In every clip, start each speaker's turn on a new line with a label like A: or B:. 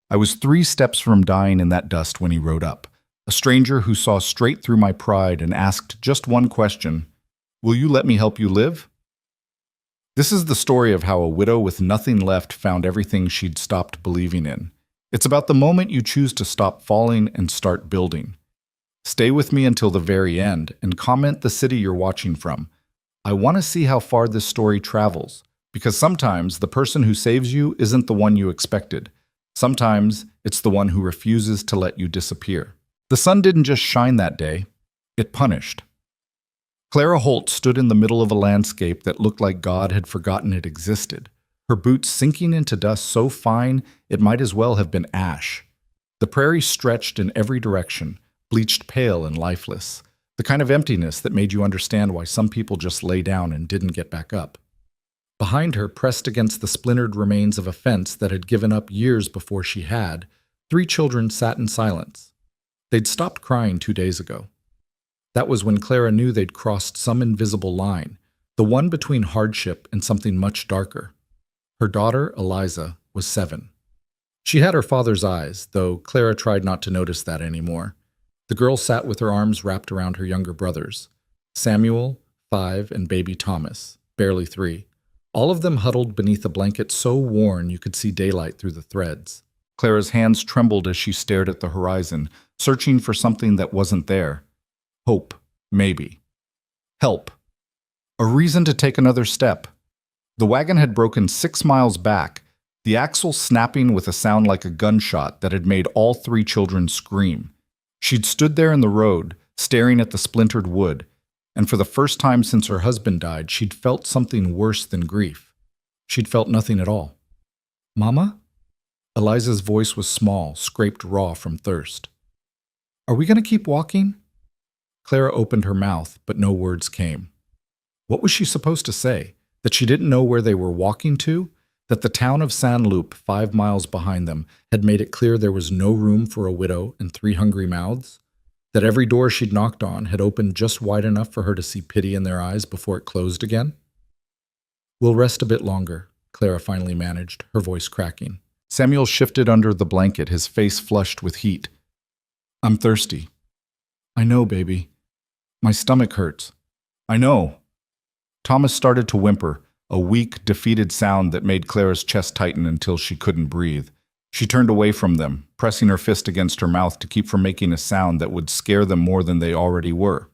A: I was 3 steps from dying in that dust when he rode up. A stranger who saw straight through my pride and asked just one question: "Will you let me help you live?" This is the story of how a widow with nothing left found everything she'd stopped believing in. It's about the moment you choose to stop falling and start building. Stay with me until the very end and comment the city you're watching from. I want to see how far this story travels, because sometimes the person who saves you isn't the one you expected. Sometimes it's the one who refuses to let you disappear. The sun didn't just shine that day, it punished. Clara Holt stood in the middle of a landscape that looked like God had forgotten it existed, her boots sinking into dust so fine it might as well have been ash. The prairie stretched in every direction, bleached pale and lifeless, the kind of emptiness that made you understand why some people just lay down and didn't get back up. Behind her, pressed against the splintered remains of a fence that had given up years before she had, 3 children sat in silence. They'd stopped crying 2 days ago. That was when Clara knew they'd crossed some invisible line, the one between hardship and something much darker. Her daughter, Eliza, was 7. She had her father's eyes, though Clara tried not to notice that anymore. The girl sat with her arms wrapped around her younger brothers, Samuel, 5, and baby Thomas, barely 3. All of them huddled beneath a blanket so worn you could see daylight through the threads. Clara's hands trembled as she stared at the horizon, searching for something that wasn't there. Hope, maybe. Help. A reason to take another step. The wagon had broken 6 miles back, the axle snapping with a sound like a gunshot that had made all 3 children scream. She'd stood there in the road, staring at the splintered wood, and for the first time since her husband died, she'd felt something worse than grief. She'd felt nothing at all. "Mama?" Eliza's voice was small, scraped raw from thirst. "Are we going to keep walking?" Clara opened her mouth, but no words came. What was she supposed to say? That she didn't know where they were walking to? That the town of San Loup, 5 miles behind them, had made it clear there was no room for a widow and 3 hungry mouths? That every door she'd knocked on had opened just wide enough for her to see pity in their eyes before it closed again? "We'll rest a bit longer," Clara finally managed, her voice cracking. Samuel shifted under the blanket, his face flushed with heat. "I'm thirsty." "I know, baby. My stomach hurts." "I know." Thomas started to whimper, a weak, defeated sound that made Clara's chest tighten until she couldn't breathe. She turned away from them, pressing her fist against her mouth to keep from making a sound that would scare them more than they already were.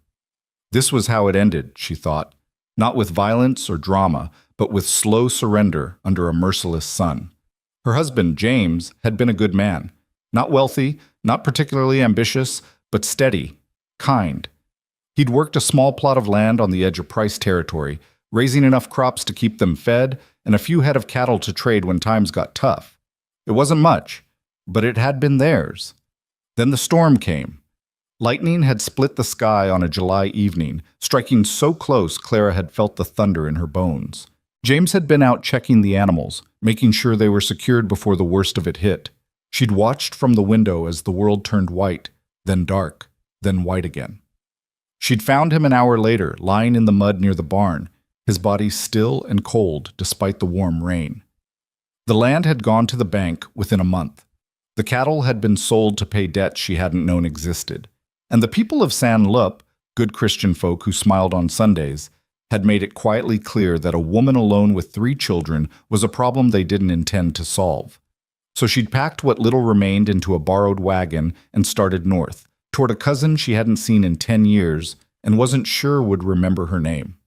A: This was how it ended, she thought, not with violence or drama, but with slow surrender under a merciless sun. Her husband, James, had been a good man. Not wealthy, not particularly ambitious, but steady, kind. He'd worked a small plot of land on the edge of Price territory, raising enough crops to keep them fed and a few head of cattle to trade when times got tough. It wasn't much, but it had been theirs. Then the storm came. Lightning had split the sky on a July evening, striking so close Clara had felt the thunder in her bones. James had been out checking the animals, making sure they were secured before the worst of it hit. She'd watched from the window as the world turned white, then dark, then white again. She'd found him an hour later, lying in the mud near the barn, his body still and cold despite the warm rain. The land had gone to the bank within a month. The cattle had been sold to pay debts she hadn't known existed. And the people of San Loup, good Christian folk who smiled on Sundays, had made it quietly clear that a woman alone with 3 children was a problem they didn't intend to solve. So she'd packed what little remained into a borrowed wagon and started north, toward a cousin she hadn't seen in 10 years and wasn't sure would remember her name.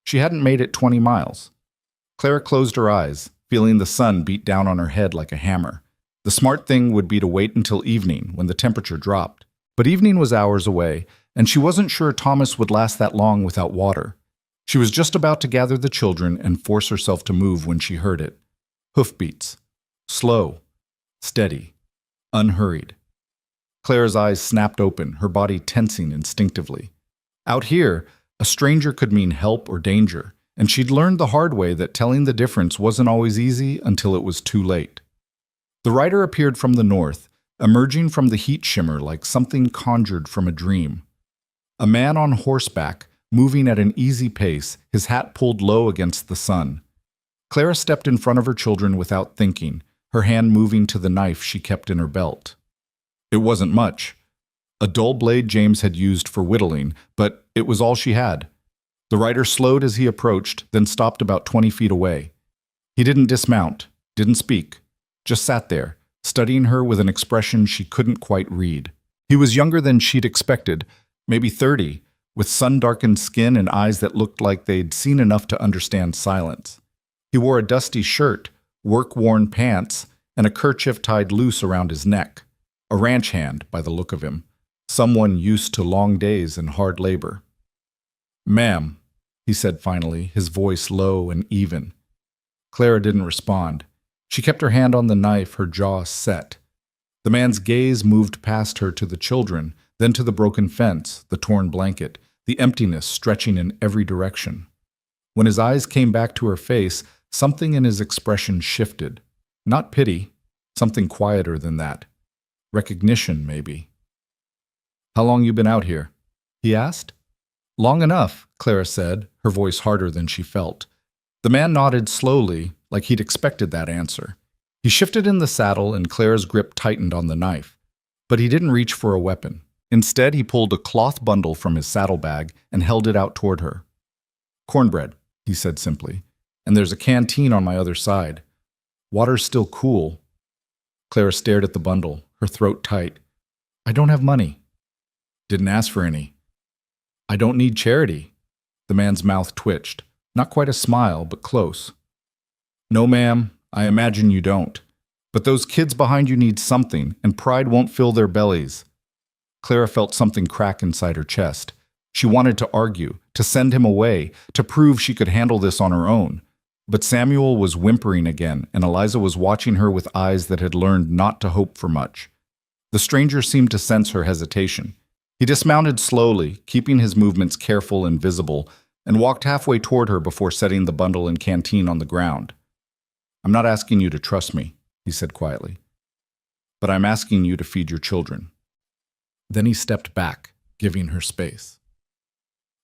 A: She hadn't made it 20 miles. Clara closed her eyes, feeling the sun beat down on her head like a hammer. The smart thing would be to wait until evening, when the temperature dropped. But evening was hours away, and she wasn't sure Thomas would last that long without water. She was just about to gather the children and force herself to move when she heard it. Hoofbeats. Slow. Steady. Unhurried. Clara's eyes snapped open, her body tensing instinctively. Out here, a stranger could mean help or danger, and she'd learned the hard way that telling the difference wasn't always easy until it was too late. The rider appeared from the north, emerging from the heat shimmer like something conjured from a dream. A man on horseback, moving at an easy pace, his hat pulled low against the sun. Clara stepped in front of her children without thinking, her hand moving to the knife she kept in her belt. It wasn't much. A dull blade James had used for whittling, but it was all she had. The rider slowed as he approached, then stopped about 20 feet away. He didn't dismount, didn't speak, just sat there, studying her with an expression she couldn't quite read. He was younger than she'd expected, maybe 30, with sun-darkened skin and eyes that looked like they'd seen enough to understand silence. He wore a dusty shirt, work-worn pants, and a kerchief tied loose around his neck. A ranch hand, by the look of him. Someone used to long days and hard labor. "Ma'am," he said finally, his voice low and even. Clara didn't respond. She kept her hand on the knife, her jaw set. The man's gaze moved past her to the children, then to the broken fence, the torn blanket, the emptiness stretching in every direction. When his eyes came back to her face, something in his expression shifted. Not pity, something quieter than that. Recognition, maybe. "How long you been out here?" he asked. "Long enough," Clara said, her voice harder than she felt. The man nodded slowly, like he'd expected that answer. He shifted in the saddle and Clara's grip tightened on the knife. But he didn't reach for a weapon. Instead, he pulled a cloth bundle from his saddlebag and held it out toward her. "Cornbread," he said simply, "and there's a canteen on my other side. Water's still cool." Clara stared at the bundle, her throat tight. "I don't have money." "Didn't ask for any." "I don't need charity." The man's mouth twitched. Not quite a smile, but close. "No, ma'am, I imagine you don't. But those kids behind you need something, and pride won't fill their bellies." Clara felt something crack inside her chest. She wanted to argue, to send him away, to prove she could handle this on her own. But Samuel was whimpering again, and Eliza was watching her with eyes that had learned not to hope for much. The stranger seemed to sense her hesitation. He dismounted slowly, keeping his movements careful and visible, and walked halfway toward her before setting the bundle and canteen on the ground. "I'm not asking you to trust me," he said quietly, "but I'm asking you to feed your children." Then he stepped back, giving her space.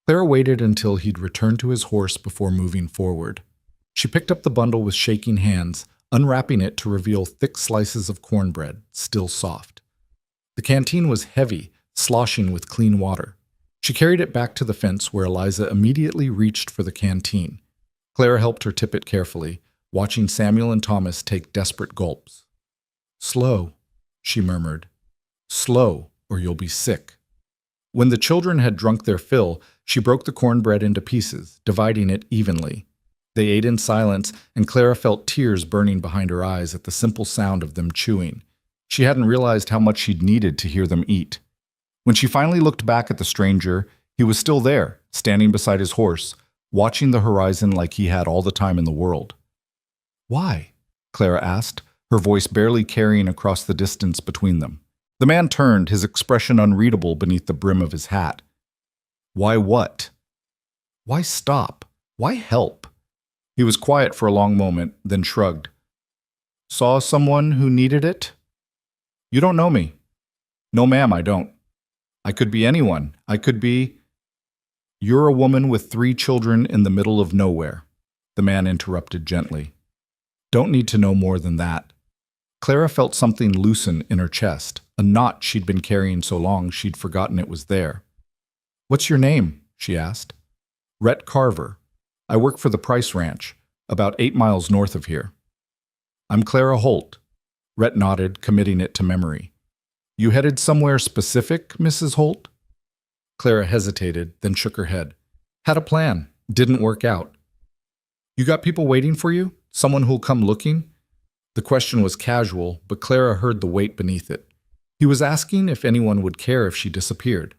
A: Clara waited until he'd returned to his horse before moving forward. She picked up the bundle with shaking hands, unwrapping it to reveal thick slices of cornbread, still soft. The canteen was heavy, sloshing with clean water. She carried it back to the fence where Eliza immediately reached for the canteen. Clara helped her tip it carefully, watching Samuel and Thomas take desperate gulps. "Slow," she murmured. "Slow, or you'll be sick." When the children had drunk their fill, she broke the cornbread into pieces, dividing it evenly. They ate in silence, and Clara felt tears burning behind her eyes at the simple sound of them chewing. She hadn't realized how much she'd needed to hear them eat. When she finally looked back at the stranger, he was still there, standing beside his horse, watching the horizon like he had all the time in the world. "Why?" Clara asked, her voice barely carrying across the distance between them. The man turned, his expression unreadable beneath the brim of his hat. "Why what? Why stop? Why help?" He was quiet for a long moment, then shrugged. "Saw someone who needed it?" "You don't know me." "No, ma'am, I don't. I could be anyone. I could be—" "You're a woman with 3 children in the middle of nowhere," the man interrupted gently. "Don't need to know more than that." Clara felt something loosen in her chest, a knot she'd been carrying so long she'd forgotten it was there. "What's your name?" she asked. "Rhett Carver. I work for the Price Ranch, about 8 miles north of here." "I'm Clara Holt." Rhett nodded, committing it to memory. "You headed somewhere specific, Mrs. Holt?" Clara hesitated, then shook her head. "Had a plan. Didn't work out." "You got people waiting for you? Someone who'll come looking?" The question was casual, but Clara heard the weight beneath it. He was asking if anyone would care if she disappeared.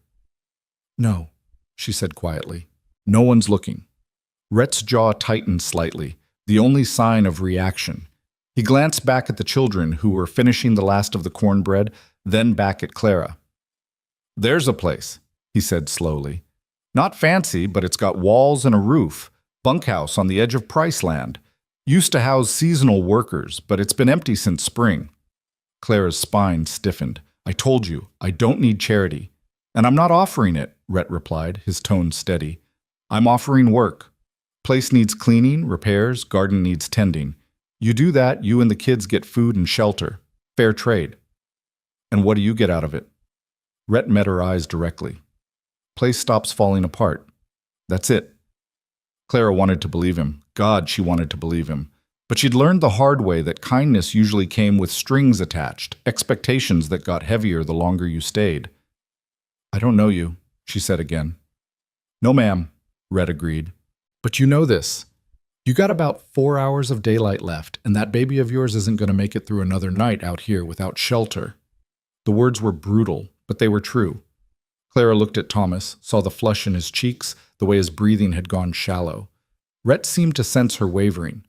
A: "No," she said quietly. "No one's looking." Rhett's jaw tightened slightly, the only sign of reaction. He glanced back at the children who were finishing the last of the cornbread, then back at Clara. "There's a place," he said slowly. "Not fancy, but it's got walls and a roof. Bunkhouse on the edge of Priceland. Used to house seasonal workers, but it's been empty since spring." Clara's spine stiffened. "I told you, I don't need charity." "And I'm not offering it," Rhett replied, his tone steady. "I'm offering work. Place needs cleaning, repairs, garden needs tending. You do that, you and the kids get food and shelter. Fair trade. And what do you get out of it? Rhett met her eyes directly. Place stops falling apart. That's it. Clara wanted to believe him. God, she wanted to believe him. But she'd learned the hard way that kindness usually came with strings attached, expectations that got heavier the longer you stayed. I don't know you, she said again. No, ma'am, Rhett agreed. But you know this. You got about 4 hours of daylight left, and that baby of yours isn't going to make it through another night out here without shelter. The words were brutal, but they were true. Clara looked at Thomas, saw the flush in his cheeks, the way his breathing had gone shallow. Rhett seemed to sense her wavering.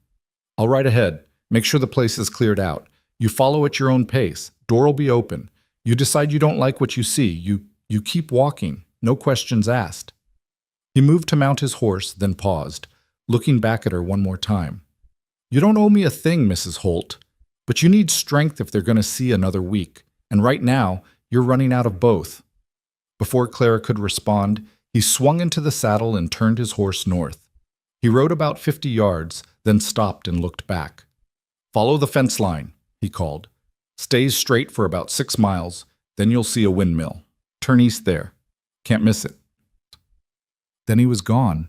A: I'll ride ahead. Make sure the place is cleared out. You follow at your own pace. Door will be open. You decide you don't like what you see. You keep walking. No questions asked. He moved to mount his horse, then paused, looking back at her one more time. You don't owe me a thing, Mrs. Holt, but you need strength if they're going to see another week. And right now, you're running out of both. Before Clara could respond, he swung into the saddle and turned his horse north. He rode about 50 yards, then stopped and looked back. Follow the fence line, he called. Stay straight for about 6 miles, then you'll see a windmill. Turn east there. Can't miss it. Then he was gone,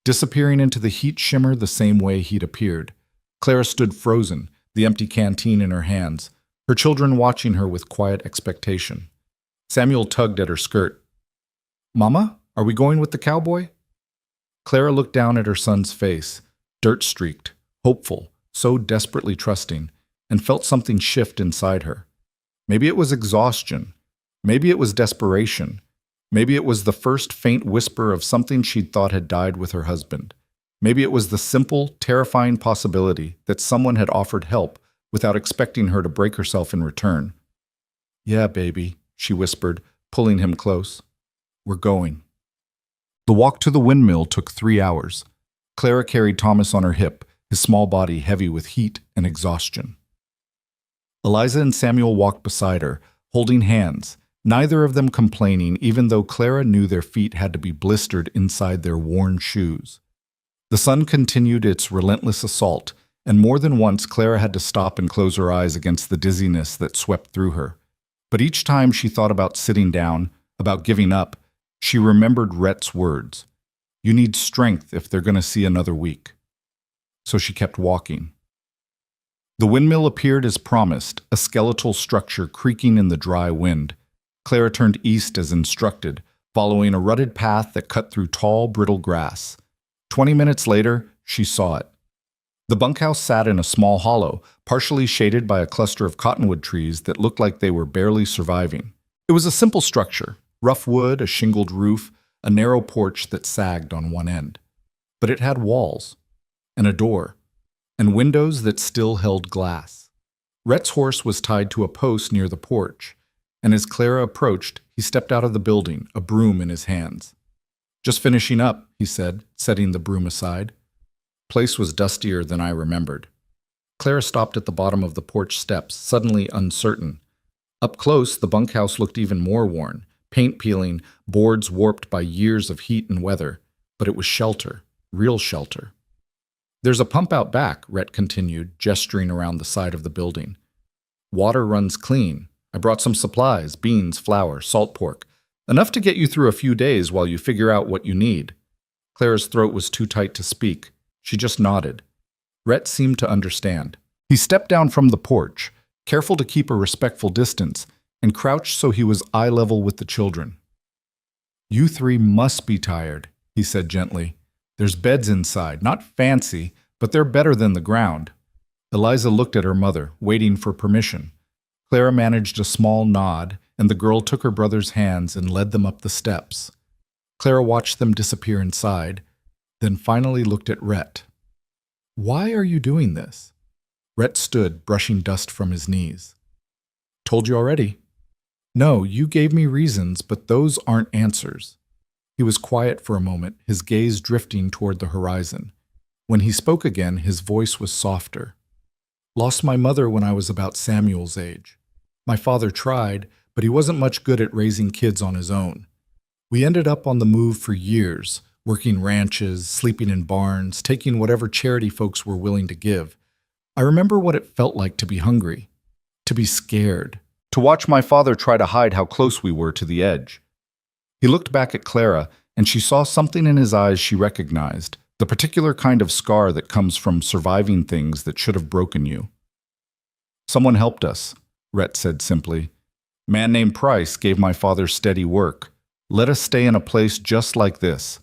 A: disappearing into the heat shimmer the same way he'd appeared. Clara stood frozen, the empty canteen in her hands, her children watching her with quiet expectation. Samuel tugged at her skirt. Mama, are we going with the cowboy? Clara looked down at her son's face, dirt-streaked, hopeful, so desperately trusting, and felt something shift inside her. Maybe it was exhaustion. Maybe it was desperation. Maybe it was the first faint whisper of something she'd thought had died with her husband. Maybe it was the simple, terrifying possibility that someone had offered help without expecting her to break herself in return. Yeah, baby, she whispered, pulling him close. We're going. The walk to the windmill took 3 hours. Clara carried Thomas on her hip, his small body heavy with heat and exhaustion. Eliza and Samuel walked beside her, holding hands, neither of them complaining, even though Clara knew their feet had to be blistered inside their worn shoes. The sun continued its relentless assault, and more than once Clara had to stop and close her eyes against the dizziness that swept through her. But each time she thought about sitting down, about giving up, she remembered Rhett's words. You need strength if they're going to see another week. So she kept walking. The windmill appeared as promised, a skeletal structure creaking in the dry wind. Clara turned east as instructed, following a rutted path that cut through tall, brittle grass. 20 minutes later, she saw it. The bunkhouse sat in a small hollow, partially shaded by a cluster of cottonwood trees that looked like they were barely surviving. It was a simple structure, rough wood, a shingled roof, a narrow porch that sagged on one end. But it had walls, and a door, and windows that still held glass. Rhett's horse was tied to a post near the porch, and as Clara approached, he stepped out of the building, a broom in his hands. Just finishing up, he said, setting the broom aside. Place was dustier than I remembered. Clara stopped at the bottom of the porch steps, suddenly uncertain. Up close, the bunkhouse looked even more worn, paint peeling, boards warped by years of heat and weather, but it was shelter, real shelter. There's a pump out back, Rhett continued, gesturing around the side of the building. Water runs clean. I brought some supplies, beans, flour, salt pork, enough to get you through a few days while you figure out what you need. Clara's throat was too tight to speak. She just nodded. Rhett seemed to understand. He stepped down from the porch, careful to keep a respectful distance, and crouched so he was eye level with the children. You 3 must be tired, he said gently. There's beds inside, not fancy, but they're better than the ground. Eliza looked at her mother, waiting for permission. Clara managed a small nod, and the girl took her brother's hands and led them up the steps. Clara watched them disappear inside, then finally looked at Rhett. Why are you doing this? Rhett stood, brushing dust from his knees. Told you already. No, you gave me reasons, but those aren't answers. He was quiet for a moment, his gaze drifting toward the horizon. When he spoke again, his voice was softer. Lost my mother when I was about Samuel's age. My father tried, but he wasn't much good at raising kids on his own. We ended up on the move for years, working ranches, sleeping in barns, taking whatever charity folks were willing to give. I remember what it felt like to be hungry, to be scared, to watch my father try to hide how close we were to the edge. He looked back at Clara, and she saw something in his eyes she recognized, the particular kind of scar that comes from surviving things that should have broken you. Someone helped us, Rhett said simply. Man named Price gave my father steady work. Let us stay in a place just like this.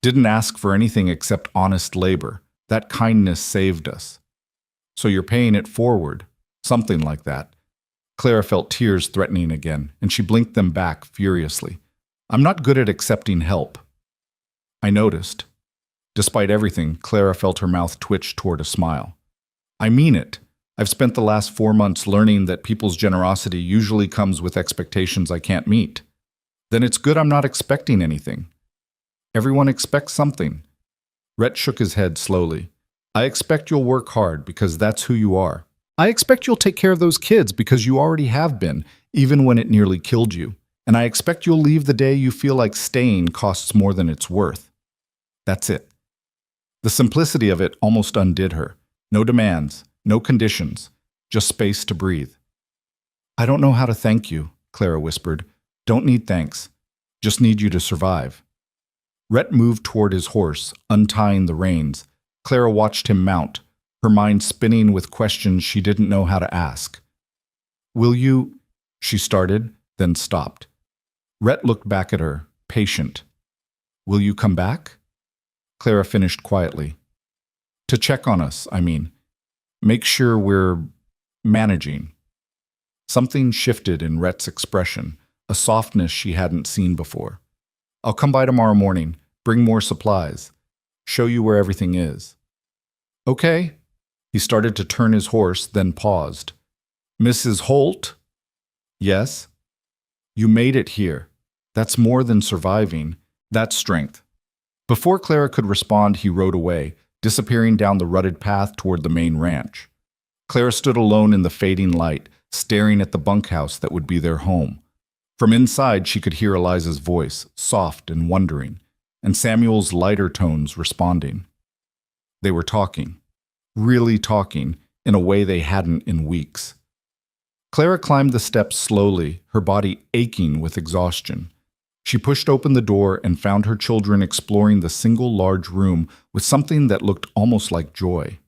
A: Didn't ask for anything except honest labor. That kindness saved us. So you're paying it forward. Something like that. Clara felt tears threatening again, and she blinked them back furiously. I'm not good at accepting help. I noticed. Despite everything, Clara felt her mouth twitch toward a smile. I mean it. I've spent the last 4 months learning that people's generosity usually comes with expectations I can't meet. Then it's good I'm not expecting anything. Everyone expects something. Rhett shook his head slowly. I expect you'll work hard because that's who you are. I expect you'll take care of those kids because you already have been, even when it nearly killed you. And I expect you'll leave the day you feel like staying costs more than it's worth. That's it. The simplicity of it almost undid her. No demands, no conditions, just space to breathe. I don't know how to thank you, Clara whispered. Don't need thanks. Just need you to survive. Rhett moved toward his horse, untying the reins. Clara watched him mount, her mind spinning with questions she didn't know how to ask. Will you? She started, then stopped. Rhett looked back at her, patient. Will you come back? Clara finished quietly. To check on us, I mean. Make sure we're managing. Something shifted in Rhett's expression, a softness she hadn't seen before. I'll come by tomorrow morning, bring more supplies, show you where everything is. Okay. He started to turn his horse, then paused. Mrs. Holt? Yes. You made it here. That's more than surviving. That's strength. Before Clara could respond, he rode away, disappearing down the rutted path toward the main ranch. Clara stood alone in the fading light, staring at the bunkhouse that would be their home. From inside, she could hear Eliza's voice, soft and wondering, and Samuel's lighter tones responding. They were talking, really talking, in a way they hadn't in weeks. Clara climbed the steps slowly, her body aching with exhaustion. She pushed open the door and found her children exploring the single large room with something that looked almost like joy.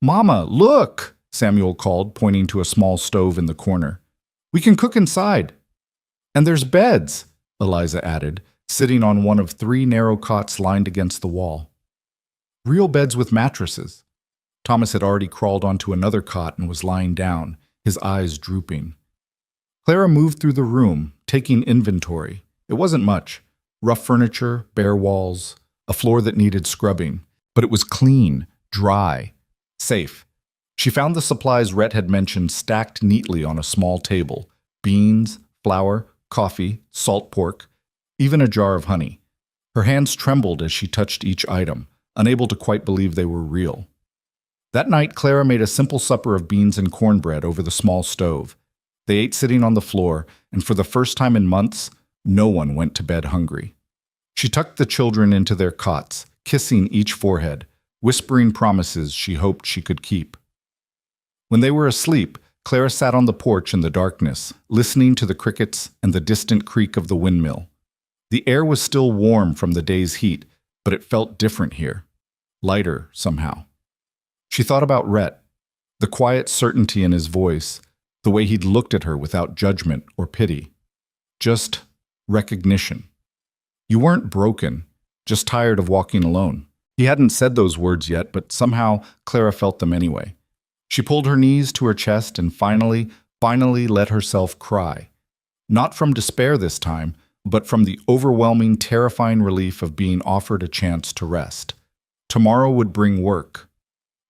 A: Mama, look! Samuel called, pointing to a small stove in the corner. We can cook inside. And there's beds, Eliza added, sitting on one of 3 narrow cots lined against the wall. Real beds with mattresses. Thomas had already crawled onto another cot and was lying down, his eyes drooping. Clara moved through the room, taking inventory. It wasn't much. Rough furniture, bare walls, a floor that needed scrubbing. But it was clean, dry, safe. She found the supplies Rhett had mentioned stacked neatly on a small table. Beans, flour, coffee, salt pork, even a jar of honey. Her hands trembled as she touched each item, unable to quite believe they were real. That night, Clara made a simple supper of beans and cornbread over the small stove. They ate sitting on the floor, and for the first time in months, no one went to bed hungry. She tucked the children into their cots, kissing each forehead, whispering promises she hoped she could keep. When they were asleep, Clara sat on the porch in the darkness, listening to the crickets and the distant creak of the windmill. The air was still warm from the day's heat, but it felt different here, lighter somehow. She thought about Rhett, the quiet certainty in his voice, the way he'd looked at her without judgment or pity. Just recognition. You weren't broken, just tired of walking alone. He hadn't said those words yet, but somehow Clara felt them anyway. She pulled her knees to her chest and finally let herself cry. Not from despair this time, but from the overwhelming, terrifying relief of being offered a chance to rest. Tomorrow would bring work,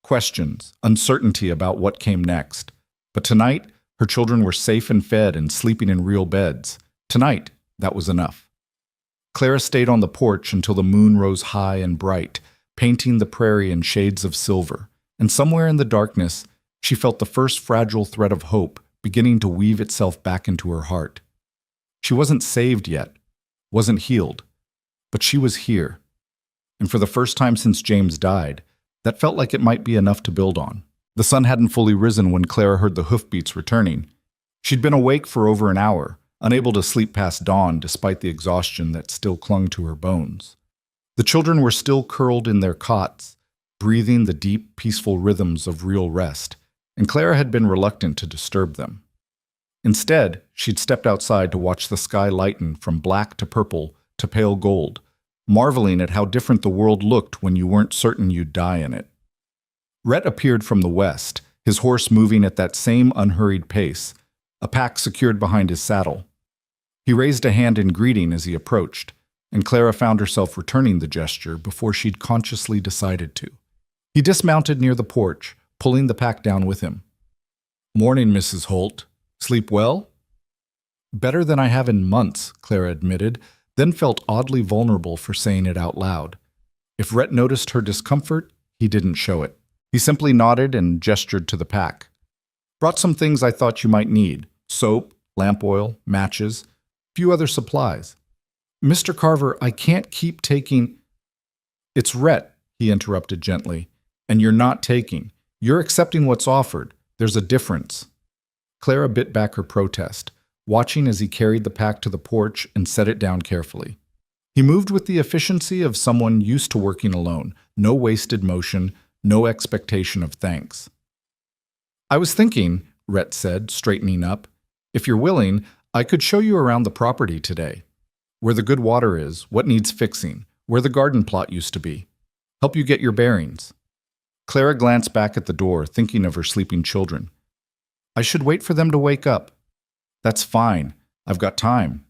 A: questions, uncertainty about what came next. But tonight, her children were safe and fed and sleeping in real beds. Tonight, that was enough. Clara stayed on the porch until the moon rose high and bright, painting the prairie in shades of silver. And somewhere in the darkness, she felt the first fragile thread of hope beginning to weave itself back into her heart. She wasn't saved yet, wasn't healed, but she was here. And for the first time since James died, that felt like it might be enough to build on. The sun hadn't fully risen when Clara heard the hoofbeats returning. She'd been awake for over an hour, unable to sleep past dawn despite the exhaustion that still clung to her bones. The children were still curled in their cots, breathing the deep, peaceful rhythms of real rest, and Clara had been reluctant to disturb them. Instead, she'd stepped outside to watch the sky lighten from black to purple to pale gold, marveling at how different the world looked when you weren't certain you'd die in it. Rhett appeared from the west, his horse moving at that same unhurried pace, a pack secured behind his saddle. He raised a hand in greeting as he approached, and Clara found herself returning the gesture before she'd consciously decided to. He dismounted near the porch, pulling the pack down with him. "Morning, Mrs. Holt. Sleep well?" "Better than I have in months," Clara admitted, then felt oddly vulnerable for saying it out loud. If Rhett noticed her discomfort, he didn't show it. He simply nodded and gestured to the pack. "Brought some things I thought you might need. Soap, lamp oil, matches, few other supplies." "Mr. Carver, I can't keep taking—" "It's Rhett," he interrupted gently. "And you're not taking. You're accepting what's offered. There's a difference." Clara bit back her protest, watching as he carried the pack to the porch and set it down carefully. He moved with the efficiency of someone used to working alone, no wasted motion, no expectation of thanks. "I was thinking," Rhett said, straightening up, "if you're willing, I could show you around the property today. Where the good water is, what needs fixing, where the garden plot used to be. Help you get your bearings." Clara glanced back at the door, thinking of her sleeping children. "I should wait for them to wake up." "That's fine. I've got time."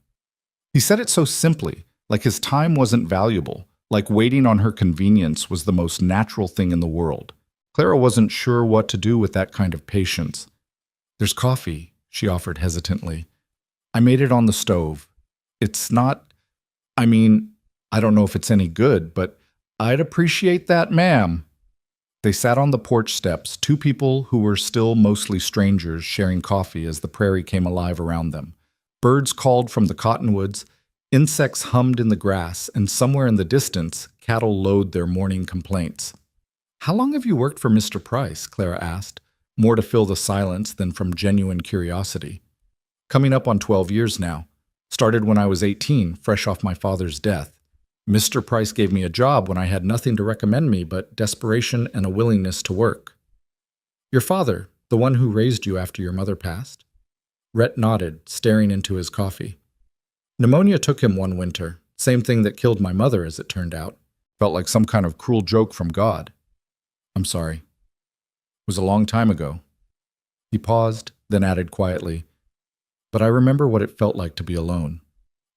A: He said it so simply, like his time wasn't valuable, like waiting on her convenience was the most natural thing in the world. Clara wasn't sure what to do with that kind of patience. "There's coffee," she offered hesitantly. "I made it on the stove. It's not— I don't know if it's any good, but I'd appreciate that, ma'am." They sat on the porch steps, two people who were still mostly strangers sharing coffee as the prairie came alive around them. Birds called from the cottonwoods, insects hummed in the grass, and somewhere in the distance, cattle lowed their morning complaints. "How long have you worked for Mr. Price?" Clara asked, more to fill the silence than from genuine curiosity. "Coming up on 12 years now. Started when I was 18, fresh off my father's death. Mr. Price gave me a job when I had nothing to recommend me but desperation and a willingness to work." "Your father, the one who raised you after your mother passed?" Rhett nodded, staring into his coffee. "Pneumonia took him one winter, same thing that killed my mother, as it turned out. Felt like some kind of cruel joke from God." "I'm sorry. It was a long time ago." He paused, then added quietly, "But I remember what it felt like to be alone,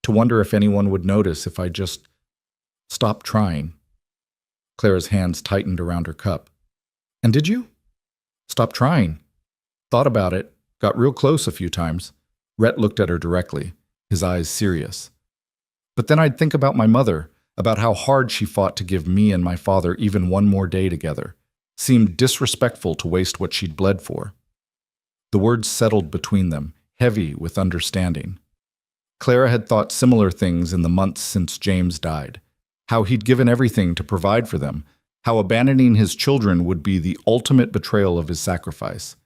A: to wonder if anyone would notice if I just stopped trying." Clara's hands tightened around her cup. "And did you?" "Stopped trying. Thought about it, got real close a few times." Rhett looked at her directly, his eyes serious. "But then I'd think about my mother, about how hard she fought to give me and my father even one more day together. Seemed disrespectful to waste what she'd bled for." The words settled between them, heavy with understanding. Clara had thought similar things in the months since James died. How he'd given everything to provide for them, how abandoning his children would be the ultimate betrayal of his sacrifice.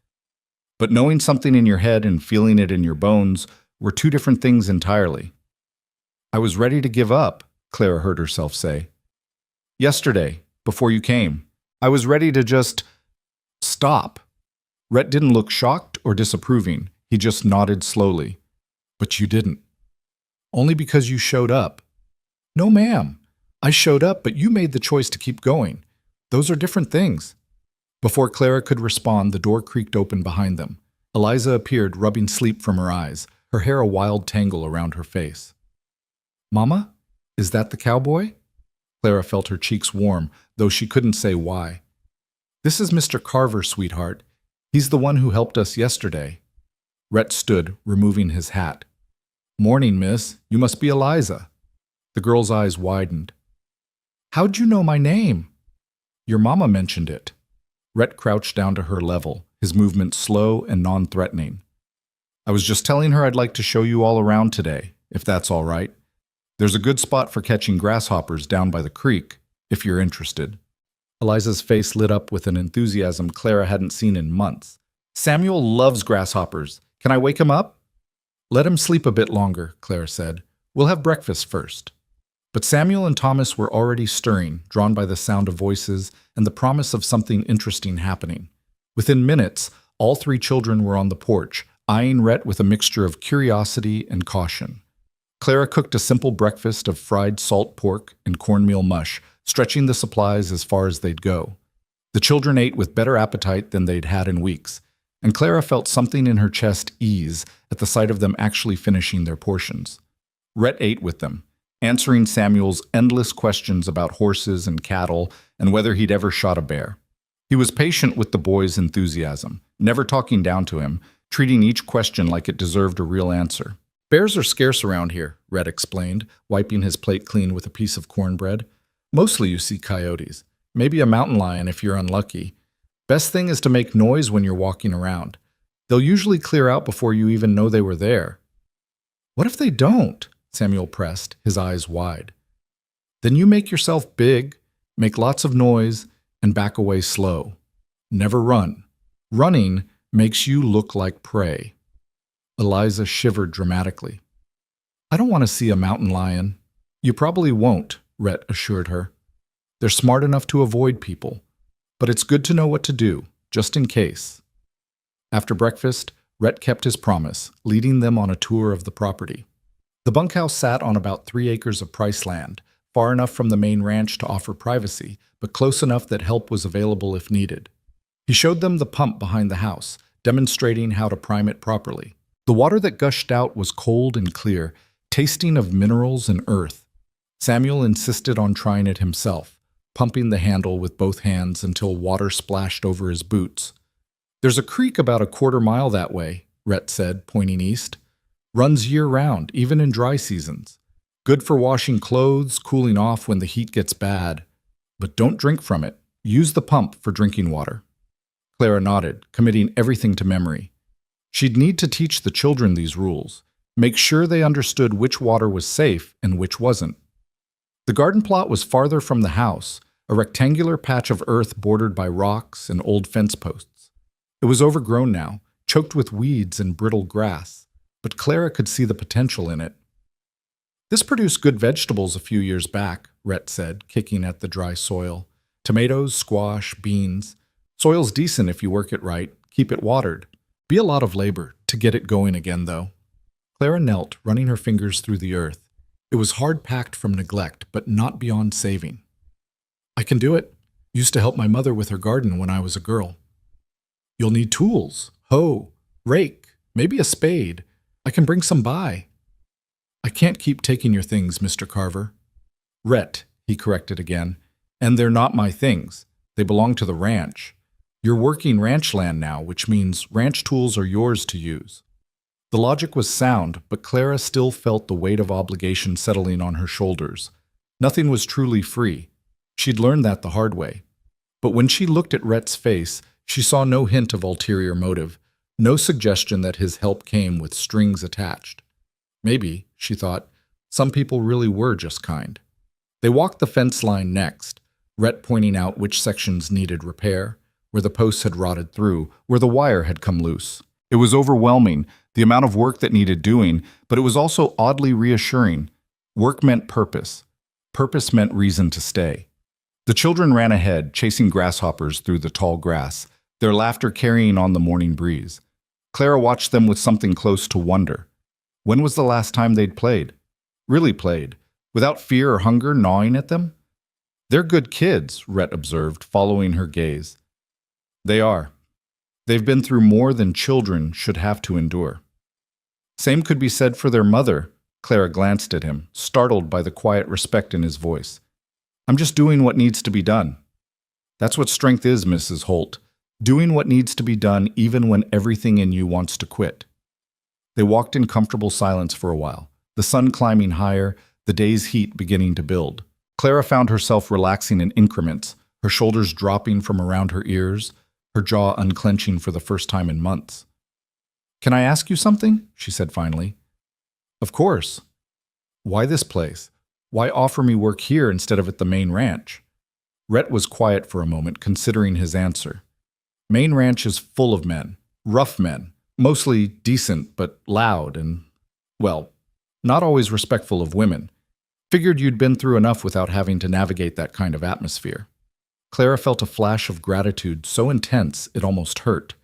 A: But knowing something in your head and feeling it in your bones were two different things entirely. "I was ready to give up," Clara heard herself say. "Yesterday, before you came, I was ready to just stop." Rhett didn't look shocked or disapproving. He just nodded slowly. "But you didn't." "Only because you showed up." "No, ma'am. I showed up, but you made the choice to keep going. Those are different things." Before Clara could respond, the door creaked open behind them. Eliza appeared, rubbing sleep from her eyes, her hair a wild tangle around her face. "Mama? Is that the cowboy?" Clara felt her cheeks warm, though she couldn't say why. "This is Mr. Carver, sweetheart. He's the one who helped us yesterday." Rhett stood, removing his hat. "Morning, miss. You must be Eliza." The girl's eyes widened. "How'd you know my name?" "Your mama mentioned it." Rhett crouched down to her level, his movement slow and non-threatening. "I was just telling her I'd like to show you all around today, if that's all right. There's a good spot for catching grasshoppers down by the creek, if you're interested." Eliza's face lit up with an enthusiasm Clara hadn't seen in months. Samuel loves grasshoppers. Can I wake him up? Let him sleep a bit longer, Clara said. We'll have breakfast first. But Samuel and Thomas were already stirring, drawn by the sound of voices and the promise of something interesting happening. Within minutes, all three children were on the porch, eyeing Rhett with a mixture of curiosity and caution. Clara cooked a simple breakfast of fried salt pork and cornmeal mush, stretching the supplies as far as they'd go. The children ate with better appetite than they'd had in weeks, and Clara felt something in her chest ease at the sight of them actually finishing their portions. Rhett ate with them, answering Samuel's endless questions about horses and cattle and whether he'd ever shot a bear. He was patient with the boy's enthusiasm, never talking down to him, treating each question like it deserved a real answer. Bears are scarce around here, Rhett explained, wiping his plate clean with a piece of cornbread. Mostly you see coyotes, maybe a mountain lion if you're unlucky. Best thing is to make noise when you're walking around. They'll usually clear out before you even know they were there. What if they don't? Samuel pressed, his eyes wide. Then you make yourself big, make lots of noise, and back away slow. Never run. Running makes you look like prey. Eliza shivered dramatically. I don't want to see a mountain lion. You probably won't, Rhett assured her. They're smart enough to avoid people, but it's good to know what to do, just in case. After breakfast, Rhett kept his promise, leading them on a tour of the property. The bunkhouse sat on about 3 acres of price land, far enough from the main ranch to offer privacy, but close enough that help was available if needed. He showed them the pump behind the house, demonstrating how to prime it properly. The water that gushed out was cold and clear, tasting of minerals and earth. Samuel insisted on trying it himself, pumping the handle with both hands until water splashed over his boots. There's a creek about a 1/4 mile that way, Rhett said, pointing east. Runs year-round, even in dry seasons. Good for washing clothes, cooling off when the heat gets bad. But don't drink from it. Use the pump for drinking water. Clara nodded, committing everything to memory. She'd need to teach the children these rules, make sure they understood which water was safe and which wasn't. The garden plot was farther from the house, a rectangular patch of earth bordered by rocks and old fence posts. It was overgrown now, choked with weeds and brittle grass, but Clara could see the potential in it. This produced good vegetables a few years back, Rhett said, kicking at the dry soil. Tomatoes, squash, beans. Soil's decent if you work it right, keep it watered. Be a lot of labor to get it going again, though. Clara knelt, running her fingers through the earth. It was hard-packed from neglect, but not beyond saving. I can do it. Used to help my mother with her garden when I was a girl. You'll need tools, hoe, rake, maybe a spade. I can bring some by. I can't keep taking your things, Mr. Carver. Rhett, he corrected again. And they're not my things. They belong to the ranch. You're working ranch land now, which means ranch tools are yours to use. The logic was sound, but Clara still felt the weight of obligation settling on her shoulders. Nothing was truly free. She'd learned that the hard way. But when she looked at Rhett's face, she saw no hint of ulterior motive, no suggestion that his help came with strings attached. Maybe, she thought, some people really were just kind. They walked the fence line next, Rhett pointing out which sections needed repair, where the posts had rotted through, where the wire had come loose. It was overwhelming, the amount of work that needed doing, but it was also oddly reassuring. Work meant purpose. Purpose meant reason to stay. The children ran ahead, chasing grasshoppers through the tall grass, their laughter carrying on the morning breeze. Clara watched them with something close to wonder. When was the last time they'd played? Really played, without fear or hunger gnawing at them? They're good kids, Rhett observed, following her gaze. They are. They've been through more than children should have to endure. Same could be said for their mother. Clara glanced at him, startled by the quiet respect in his voice. I'm just doing what needs to be done. That's what strength is, Mrs. Holt. Doing what needs to be done even when everything in you wants to quit. They walked in comfortable silence for a while, the sun climbing higher, the day's heat beginning to build. Clara found herself relaxing in increments, her shoulders dropping from around her ears, her jaw unclenching for the first time in months. Can I ask you something? She said finally. Of course. Why this place? Why offer me work here instead of at the main ranch? Rhett was quiet for a moment, considering his answer. Main Ranch is full of men, rough men, mostly decent but loud and, well, not always respectful of women. Figured you'd been through enough without having to navigate that kind of atmosphere. Clara felt a flash of gratitude so intense it almost hurt.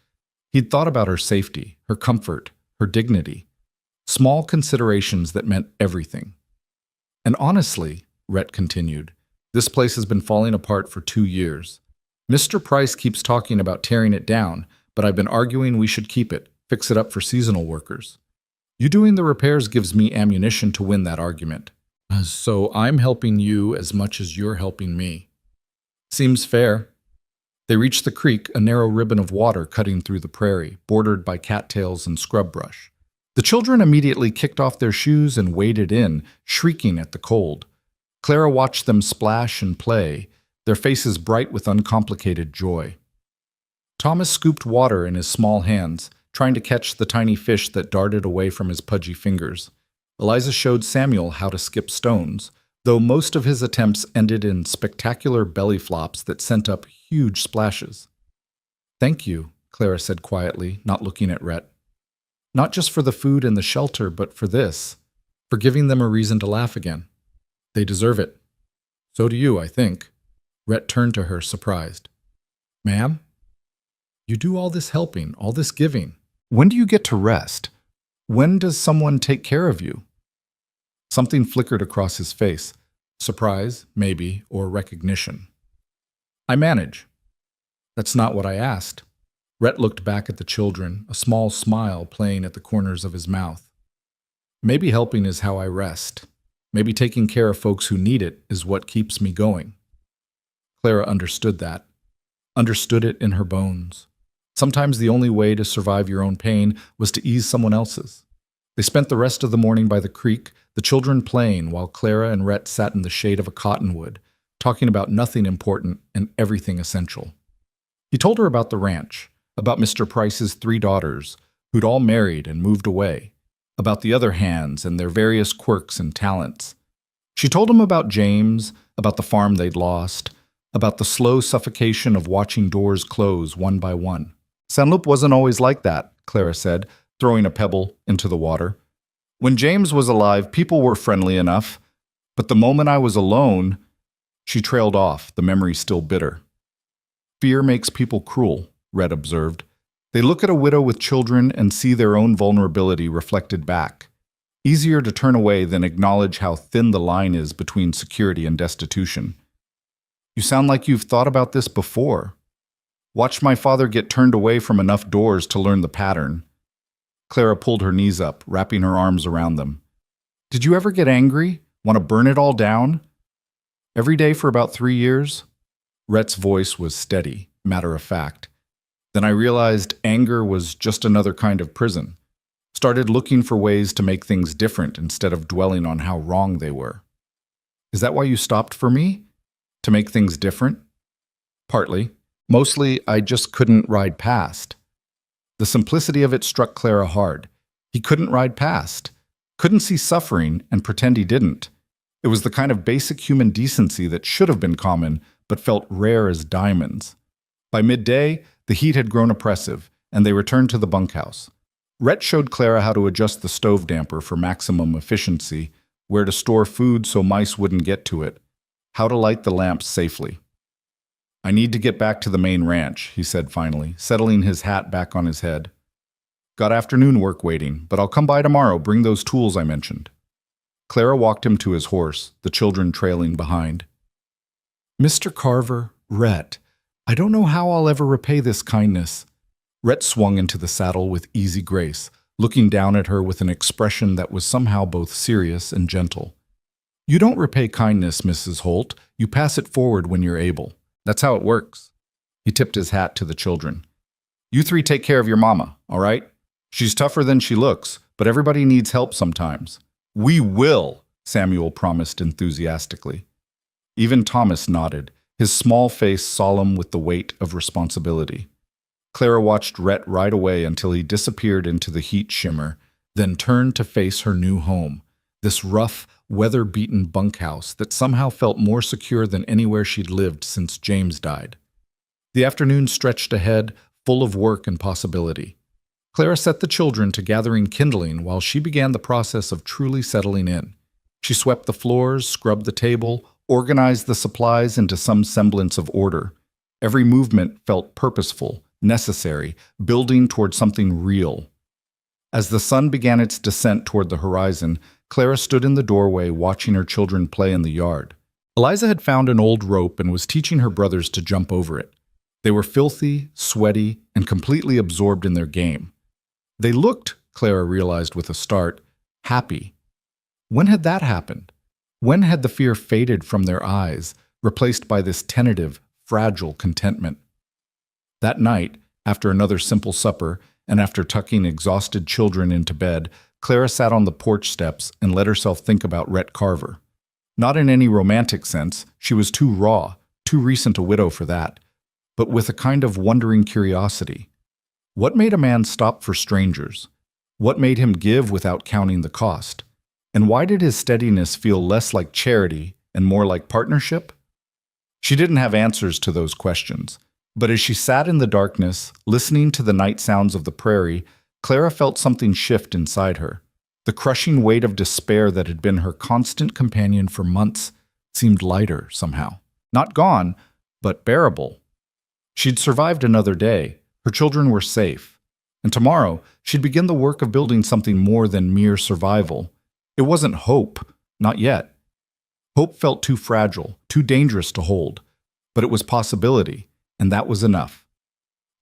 A: He'd thought about her safety, her comfort, her dignity. Small considerations that meant everything. And honestly, Rhett continued, this place has been falling apart for 2 years. Mr. Price keeps talking about tearing it down, but I've been arguing we should keep it, fix it up for seasonal workers. You doing the repairs gives me ammunition to win that argument. So I'm helping you as much as you're helping me. Seems fair. They reached the creek, a narrow ribbon of water cutting through the prairie, bordered by cattails and scrub brush. The children immediately kicked off their shoes and waded in, shrieking at the cold. Clara watched them splash and play, their faces bright with uncomplicated joy. Thomas scooped water in his small hands, trying to catch the tiny fish that darted away from his pudgy fingers. Eliza showed Samuel how to skip stones, though most of his attempts ended in spectacular belly flops that sent up huge splashes. Thank you, Clara said quietly, not looking at Rhett. Not just for the food and the shelter, but for this, for giving them a reason to laugh again. They deserve it. So do you, I think. Rhett turned to her, surprised. Ma'am? You do all this helping, all this giving. When do you get to rest? When does someone take care of you? Something flickered across his face. Surprise, maybe, or recognition. I manage. That's not what I asked. Rhett looked back at the children, a small smile playing at the corners of his mouth. Maybe helping is how I rest. Maybe taking care of folks who need it is what keeps me going. Clara understood that. Understood it in her bones. Sometimes the only way to survive your own pain was to ease someone else's. They spent the rest of the morning by the creek, the children playing while Clara and Rhett sat in the shade of a cottonwood, talking about nothing important and everything essential. He told her about the ranch, about Mr. Price's 3 daughters, who'd all married and moved away, about the other hands and their various quirks and talents. She told him about James, about the farm they'd lost, about the slow suffocation of watching doors close one by one. St. Loup wasn't always like that, Clara said, throwing a pebble into the water. When James was alive, people were friendly enough, but the moment I was alone, she trailed off, the memory still bitter. Fear makes people cruel, Rhett observed. They look at a widow with children and see their own vulnerability reflected back. Easier to turn away than acknowledge how thin the line is between security and destitution. You sound like you've thought about this before. Watched my father get turned away from enough doors to learn the pattern. Clara pulled her knees up, wrapping her arms around them. Did you ever get angry? Want to burn it all down? Every day for about 3 years? Rhett's voice was steady, matter of fact. Then I realized anger was just another kind of prison. Started looking for ways to make things different instead of dwelling on how wrong they were. Is that why you stopped for me? To make things different? Partly. Mostly, I just couldn't ride past. The simplicity of it struck Clara hard. He couldn't ride past. Couldn't see suffering and pretend he didn't. It was the kind of basic human decency that should have been common, but felt rare as diamonds. By midday, the heat had grown oppressive, and they returned to the bunkhouse. Rhett showed Clara how to adjust the stove damper for maximum efficiency, where to store food so mice wouldn't get to it, how to light the lamps safely. I need to get back to the main ranch, he said finally, settling his hat back on his head. Got afternoon work waiting, but I'll come by tomorrow, bring those tools I mentioned. Clara walked him to his horse, the children trailing behind. Mr. Carver, Rhett, I don't know how I'll ever repay this kindness. Rhett swung into the saddle with easy grace, looking down at her with an expression that was somehow both serious and gentle. You don't repay kindness, Mrs. Holt. You pass it forward when you're able. That's how it works. He tipped his hat to the children. You 3 take care of your mama, all right? She's tougher than she looks, but everybody needs help sometimes. We will, Samuel promised enthusiastically. Even Thomas nodded, his small face solemn with the weight of responsibility. Clara watched Rhett ride away until he disappeared into the heat shimmer, then turned to face her new home, this rough, weather-beaten bunkhouse that somehow felt more secure than anywhere she'd lived since James died. The afternoon stretched ahead, full of work and possibility. Clara set the children to gathering kindling while she began the process of truly settling in. She swept the floors, scrubbed the table, organized the supplies into some semblance of order. Every movement felt purposeful, necessary, building toward something real. As the sun began its descent toward the horizon, Clara stood in the doorway watching her children play in the yard. Eliza had found an old rope and was teaching her brothers to jump over it. They were filthy, sweaty, and completely absorbed in their game. They looked, Clara realized with a start, happy. When had that happened? When had the fear faded from their eyes, replaced by this tentative, fragile contentment? That night, after another simple supper, and after tucking exhausted children into bed, Clara sat on the porch steps and let herself think about Rhett Carver. Not in any romantic sense, she was too raw, too recent a widow for that, but with a kind of wondering curiosity. What made a man stop for strangers? What made him give without counting the cost? And why did his steadiness feel less like charity and more like partnership? She didn't have answers to those questions, but as she sat in the darkness, listening to the night sounds of the prairie, Clara felt something shift inside her. The crushing weight of despair that had been her constant companion for months seemed lighter somehow. Not gone, but bearable. She'd survived another day. Her children were safe. And tomorrow, she'd begin the work of building something more than mere survival. It wasn't hope, not yet. Hope felt too fragile, too dangerous to hold. But it was possibility, and that was enough.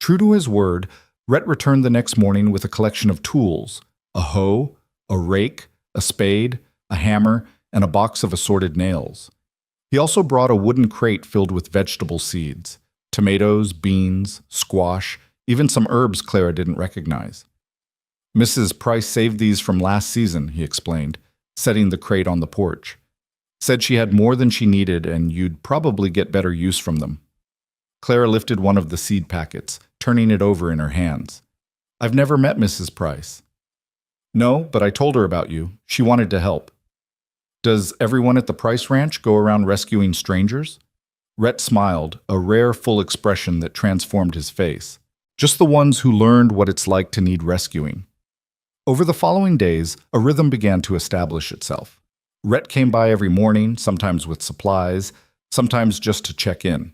A: True to his word, Rhett returned the next morning with a collection of tools: a hoe, a rake, a spade, a hammer, and a box of assorted nails. He also brought a wooden crate filled with vegetable seeds: tomatoes, beans, squash, even some herbs Clara didn't recognize. Mrs. Price saved these from last season, he explained, setting the crate on the porch. Said she had more than she needed and you'd probably get better use from them. Clara lifted one of the seed packets, turning it over in her hands. I've never met Mrs. Price. No, but I told her about you. She wanted to help. Does everyone at the Price Ranch go around rescuing strangers? Rhett smiled, a rare, full expression that transformed his face. Just the ones who learned what it's like to need rescuing. Over the following days, a rhythm began to establish itself. Rhett came by every morning, sometimes with supplies, sometimes just to check in.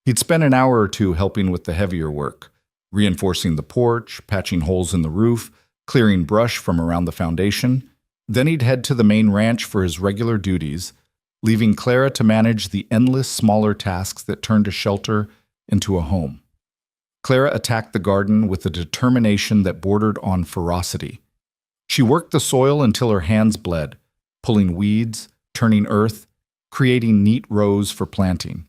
A: He'd spend an hour or two helping with the heavier work, reinforcing the porch, patching holes in the roof, clearing brush from around the foundation. Then he'd head to the main ranch for his regular duties, leaving Clara to manage the endless smaller tasks that turned a shelter into a home. Clara attacked the garden with a determination that bordered on ferocity. She worked the soil until her hands bled, pulling weeds, turning earth, creating neat rows for planting.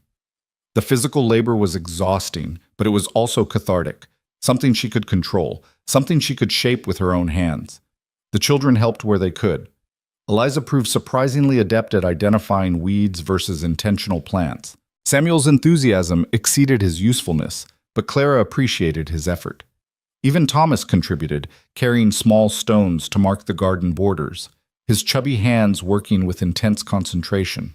A: The physical labor was exhausting, but it was also cathartic, something she could control, something she could shape with her own hands. The children helped where they could. Eliza proved surprisingly adept at identifying weeds versus intentional plants. Samuel's enthusiasm exceeded his usefulness, but Clara appreciated his effort. Even Thomas contributed, carrying small stones to mark the garden borders, his chubby hands working with intense concentration.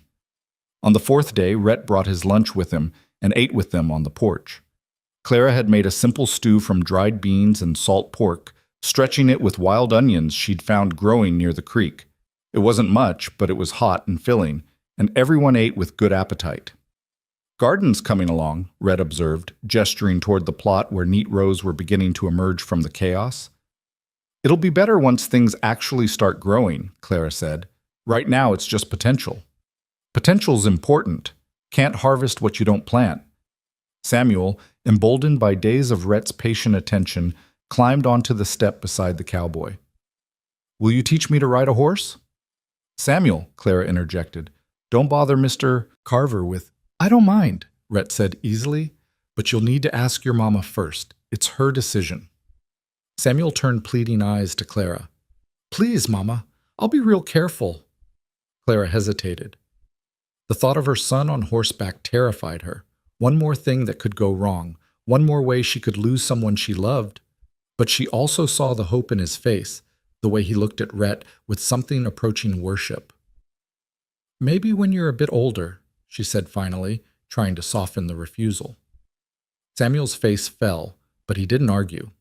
A: On the fourth day, Rhett brought his lunch with him and ate with them on the porch. Clara had made a simple stew from dried beans and salt pork, stretching it with wild onions she'd found growing near the creek. It wasn't much, but it was hot and filling, and everyone ate with good appetite. Garden's coming along, Rhett observed, gesturing toward the plot where neat rows were beginning to emerge from the chaos. It'll be better once things actually start growing, Clara said. Right now it's just potential. Potential's important. Can't harvest what you don't plant. Samuel, emboldened by days of Rhett's patient attention, climbed onto the step beside the cowboy. Will you teach me to ride a horse? Samuel, Clara interjected, don't bother Mr. Carver with... I don't mind, Rhett said easily, but you'll need to ask your mama first. It's her decision. Samuel turned pleading eyes to Clara. Please, Mama, I'll be real careful. Clara hesitated. The thought of her son on horseback terrified her. One more thing that could go wrong, one more way she could lose someone she loved. But she also saw the hope in his face, the way he looked at Rhett with something approaching worship. "Maybe when you're a bit older," she said finally, trying to soften the refusal. Samuel's face fell, but he didn't argue.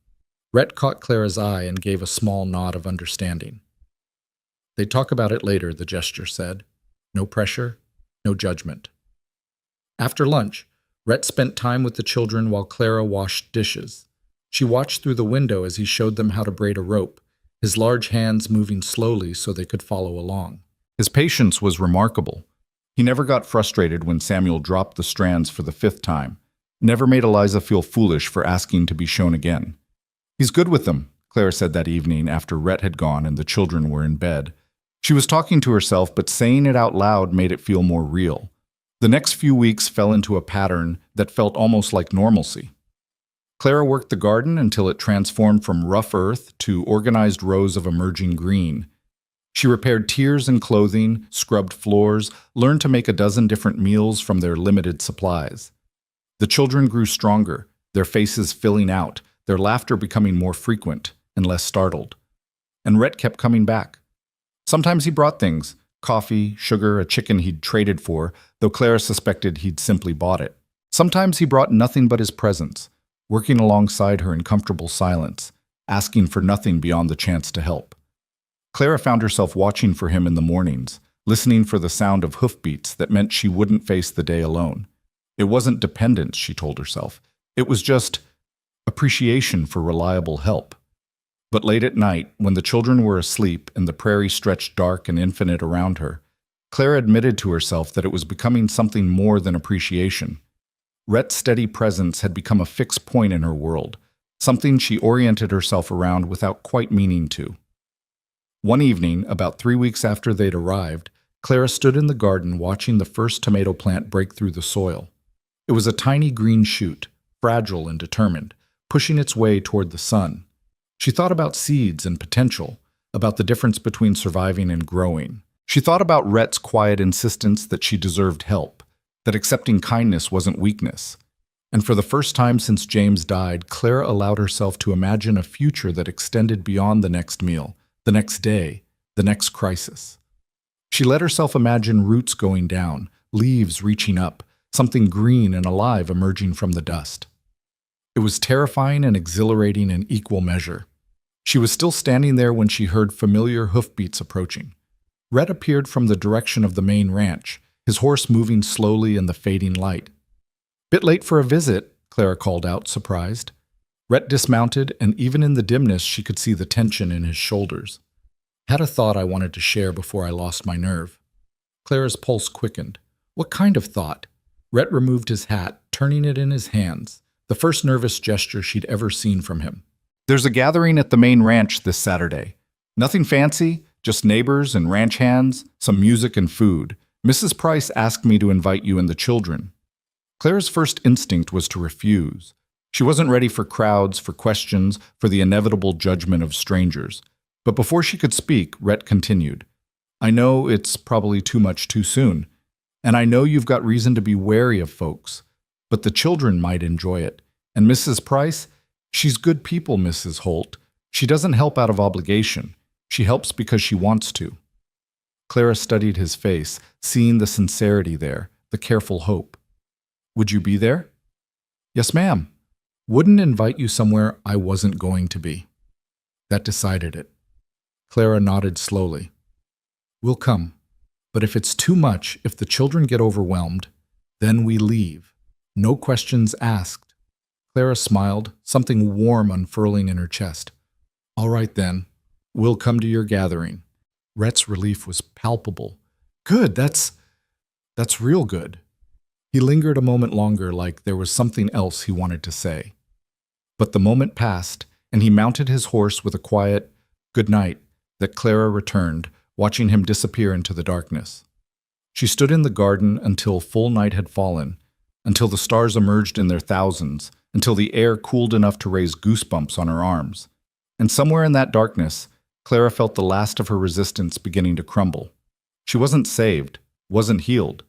A: Rhett caught Clara's eye and gave a small nod of understanding. "They'd talk about it later," the gesture said. "No pressure, no judgment." After lunch, Rhett spent time with the children while Clara washed dishes. She watched through the window as he showed them how to braid a rope, his large hands moving slowly so they could follow along. His patience was remarkable. He never got frustrated when Samuel dropped the strands for the 5th time, never made Eliza feel foolish for asking to be shown again. "He's good with them," Clara said that evening after Rhett had gone and the children were in bed. She was talking to herself, but saying it out loud made it feel more real. The next few weeks fell into a pattern that felt almost like normalcy. Clara worked the garden until it transformed from rough earth to organized rows of emerging green. She repaired tiers and clothing, scrubbed floors, learned to make a dozen different meals from their limited supplies. The children grew stronger, their faces filling out, their laughter becoming more frequent and less startled. And Rhett kept coming back. Sometimes he brought things, coffee, sugar, a chicken he'd traded for, though Clara suspected he'd simply bought it. Sometimes he brought nothing but his presence, working alongside her in comfortable silence, asking for nothing beyond the chance to help. Clara found herself watching for him in the mornings, listening for the sound of hoofbeats that meant she wouldn't face the day alone. It wasn't dependence, she told herself. It was just appreciation for reliable help. But late at night, when the children were asleep and the prairie stretched dark and infinite around her, Clara admitted to herself that it was becoming something more than appreciation. Rhett's steady presence had become a fixed point in her world, something she oriented herself around without quite meaning to. One evening, about 3 weeks after they'd arrived, Clara stood in the garden watching the first tomato plant break through the soil. It was a tiny green shoot, fragile and determined, pushing its way toward the sun. She thought about seeds and potential, about the difference between surviving and growing. She thought about Rhett's quiet insistence that she deserved help, that accepting kindness wasn't weakness. And for the first time since James died, Clara allowed herself to imagine a future that extended beyond the next meal, the next day, the next crisis. She let herself imagine roots going down, leaves reaching up, something green and alive emerging from the dust. It was terrifying and exhilarating in equal measure. She was still standing there when she heard familiar hoofbeats approaching. Rhett appeared from the direction of the main ranch, his horse moving slowly in the fading light. "Bit late for a visit," Clara called out, surprised. Rhett dismounted, and even in the dimness she could see the tension in his shoulders. "Had a thought I wanted to share before I lost my nerve." Clara's pulse quickened. What kind of thought? Rhett removed his hat, turning it in his hands, the first nervous gesture she'd ever seen from him. "There's a gathering at the main ranch this Saturday. Nothing fancy, just neighbors and ranch hands, some music and food. Mrs. Price asked me to invite you and the children." Clara's first instinct was to refuse. She wasn't ready for crowds, for questions, for the inevitable judgment of strangers. But before she could speak, Rhett continued, "I know it's probably too much too soon, and I know you've got reason to be wary of folks, but the children might enjoy it. And Mrs. Price, she's good people, Mrs. Holt. She doesn't help out of obligation. She helps because she wants to." Clara studied his face, seeing the sincerity there, the careful hope. "Would you be there?" "Yes, ma'am. Wouldn't invite you somewhere I wasn't going to be." That decided it. Clara nodded slowly. "We'll come. But if it's too much, if the children get overwhelmed, then we leave. No questions asked." Clara smiled, something warm unfurling in her chest. "All right then. We'll come to your gathering." Rhett's relief was palpable. "Good, that's real good." He lingered a moment longer, like there was something else he wanted to say. But the moment passed, and he mounted his horse with a quiet "good night" that Clara returned, watching him disappear into the darkness. She stood in the garden until full night had fallen, until the stars emerged in their thousands, until the air cooled enough to raise goosebumps on her arms. And somewhere in that darkness, Clara felt the last of her resistance beginning to crumble. She wasn't saved, wasn't healed,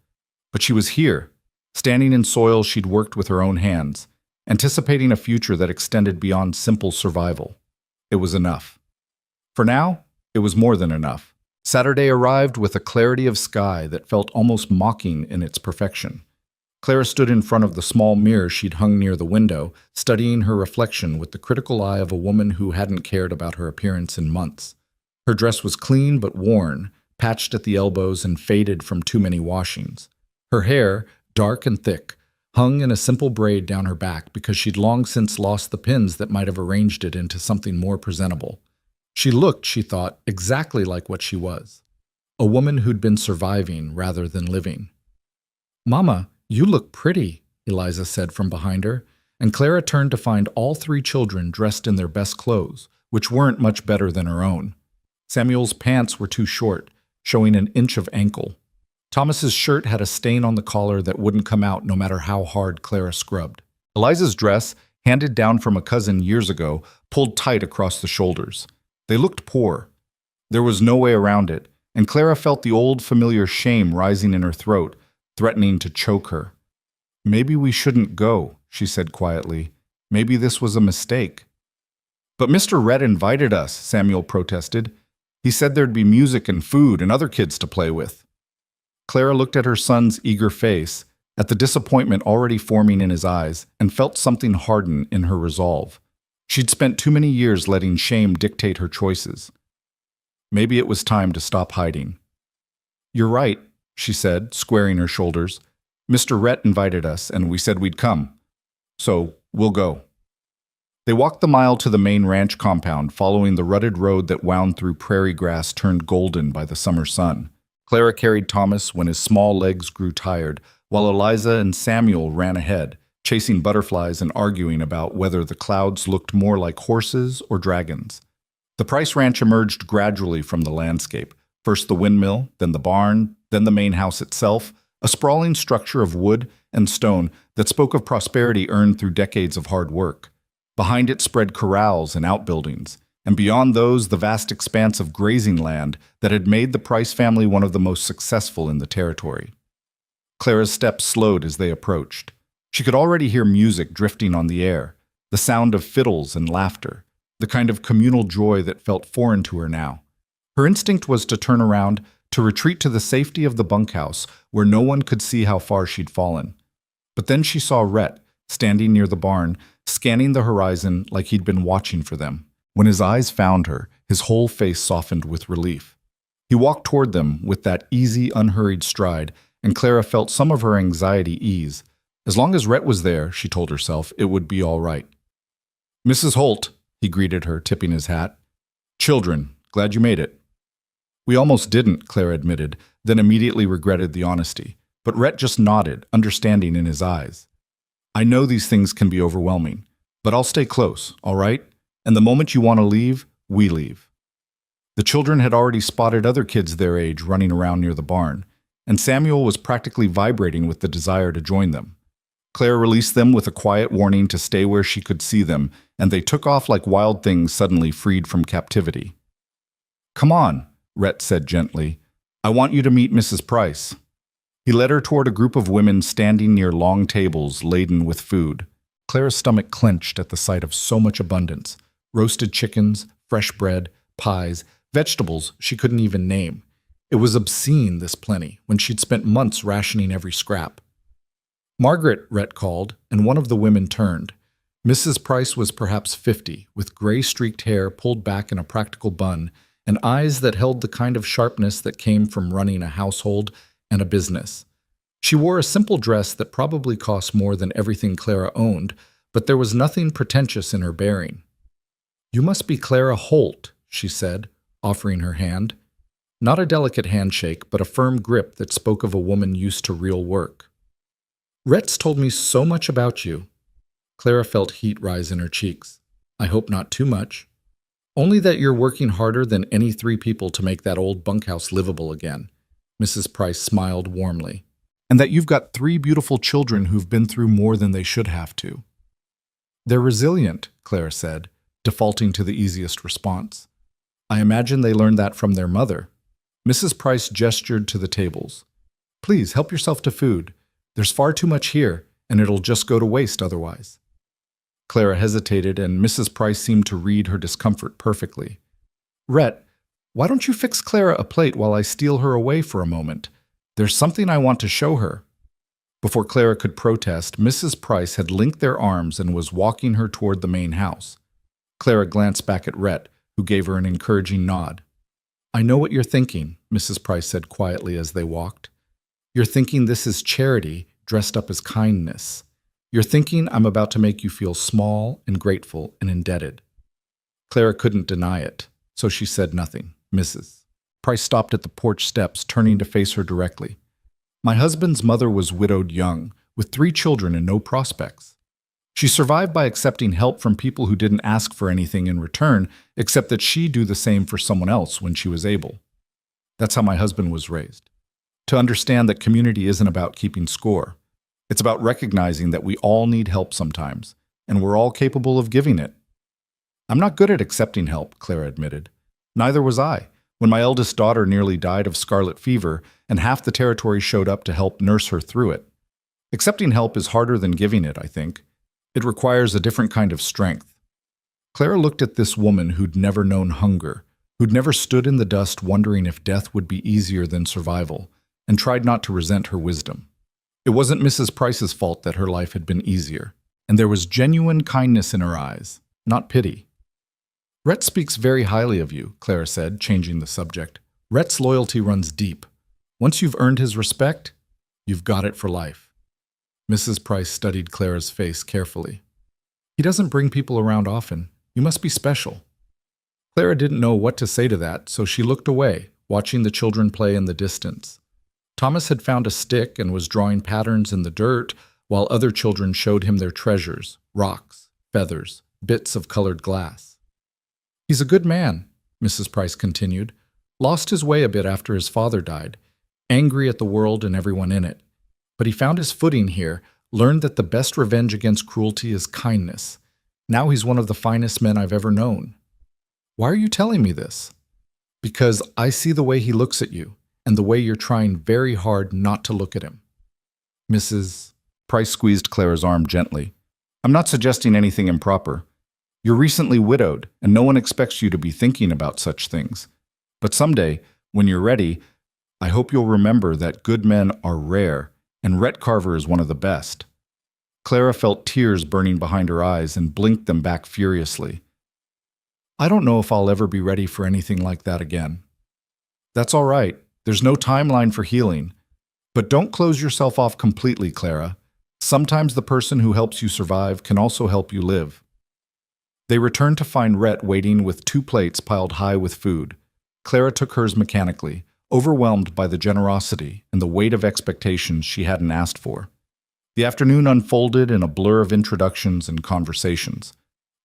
A: but she was here, standing in soil she'd worked with her own hands, anticipating a future that extended beyond simple survival. It was enough. For now, it was more than enough. Saturday arrived with a clarity of sky that felt almost mocking in its perfection. Clara stood in front of the small mirror she'd hung near the window, studying her reflection with the critical eye of a woman who hadn't cared about her appearance in months. Her dress was clean but worn, patched at the elbows and faded from too many washings. Her hair, dark and thick, hung in a simple braid down her back because she'd long since lost the pins that might have arranged it into something more presentable. She looked, she thought, exactly like what she was. A woman who'd been surviving rather than living. "Mama, you look pretty," Eliza said from behind her, and Clara turned to find all three children dressed in their best clothes, which weren't much better than her own. Samuel's pants were too short, showing an inch of ankle. Thomas's shirt had a stain on the collar that wouldn't come out no matter how hard Clara scrubbed. Eliza's dress, handed down from a cousin years ago, pulled tight across the shoulders. They looked poor. There was no way around it, and Clara felt the old familiar shame rising in her throat, threatening to choke her. "Maybe we shouldn't go," she said quietly. "Maybe this was a mistake." "But Mr. Rhett invited us," Samuel protested. "He said there'd be music and food and other kids to play with." Clara looked at her son's eager face, at the disappointment already forming in his eyes, and felt something harden in her resolve. She'd spent too many years letting shame dictate her choices. Maybe it was time to stop hiding. "You're right," she said, squaring her shoulders. "Mr. Rhett invited us, and we said we'd come. So, we'll go." They walked the mile to the main ranch compound, following the rutted road that wound through prairie grass turned golden by the summer sun. Clara carried Thomas when his small legs grew tired, while Eliza and Samuel ran ahead, chasing butterflies and arguing about whether the clouds looked more like horses or dragons. The Price Ranch emerged gradually from the landscape, first the windmill, then the barn, then the main house itself, a sprawling structure of wood and stone that spoke of prosperity earned through decades of hard work. Behind it spread corrals and outbuildings, and beyond those the vast expanse of grazing land that had made the Price family one of the most successful in the territory. Clara's steps slowed as they approached. She could already hear music drifting on the air, the sound of fiddles and laughter, the kind of communal joy that felt foreign to her now. Her instinct was to turn around, to retreat to the safety of the bunkhouse where no one could see how far she'd fallen. But then she saw Rhett, standing near the barn, scanning the horizon like he'd been watching for them. When his eyes found her, his whole face softened with relief. He walked toward them with that easy, unhurried stride, and Clara felt some of her anxiety ease. As long as Rhett was there, she told herself, it would be all right. "Mrs. Holt," he greeted her, tipping his hat. "Children, glad you made it." "We almost didn't," Clara admitted, then immediately regretted the honesty. But Rhett just nodded, understanding in his eyes. "I know these things can be overwhelming, but I'll stay close, all right? And the moment you want to leave, we leave." The children had already spotted other kids their age running around near the barn, and Samuel was practically vibrating with the desire to join them. Claire released them with a quiet warning to stay where she could see them, and they took off like wild things suddenly freed from captivity. "Come on," Rhett said gently. "I want you to meet Mrs. Price." He led her toward a group of women standing near long tables laden with food. Clara's stomach clenched at the sight of so much abundance. Roasted chickens, fresh bread, pies, vegetables she couldn't even name. It was obscene, this plenty, when she'd spent months rationing every scrap. "Margaret," Rhett called, and one of the women turned. Mrs. Price was perhaps 50, with gray-streaked hair pulled back in a practical bun, and eyes that held the kind of sharpness that came from running a household and a business. She wore a simple dress that probably cost more than everything Clara owned, but there was nothing pretentious in her bearing. "You must be Clara Holt," she said, offering her hand. Not a delicate handshake, but a firm grip that spoke of a woman used to real work. "Rhett's told me so much about you." Clara felt heat rise in her cheeks. "I hope not too much." "Only that you're working harder than any 3 people to make that old bunkhouse livable again." Mrs. Price smiled warmly. "And that you've got 3 beautiful children who've been through more than they should have to." "They're resilient," Clara said, defaulting to the easiest response. "I imagine they learned that from their mother." Mrs. Price gestured to the tables. "Please, help yourself to food. There's far too much here, and it'll just go to waste otherwise." Clara hesitated, and Mrs. Price seemed to read her discomfort perfectly. Rhett, why don't you fix Clara a plate while I steal her away for a moment? There's something I want to show her." Before Clara could protest, Mrs. Price had linked their arms and was walking her toward the main house. Clara glanced back at Rhett, who gave her an encouraging nod. "I know what you're thinking," Mrs. Price said quietly as they walked. "You're thinking this is charity dressed up as kindness. You're thinking I'm about to make you feel small and grateful and indebted." Clara couldn't deny it, so she said nothing. Mrs. Price stopped at the porch steps, turning to face her directly. "My husband's mother was widowed young, with 3 children and no prospects. She survived by accepting help from people who didn't ask for anything in return, except that she do the same for someone else when she was able. That's how my husband was raised. To understand that community isn't about keeping score. It's about recognizing that we all need help sometimes, and we're all capable of giving it." "I'm not good at accepting help," Clara admitted. "Neither was I. When my eldest daughter nearly died of scarlet fever, and half the territory showed up to help nurse her through it. Accepting help is harder than giving it, I think. It requires a different kind of strength." Clara looked at this woman who'd never known hunger, who'd never stood in the dust wondering if death would be easier than survival, and tried not to resent her wisdom. It wasn't Mrs. Price's fault that her life had been easier, and there was genuine kindness in her eyes, not pity. "Rhett speaks very highly of you," Clara said, changing the subject. "Rhett's loyalty runs deep. Once you've earned his respect, you've got it for life." Mrs. Price studied Clara's face carefully. "He doesn't bring people around often. You must be special." Clara didn't know what to say to that, so she looked away, watching the children play in the distance. Thomas had found a stick and was drawing patterns in the dirt, while other children showed him their treasures, rocks, feathers, bits of colored glass. "He's a good man," Mrs. Price continued. "Lost his way a bit after his father died, angry at the world and everyone in it. But he found his footing here, learned that the best revenge against cruelty is kindness. Now he's one of the finest men I've ever known." "Why are you telling me this?" "Because I see the way he looks at you, and the way you're trying very hard not to look at him." Mrs. Price squeezed Clara's arm gently. "I'm not suggesting anything improper. You're recently widowed, and no one expects you to be thinking about such things. But someday, when you're ready, I hope you'll remember that good men are rare, and Rhett Carver is one of the best." Clara felt tears burning behind her eyes and blinked them back furiously. "I don't know if I'll ever be ready for anything like that again." "That's all right. There's no timeline for healing. But don't close yourself off completely, Clara. Sometimes the person who helps you survive can also help you live." They returned to find Rhett waiting with 2 plates piled high with food. Clara took hers mechanically, overwhelmed by the generosity and the weight of expectations she hadn't asked for. The afternoon unfolded in a blur of introductions and conversations.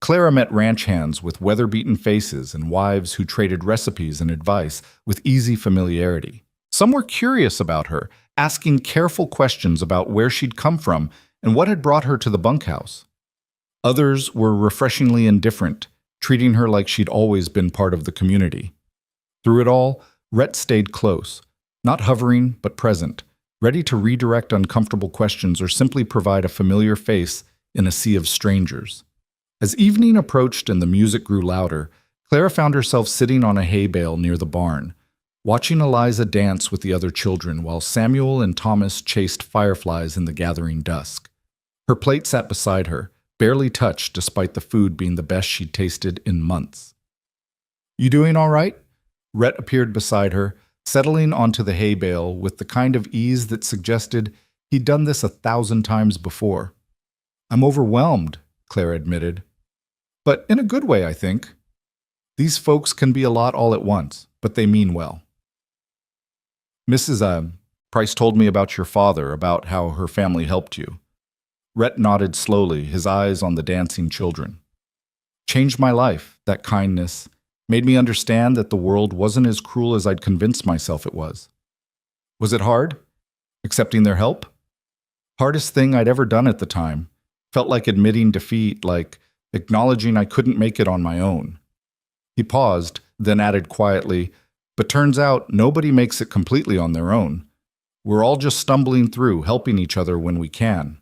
A: Clara met ranch hands with weather-beaten faces and wives who traded recipes and advice with easy familiarity. Some were curious about her, asking careful questions about where she'd come from and what had brought her to the bunkhouse. Others were refreshingly indifferent, treating her like she'd always been part of the community. Through it all, Rhett stayed close, not hovering but present, ready to redirect uncomfortable questions or simply provide a familiar face in a sea of strangers. As evening approached and the music grew louder, Clara found herself sitting on a hay bale near the barn, watching Eliza dance with the other children while Samuel and Thomas chased fireflies in the gathering dusk. Her plate sat beside her, barely touched despite the food being the best she'd tasted in months. "You doing all right?" Rhett appeared beside her, settling onto the hay bale with the kind of ease that suggested he'd done this 1,000 times before. "I'm overwhelmed," Clara admitted. "But in a good way, I think. These folks can be a lot all at once, but they mean well." "Mrs. Price told me about your father, about how her family helped you." Rhett nodded slowly, his eyes on the dancing children. "Changed my life, that kindness. Made me understand that the world wasn't as cruel as I'd convinced myself it was." "Was it hard? Accepting their help?" "Hardest thing I'd ever done at the time. Felt like admitting defeat, like acknowledging I couldn't make it on my own." He paused, then added quietly, "But turns out nobody makes it completely on their own. We're all just stumbling through, helping each other when we can."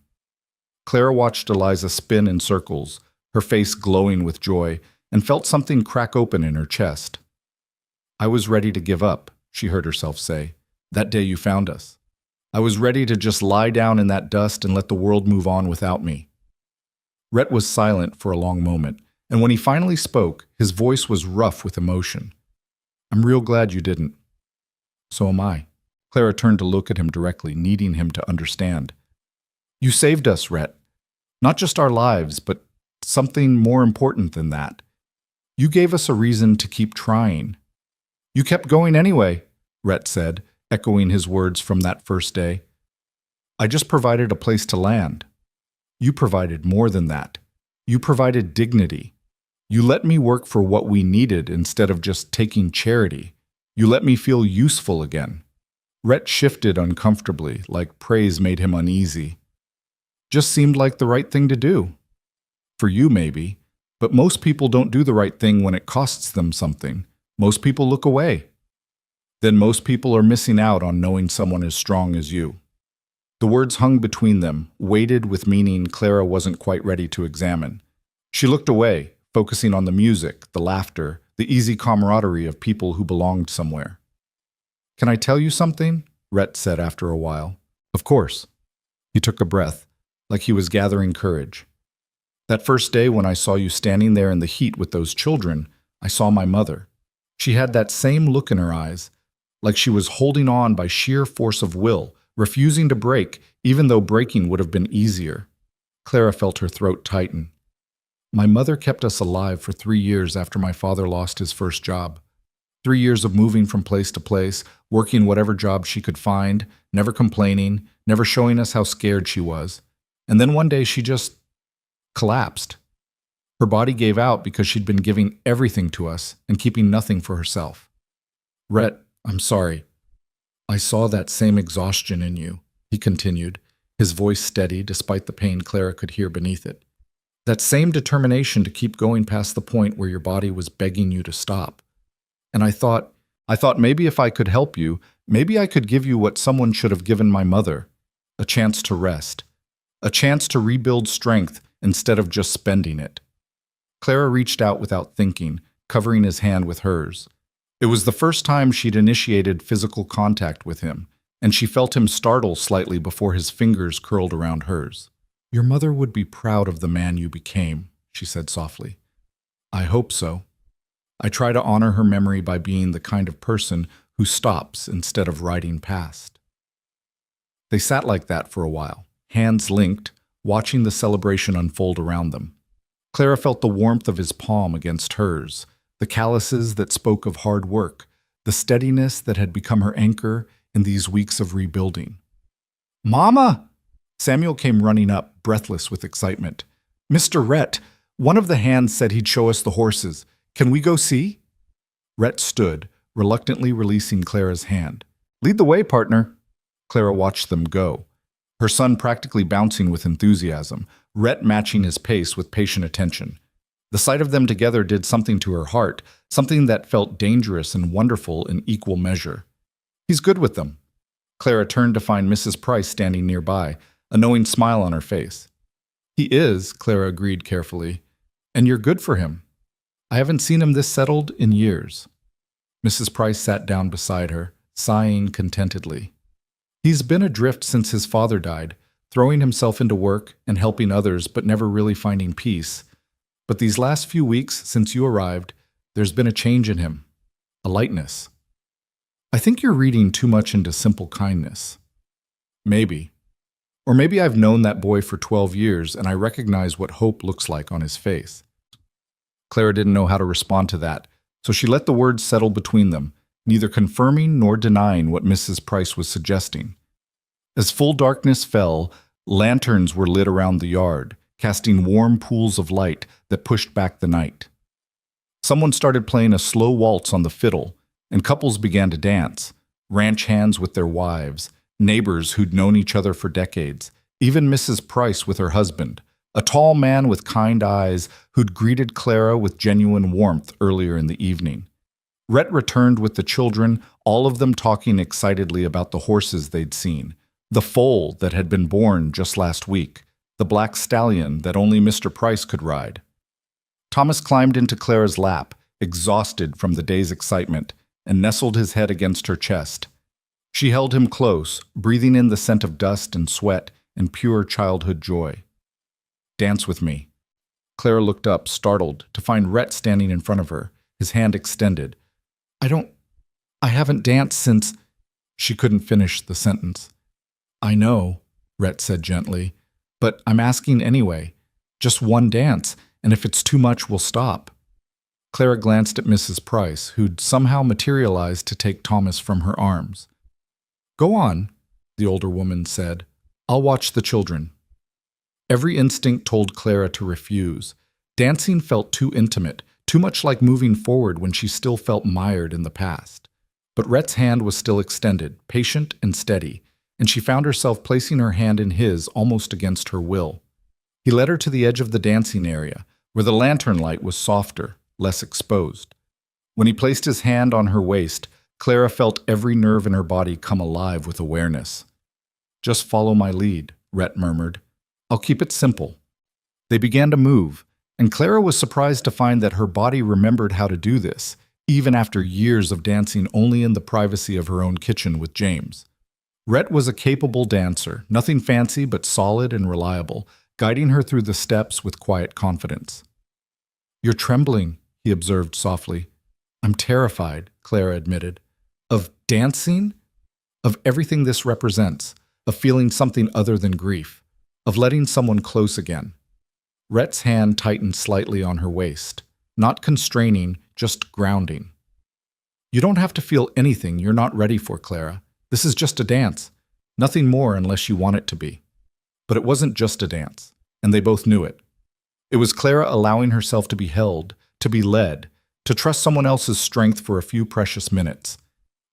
A: Clara watched Eliza spin in circles, her face glowing with joy, and felt something crack open in her chest. I was ready to give up, she heard herself say, that day you found us. I was ready to just lie down in that dust and let the world move on without me. Rhett was silent for a long moment, and when he finally spoke, his voice was rough with emotion. I'm real glad you didn't. So am I. Clara turned to look at him directly, needing him to understand. You saved us, Rhett. Not just our lives, but something more important than that. You gave us a reason to keep trying. You kept going anyway, Rhett said, echoing his words from that first day. I just provided a place to land. You provided more than that. You provided dignity. You let me work for what we needed instead of just taking charity. You let me feel useful again. Rhett shifted uncomfortably, like praise made him uneasy. Just seemed like the right thing to do. For you, maybe, but most people don't do the right thing when it costs them something. Most people look away. Then most people are missing out on knowing someone as strong as you. The words hung between them, weighted with meaning Clara wasn't quite ready to examine. She looked away, focusing on the music, the laughter, the easy camaraderie of people who belonged somewhere. Can I tell you something? Rhett said after a while. Of course. He took a breath, like he was gathering courage. That first day when I saw you standing there in the heat with those children, I saw my mother. She had that same look in her eyes, like she was holding on by sheer force of will, refusing to break, even though breaking would have been easier. Clara felt her throat tighten. My mother kept us alive for 3 years after my father lost his first job. 3 years of moving from place to place, working whatever job she could find, never complaining, never showing us how scared she was. And then one day she just collapsed. Her body gave out because she'd been giving everything to us and keeping nothing for herself. Rhett, I'm sorry. I saw that same exhaustion in you, he continued, his voice steady despite the pain Clara could hear beneath it. That same determination to keep going past the point where your body was begging you to stop. And I thought maybe if I could help you, maybe I could give you what someone should have given my mother, a chance to rest, a chance to rebuild strength instead of just spending it. Clara reached out without thinking, covering his hand with hers. It was the first time she'd initiated physical contact with him, and she felt him startle slightly before his fingers curled around hers. Your mother would be proud of the man you became, she said softly. I hope so. I try to honor her memory by being the kind of person who stops instead of riding past. They sat like that for a while, hands linked, watching the celebration unfold around them. Clara felt the warmth of his palm against hers, the calluses that spoke of hard work, the steadiness that had become her anchor in these weeks of rebuilding. Mama! Samuel came running up, breathless with excitement. Mr. Rhett, one of the hands said he'd show us the horses. Can we go see? Rhett stood, reluctantly releasing Clara's hand. Lead the way, partner. Clara watched them go, her son practically bouncing with enthusiasm, Rhett matching his pace with patient attention. The sight of them together did something to her heart, something that felt dangerous and wonderful in equal measure. He's good with them. Clara turned to find Mrs. Price standing nearby, a knowing smile on her face. He is, Clara agreed carefully, and you're good for him. I haven't seen him this settled in years. Mrs. Price sat down beside her, sighing contentedly. He's been adrift since his father died, throwing himself into work and helping others but never really finding peace. But these last few weeks since you arrived, there's been a change in him, a lightness. I think you're reading too much into simple kindness. Maybe. Or maybe I've known that boy for 12 years and I recognize what hope looks like on his face. Clara didn't know how to respond to that, so she let the words settle between them, neither confirming nor denying what Mrs. Price was suggesting. As full darkness fell, lanterns were lit around the yard, casting warm pools of light that pushed back the night. Someone started playing a slow waltz on the fiddle, and couples began to dance, ranch hands with their wives, neighbors who'd known each other for decades, even Mrs. Price with her husband, a tall man with kind eyes who'd greeted Clara with genuine warmth earlier in the evening. Rhett returned with the children, all of them talking excitedly about the horses they'd seen, the foal that had been born just last week, the black stallion that only Mr. Price could ride. Thomas climbed into Clara's lap, exhausted from the day's excitement, and nestled his head against her chest. She held him close, breathing in the scent of dust and sweat and pure childhood joy. "Dance with me." Clara looked up, startled, to find Rhett standing in front of her, his hand extended. I haven't danced since—" She couldn't finish the sentence. "I know," Rhett said gently, "but I'm asking anyway. Just one dance, and if it's too much, we'll stop." Clara glanced at Mrs. Price, who'd somehow materialized to take Thomas from her arms. "Go on," the older woman said. "I'll watch the children." Every instinct told Clara to refuse. Dancing felt too intimate, too much like moving forward when she still felt mired in the past. But Rhett's hand was still extended, patient and steady, and she found herself placing her hand in his almost against her will. He led her to the edge of the dancing area, where the lantern light was softer, less exposed. When he placed his hand on her waist, Clara felt every nerve in her body come alive with awareness. "Just follow my lead," Rhett murmured. "I'll keep it simple." They began to move, and Clara was surprised to find that her body remembered how to do this, even after years of dancing only in the privacy of her own kitchen with James. Rhett was a capable dancer, nothing fancy but solid and reliable, guiding her through the steps with quiet confidence. "You're trembling," he observed softly. "I'm terrified," Clara admitted. "Of dancing? Of everything this represents, of feeling something other than grief, of letting someone close again." Rhett's hand tightened slightly on her waist, not constraining, just grounding. "You don't have to feel anything you're not ready for, Clara. This is just a dance. Nothing more unless you want it to be." But it wasn't just a dance, and they both knew it. It was Clara allowing herself to be held, to be led, to trust someone else's strength for a few precious minutes.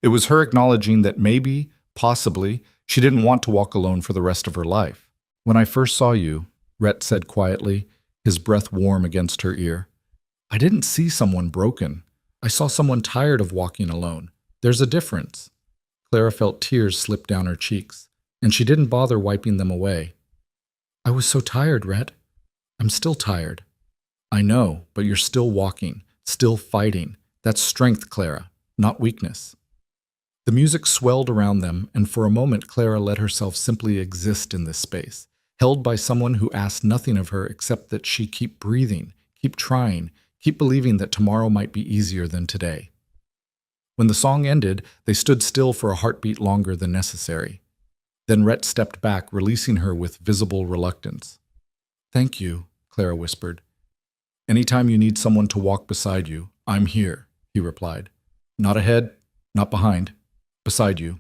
A: It was her acknowledging that maybe, possibly, she didn't want to walk alone for the rest of her life. "When I first saw you," Rhett said quietly, his breath warm against her ear, "I didn't see someone broken. I saw someone tired of walking alone. There's a difference." Clara felt tears slip down her cheeks, and she didn't bother wiping them away. "I was so tired, Rhett. I'm still tired." "I know, but you're still walking, still fighting. That's strength, Clara, not weakness." The music swelled around them, and for a moment Clara let herself simply exist in this space, held by someone who asked nothing of her except that she keep breathing, keep trying, keep believing that tomorrow might be easier than today. When the song ended, they stood still for a heartbeat longer than necessary. Then Rhett stepped back, releasing her with visible reluctance. "Thank you," Clara whispered. "Anytime you need someone to walk beside you, I'm here," he replied. "Not ahead, not behind, beside you."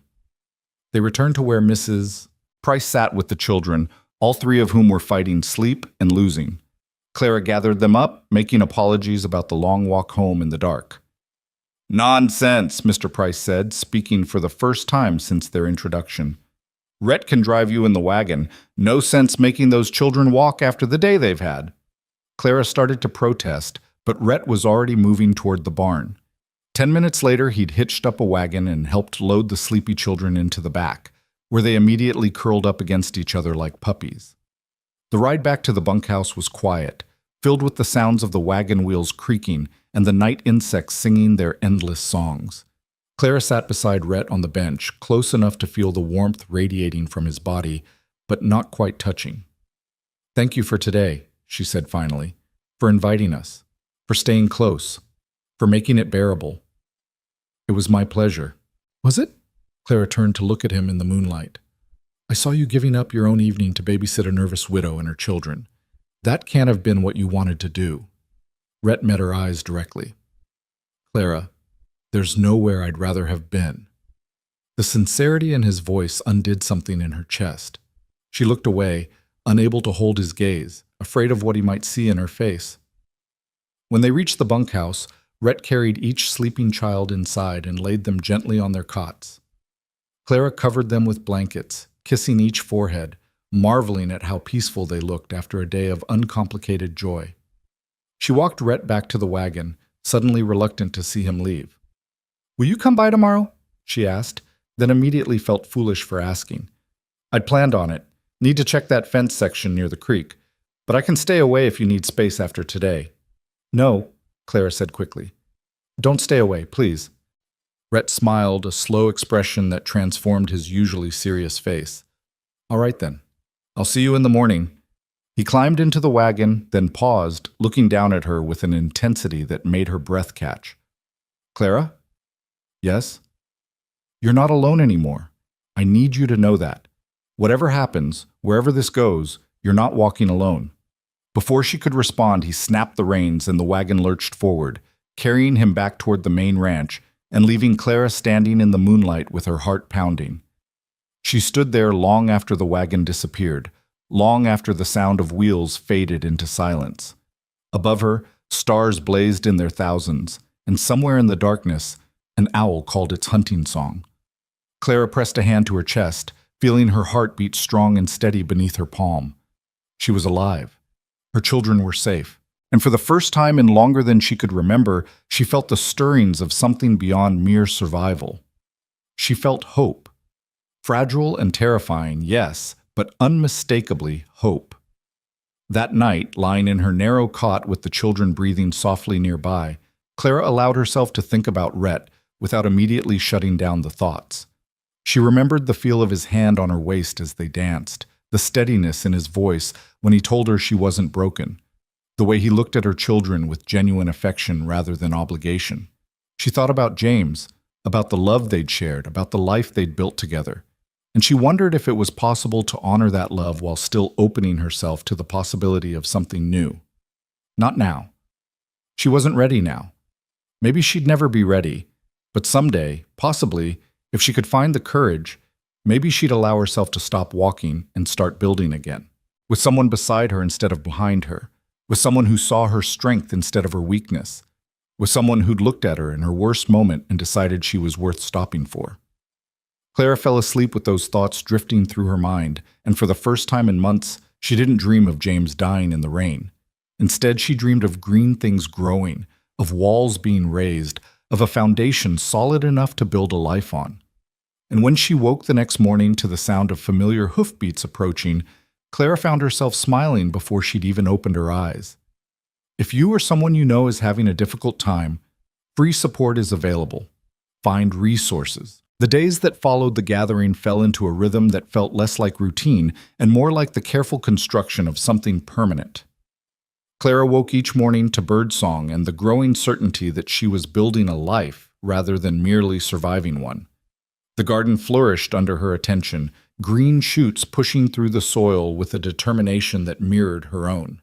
A: They returned to where Mrs. Price sat with the children, all three of whom were fighting sleep and losing. Clara gathered them up, making apologies about the long walk home in the dark. "Nonsense," Mr. Price said, speaking for the first time since their introduction. "Rhett can drive you in the wagon. No sense making those children walk after the day they've had." Clara started to protest, but Rhett was already moving toward the barn. 10 minutes later, he'd hitched up a wagon and helped load the sleepy children into the back, where they immediately curled up against each other like puppies. The ride back to the bunkhouse was quiet, filled with the sounds of the wagon wheels creaking and the night insects singing their endless songs. Clara sat beside Rhett on the bench, close enough to feel the warmth radiating from his body, but not quite touching. "Thank you for today," she said finally, "for inviting us, for staying close, for making it bearable." "It was my pleasure." "Was it?" Clara turned to look at him in the moonlight. "I saw you giving up your own evening to babysit a nervous widow and her children. That can't have been what you wanted to do." Rhett met her eyes directly. "Clara, there's nowhere I'd rather have been." The sincerity in his voice undid something in her chest. She looked away, unable to hold his gaze, afraid of what he might see in her face. When they reached the bunkhouse, Rhett carried each sleeping child inside and laid them gently on their cots. Clara covered them with blankets, kissing each forehead, marveling at how peaceful they looked after a day of uncomplicated joy. She walked Rhett back to the wagon, suddenly reluctant to see him leave. "Will you come by tomorrow?" she asked, then immediately felt foolish for asking. "I'd planned on it. Need to check that fence section near the creek. But I can stay away if you need space after today." "No," Clara said quickly. "Don't stay away, please." Rhett smiled, a slow expression that transformed his usually serious face. All right then. I'll see you in the morning. He climbed into the wagon, then paused, looking down at her with an intensity that made her breath catch. Clara? Yes? You're not alone anymore. I need you to know that. Whatever happens, wherever this goes, you're not walking alone. Before she could respond, he snapped the reins and the wagon lurched forward, carrying him back toward the main ranch and leaving Clara standing in the moonlight with her heart pounding. She stood there long after the wagon disappeared, long after the sound of wheels faded into silence. Above her, stars blazed in their thousands, and somewhere in the darkness, an owl called its hunting song. Clara pressed a hand to her chest, feeling her heart beat strong and steady beneath her palm. She was alive. Her children were safe. And for the first time in longer than she could remember, she felt the stirrings of something beyond mere survival. She felt hope. Fragile and terrifying, yes, but unmistakably hope. That night, lying in her narrow cot with the children breathing softly nearby, Clara allowed herself to think about Rhett without immediately shutting down the thoughts. She remembered the feel of his hand on her waist as they danced, the steadiness in his voice when he told her she wasn't broken, the way he looked at her children with genuine affection rather than obligation. She thought about James, about the love they'd shared, about the life they'd built together. And she wondered if it was possible to honor that love while still opening herself to the possibility of something new. Not now. She wasn't ready now. Maybe she'd never be ready, but someday, possibly, if she could find the courage, maybe she'd allow herself to stop walking and start building again, with someone beside her instead of behind her, with someone who saw her strength instead of her weakness, with someone who'd looked at her in her worst moment and decided she was worth stopping for. Clara fell asleep with those thoughts drifting through her mind, and for the first time in months, she didn't dream of James dying in the rain. Instead, she dreamed of green things growing, of walls being raised, of a foundation solid enough to build a life on. And when she woke the next morning to the sound of familiar hoofbeats approaching, Clara found herself smiling before she'd even opened her eyes. If you or someone you know is having a difficult time, free support is available. Find resources. The days that followed the gathering fell into a rhythm that felt less like routine and more like the careful construction of something permanent. Clara woke each morning to birdsong and the growing certainty that she was building a life rather than merely surviving one. The garden flourished under her attention, green shoots pushing through the soil with a determination that mirrored her own.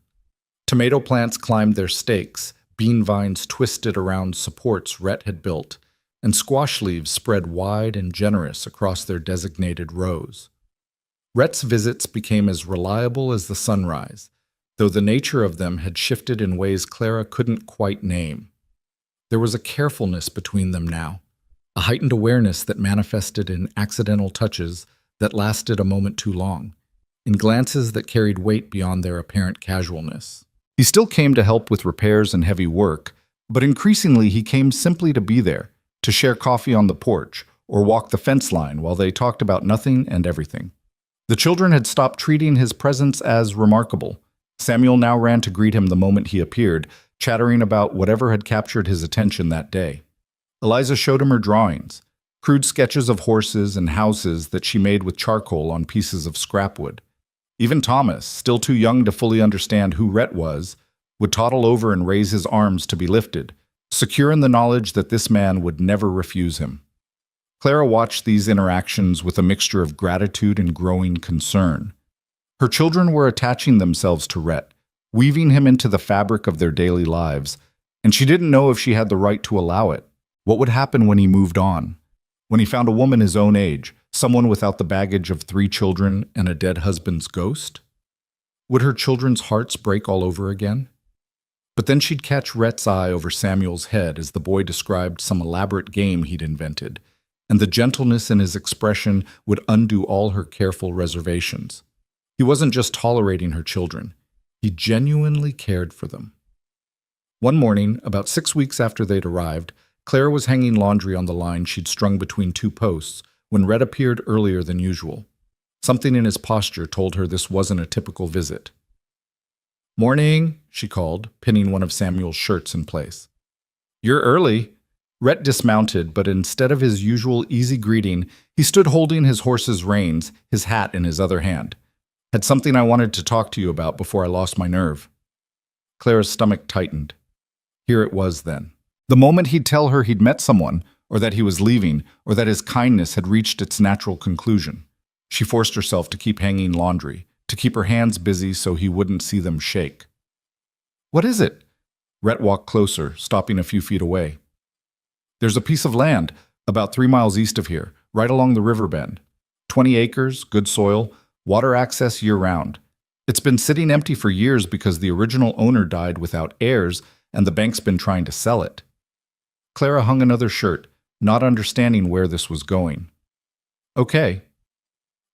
A: Tomato plants climbed their stakes, bean vines twisted around supports Rhett had built, and squash leaves spread wide and generous across their designated rows. Rhett's visits became as reliable as the sunrise, though the nature of them had shifted in ways Clara couldn't quite name. There was a carefulness between them now, a heightened awareness that manifested in accidental touches that lasted a moment too long, in glances that carried weight beyond their apparent casualness. He still came to help with repairs and heavy work, but increasingly he came simply to be there, to share coffee on the porch, or walk the fence line while they talked about nothing and everything. The children had stopped treating his presence as remarkable. Samuel now ran to greet him the moment he appeared, chattering about whatever had captured his attention that day. Eliza showed him her drawings, crude sketches of horses and houses that she made with charcoal on pieces of scrap wood. Even Thomas, still too young to fully understand who Rhett was, would toddle over and raise his arms to be lifted, secure in the knowledge that this man would never refuse him. Clara watched these interactions with a mixture of gratitude and growing concern. Her children were attaching themselves to Rhett, weaving him into the fabric of their daily lives, and she didn't know if she had the right to allow it. What would happen when he moved on? When he found a woman his own age, someone without the baggage of 3 children and a dead husband's ghost? Would her children's hearts break all over again? But then she'd catch Rhett's eye over Samuel's head as the boy described some elaborate game he'd invented, and the gentleness in his expression would undo all her careful reservations. He wasn't just tolerating her children. He genuinely cared for them. One morning, about 6 weeks after they'd arrived, Clara was hanging laundry on the line she'd strung between 2 posts when Rhett appeared earlier than usual. Something in his posture told her this wasn't a typical visit. "Morning," she called, pinning one of Samuel's shirts in place. "You're early. Rhett dismounted, but instead of his usual easy greeting, he stood holding his horse's reins, his hat in his other hand. Had something I wanted to talk to you about before I lost my nerve. Clara's stomach tightened. Here it was then. The moment he'd tell her he'd met someone, or that he was leaving, or that his kindness had reached its natural conclusion. She forced herself to keep hanging laundry, to keep her hands busy so he wouldn't see them shake. What is it? Rhett walked closer, stopping a few feet away. There's a piece of land, about 3 miles east of here, right along the river bend. 20 acres, good soil, water access year-round. It's been sitting empty for years because the original owner died without heirs and the bank's been trying to sell it. Clara hung another shirt, not understanding where this was going. Okay.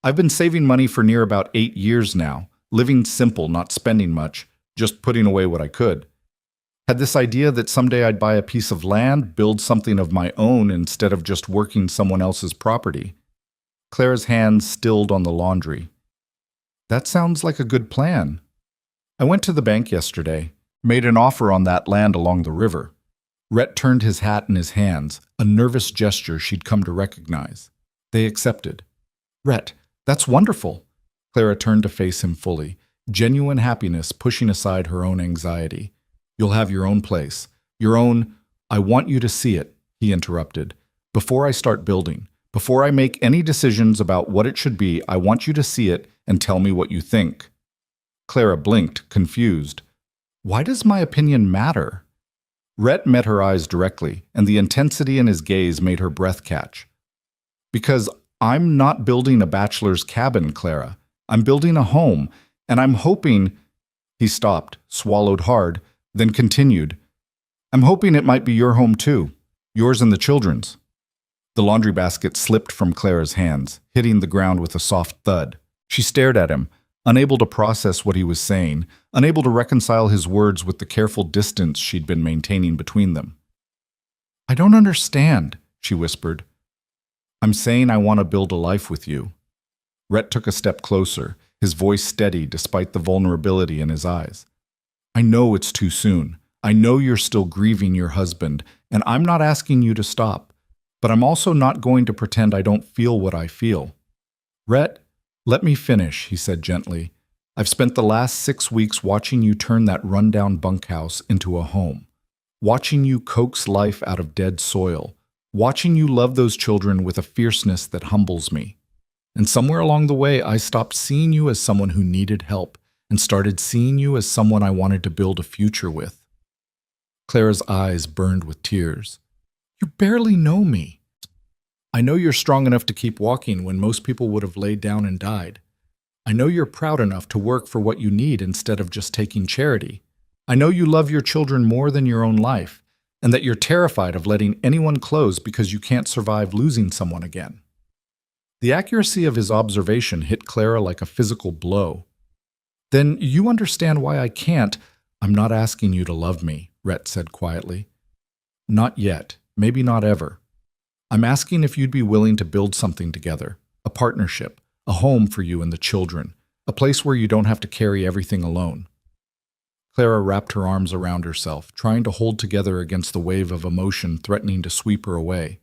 A: I've been saving money for near about 8 years now, living simple, not spending much, just putting away what I could. Had this idea that someday I'd buy a piece of land, build something of my own instead of just working someone else's property. Clara's hands stilled on the laundry. That sounds like a good plan. I went to the bank yesterday, made an offer on that land along the river. Rhett turned his hat in his hands, a nervous gesture she'd come to recognize. They accepted. Rhett, that's wonderful. Clara turned to face him fully, genuine happiness pushing aside her own anxiety. You'll have your own place, your own— I want you to see it, he interrupted. Before I start building, before I make any decisions about what it should be, I want you to see it and tell me what you think. Clara blinked, confused. Why does my opinion matter? Rhett met her eyes directly, and the intensity in his gaze made her breath catch. Because I'm not building a bachelor's cabin, Clara. I'm building a home, and I'm hoping— He stopped, swallowed hard, then continued. I'm hoping it might be your home too, yours and the children's. The laundry basket slipped from Clara's hands, hitting the ground with a soft thud. She stared at him, unable to process what he was saying, unable to reconcile his words with the careful distance she'd been maintaining between them. I don't understand, she whispered. I'm saying I want to build a life with you. Rhett took a step closer, his voice steady despite the vulnerability in his eyes. I know it's too soon. I know you're still grieving your husband, and I'm not asking you to stop. But I'm also not going to pretend I don't feel what I feel. Rhett, let me finish, he said gently. I've spent the last 6 weeks watching you turn that rundown bunkhouse into a home, watching you coax life out of dead soil, watching you love those children with a fierceness that humbles me. And somewhere along the way, I stopped seeing you as someone who needed help and started seeing you as someone I wanted to build a future with. Clara's eyes burned with tears. You barely know me. I know you're strong enough to keep walking when most people would have laid down and died. I know you're proud enough to work for what you need instead of just taking charity. I know you love your children more than your own life, and that you're terrified of letting anyone close because you can't survive losing someone again. The accuracy of his observation hit Clara like a physical blow. Then you understand why I can't— I'm not asking you to love me, Rhett said quietly. Not yet, maybe not ever. I'm asking if you'd be willing to build something together, a partnership, a home for you and the children, a place where you don't have to carry everything alone. Clara wrapped her arms around herself, trying to hold together against the wave of emotion threatening to sweep her away.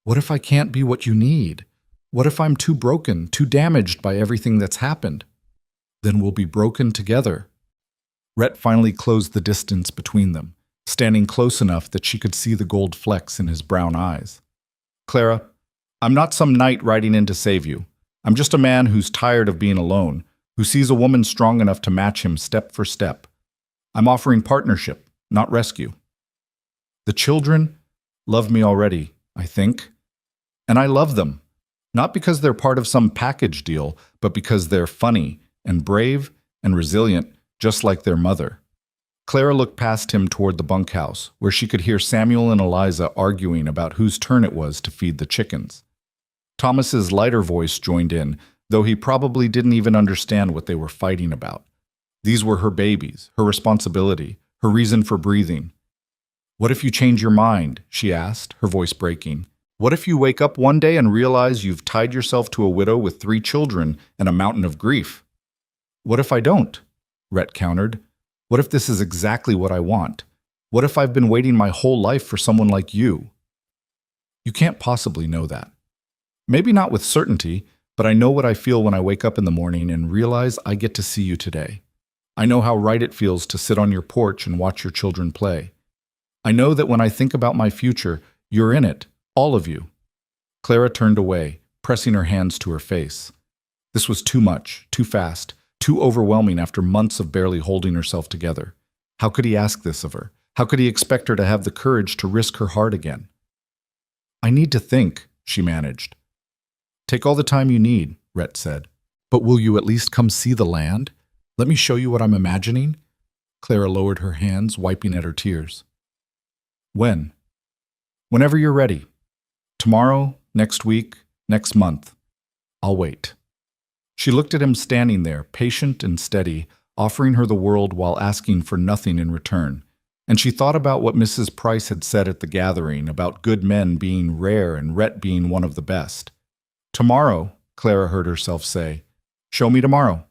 A: What if I can't be what you need? What if I'm too broken, too damaged by everything that's happened? Then we'll be broken together. Rhett finally closed the distance between them, standing close enough that she could see the gold flecks in his brown eyes. Clara, I'm not some knight riding in to save you. I'm just a man who's tired of being alone, who sees a woman strong enough to match him step for step. I'm offering partnership, not rescue. The children love me already, I think. And I love them, not because they're part of some package deal, but because they're funny and brave and resilient, just like their mother. Clara looked past him toward the bunkhouse, where she could hear Samuel and Eliza arguing about whose turn it was to feed the chickens. Thomas's lighter voice joined in, though he probably didn't even understand what they were fighting about. These were her babies, her responsibility, her reason for breathing. What if you change your mind? She asked, her voice breaking. What if you wake up one day and realize you've tied yourself to a widow with 3 children and a mountain of grief? What if I don't? Rhett countered. What if this is exactly what I want? What if I've been waiting my whole life for someone like you? You can't possibly know that. Maybe not with certainty, but I know what I feel when I wake up in the morning and realize I get to see you today. I know how right it feels to sit on your porch and watch your children play. I know that when I think about my future, you're in it, all of you. Clara turned away, pressing her hands to her face. This was too much, too fast, too overwhelming after months of barely holding herself together. How could he ask this of her? How could he expect her to have the courage to risk her heart again? I need to think, she managed. Take all the time you need, Rhett said. But will you at least come see the land? Let me show you what I'm imagining. Clara lowered her hands, wiping at her tears. When? Whenever you're ready. Tomorrow, next week, next month. I'll wait. She looked at him standing there, patient and steady, offering her the world while asking for nothing in return. And she thought about what Mrs. Price had said at the gathering about good men being rare and Rhett being one of the best. Tomorrow, Clara heard herself say. Show me tomorrow.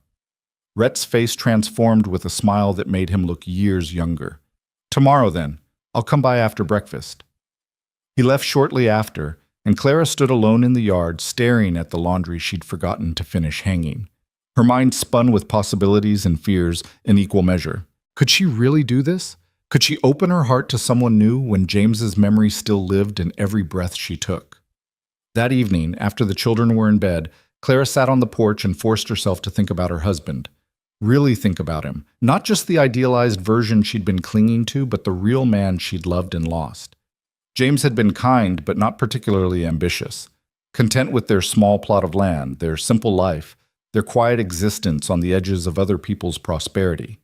A: Rhett's face transformed with a smile that made him look years younger. Tomorrow, then. I'll come by after breakfast. He left shortly after, and Clara stood alone in the yard, staring at the laundry she'd forgotten to finish hanging. Her mind spun with possibilities and fears in equal measure. Could she really do this? Could she open her heart to someone new when James's memory still lived in every breath she took? That evening, after the children were in bed, Clara sat on the porch and forced herself to think about her husband. Really think about him. Not just the idealized version she'd been clinging to, but the real man she'd loved and lost. James had been kind, but not particularly ambitious. Content with their small plot of land, their simple life, their quiet existence on the edges of other people's prosperity.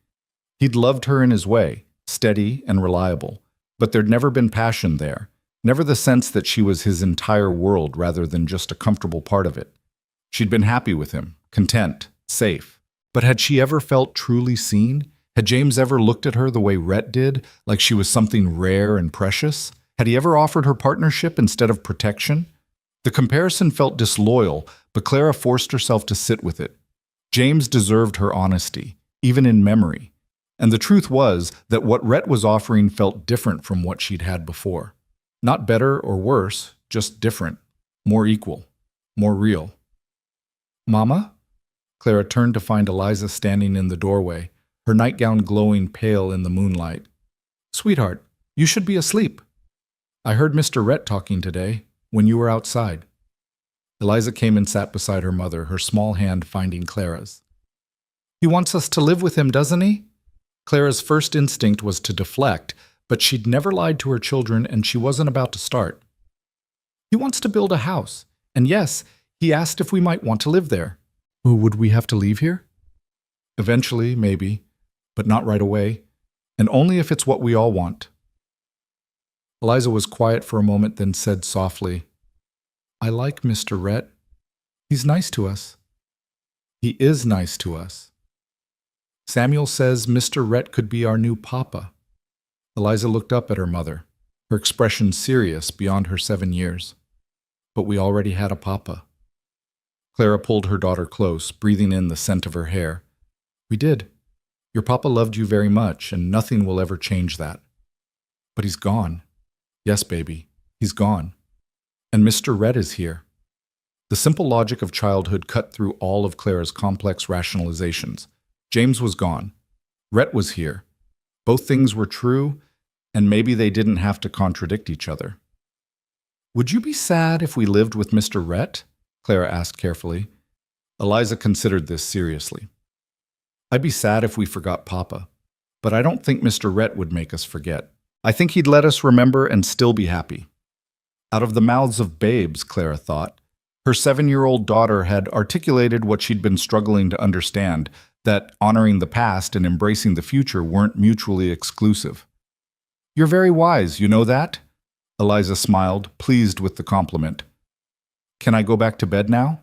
A: He'd loved her in his way, steady and reliable, but there'd never been passion there, never the sense that she was his entire world rather than just a comfortable part of it. She'd been happy with him, content, safe. But had she ever felt truly seen? Had James ever looked at her the way Rhett did, like she was something rare and precious? Had he ever offered her partnership instead of protection? The comparison felt disloyal, but Clara forced herself to sit with it. James deserved her honesty, even in memory. And the truth was that what Rhett was offering felt different from what she'd had before. Not better or worse, just different, more equal, more real. Mama? Clara turned to find Eliza standing in the doorway, her nightgown glowing pale in the moonlight. Sweetheart, you should be asleep. I heard Mr. Rhett talking today, when you were outside. Eliza came and sat beside her mother, her small hand finding Clara's. He wants us to live with him, doesn't he? Clara's first instinct was to deflect, but she'd never lied to her children and she wasn't about to start. He wants to build a house, and yes, he asked if we might want to live there. Would we have to leave here? Eventually, maybe, but not right away, and only if it's what we all want. Eliza was quiet for a moment, then said softly, I like Mr. Rhett. He's nice to us. He is nice to us. Samuel says Mr. Rhett could be our new papa. Eliza looked up at her mother, her expression serious beyond her 7 years. But we already had a papa. Clara pulled her daughter close, breathing in the scent of her hair. We did. Your papa loved you very much, and nothing will ever change that. But he's gone. Yes, baby, he's gone. And Mr. Rhett is here. The simple logic of childhood cut through all of Clara's complex rationalizations. James was gone. Rhett was here. Both things were true, and maybe they didn't have to contradict each other. Would you be sad if we lived with Mr. Rhett? Clara asked carefully. Eliza considered this seriously. I'd be sad if we forgot Papa, but I don't think Mr. Rhett would make us forget. I think he'd let us remember and still be happy. Out of the mouths of babes, Clara thought. Her 7-year-old daughter had articulated what she'd been struggling to understand, that honoring the past and embracing the future weren't mutually exclusive. You're very wise, you know that? Eliza smiled, pleased with the compliment. Can I go back to bed now?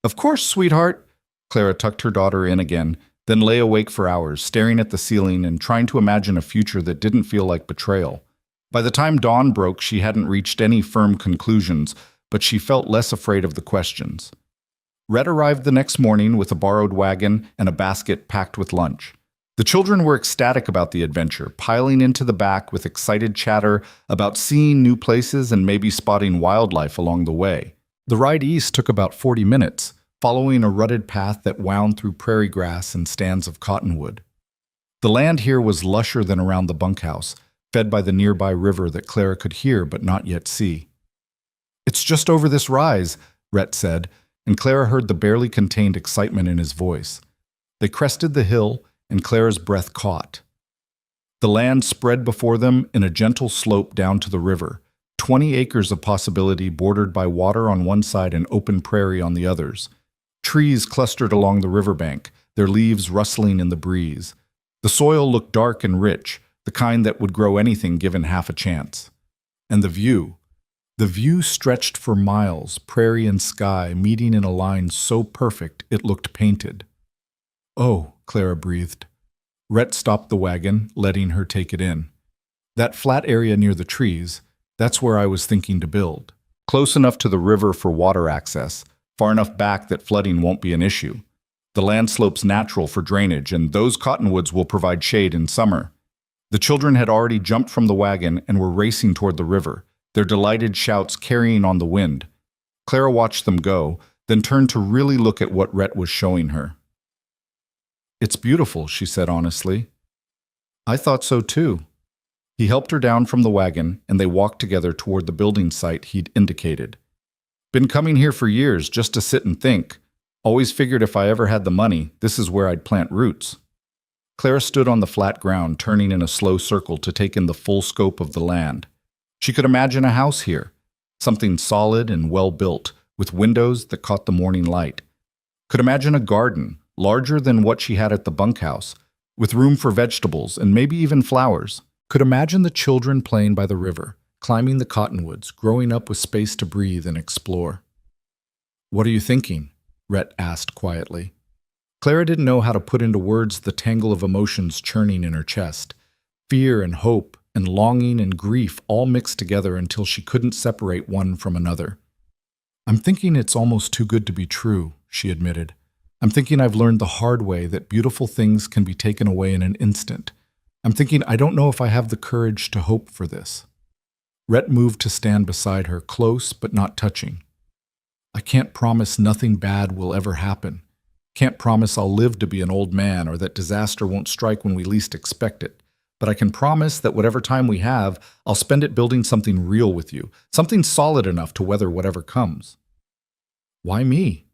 A: Of course, sweetheart. Clara tucked her daughter in again, then lay awake for hours, staring at the ceiling and trying to imagine a future that didn't feel like betrayal. By the time dawn broke, she hadn't reached any firm conclusions, but she felt less afraid of the questions. Rhett arrived the next morning with a borrowed wagon and a basket packed with lunch. The children were ecstatic about the adventure, piling into the back with excited chatter about seeing new places and maybe spotting wildlife along the way. The ride east took about 40 minutes, following a rutted path that wound through prairie grass and stands of cottonwood. The land here was lusher than around the bunkhouse, fed by the nearby river that Clara could hear but not yet see. "It's just over this rise," Rhett said, and Clara heard the barely contained excitement in his voice. They crested the hill, and Clara's breath caught. The land spread before them in a gentle slope down to the river, 20 acres of possibility bordered by water on one side and open prairie on the others. Trees clustered along the riverbank, their leaves rustling in the breeze. The soil looked dark and rich, the kind that would grow anything given half a chance. And the view stretched for miles, prairie and sky meeting in a line so perfect it looked painted. "Oh," Clara breathed. Rhett stopped the wagon, letting her take it in. "That flat area near the trees, that's where I was thinking to build. Close enough to the river for water access, far enough back that flooding won't be an issue. The land slope's natural for drainage, and those cottonwoods will provide shade in summer." The children had already jumped from the wagon and were racing toward the river, their delighted shouts carrying on the wind. Clara watched them go, then turned to really look at what Rhett was showing her. "It's beautiful," she said honestly. "I thought so too." He helped her down from the wagon, and they walked together toward the building site he'd indicated. "Been coming here for years just to sit and think. Always figured if I ever had the money, this is where I'd plant roots." Clara stood on the flat ground, turning in a slow circle to take in the full scope of the land. She could imagine a house here, something solid and well-built, with windows that caught the morning light. Could imagine a garden, larger than what she had at the bunkhouse, with room for vegetables and maybe even flowers. Could imagine the children playing by the river, climbing the cottonwoods, growing up with space to breathe and explore. "What are you thinking?" Rhett asked quietly. Clara didn't know how to put into words the tangle of emotions churning in her chest. Fear and hope and longing and grief all mixed together until she couldn't separate one from another. "I'm thinking it's almost too good to be true," she admitted. "I'm thinking I've learned the hard way that beautiful things can be taken away in an instant. I'm thinking I don't know if I have the courage to hope for this." Rhett moved to stand beside her, close but not touching. "I can't promise nothing bad will ever happen. Can't promise I'll live to be an old man or that disaster won't strike when we least expect it. But I can promise that whatever time we have, I'll spend it building something real with you, something solid enough to weather whatever comes." "Why me?"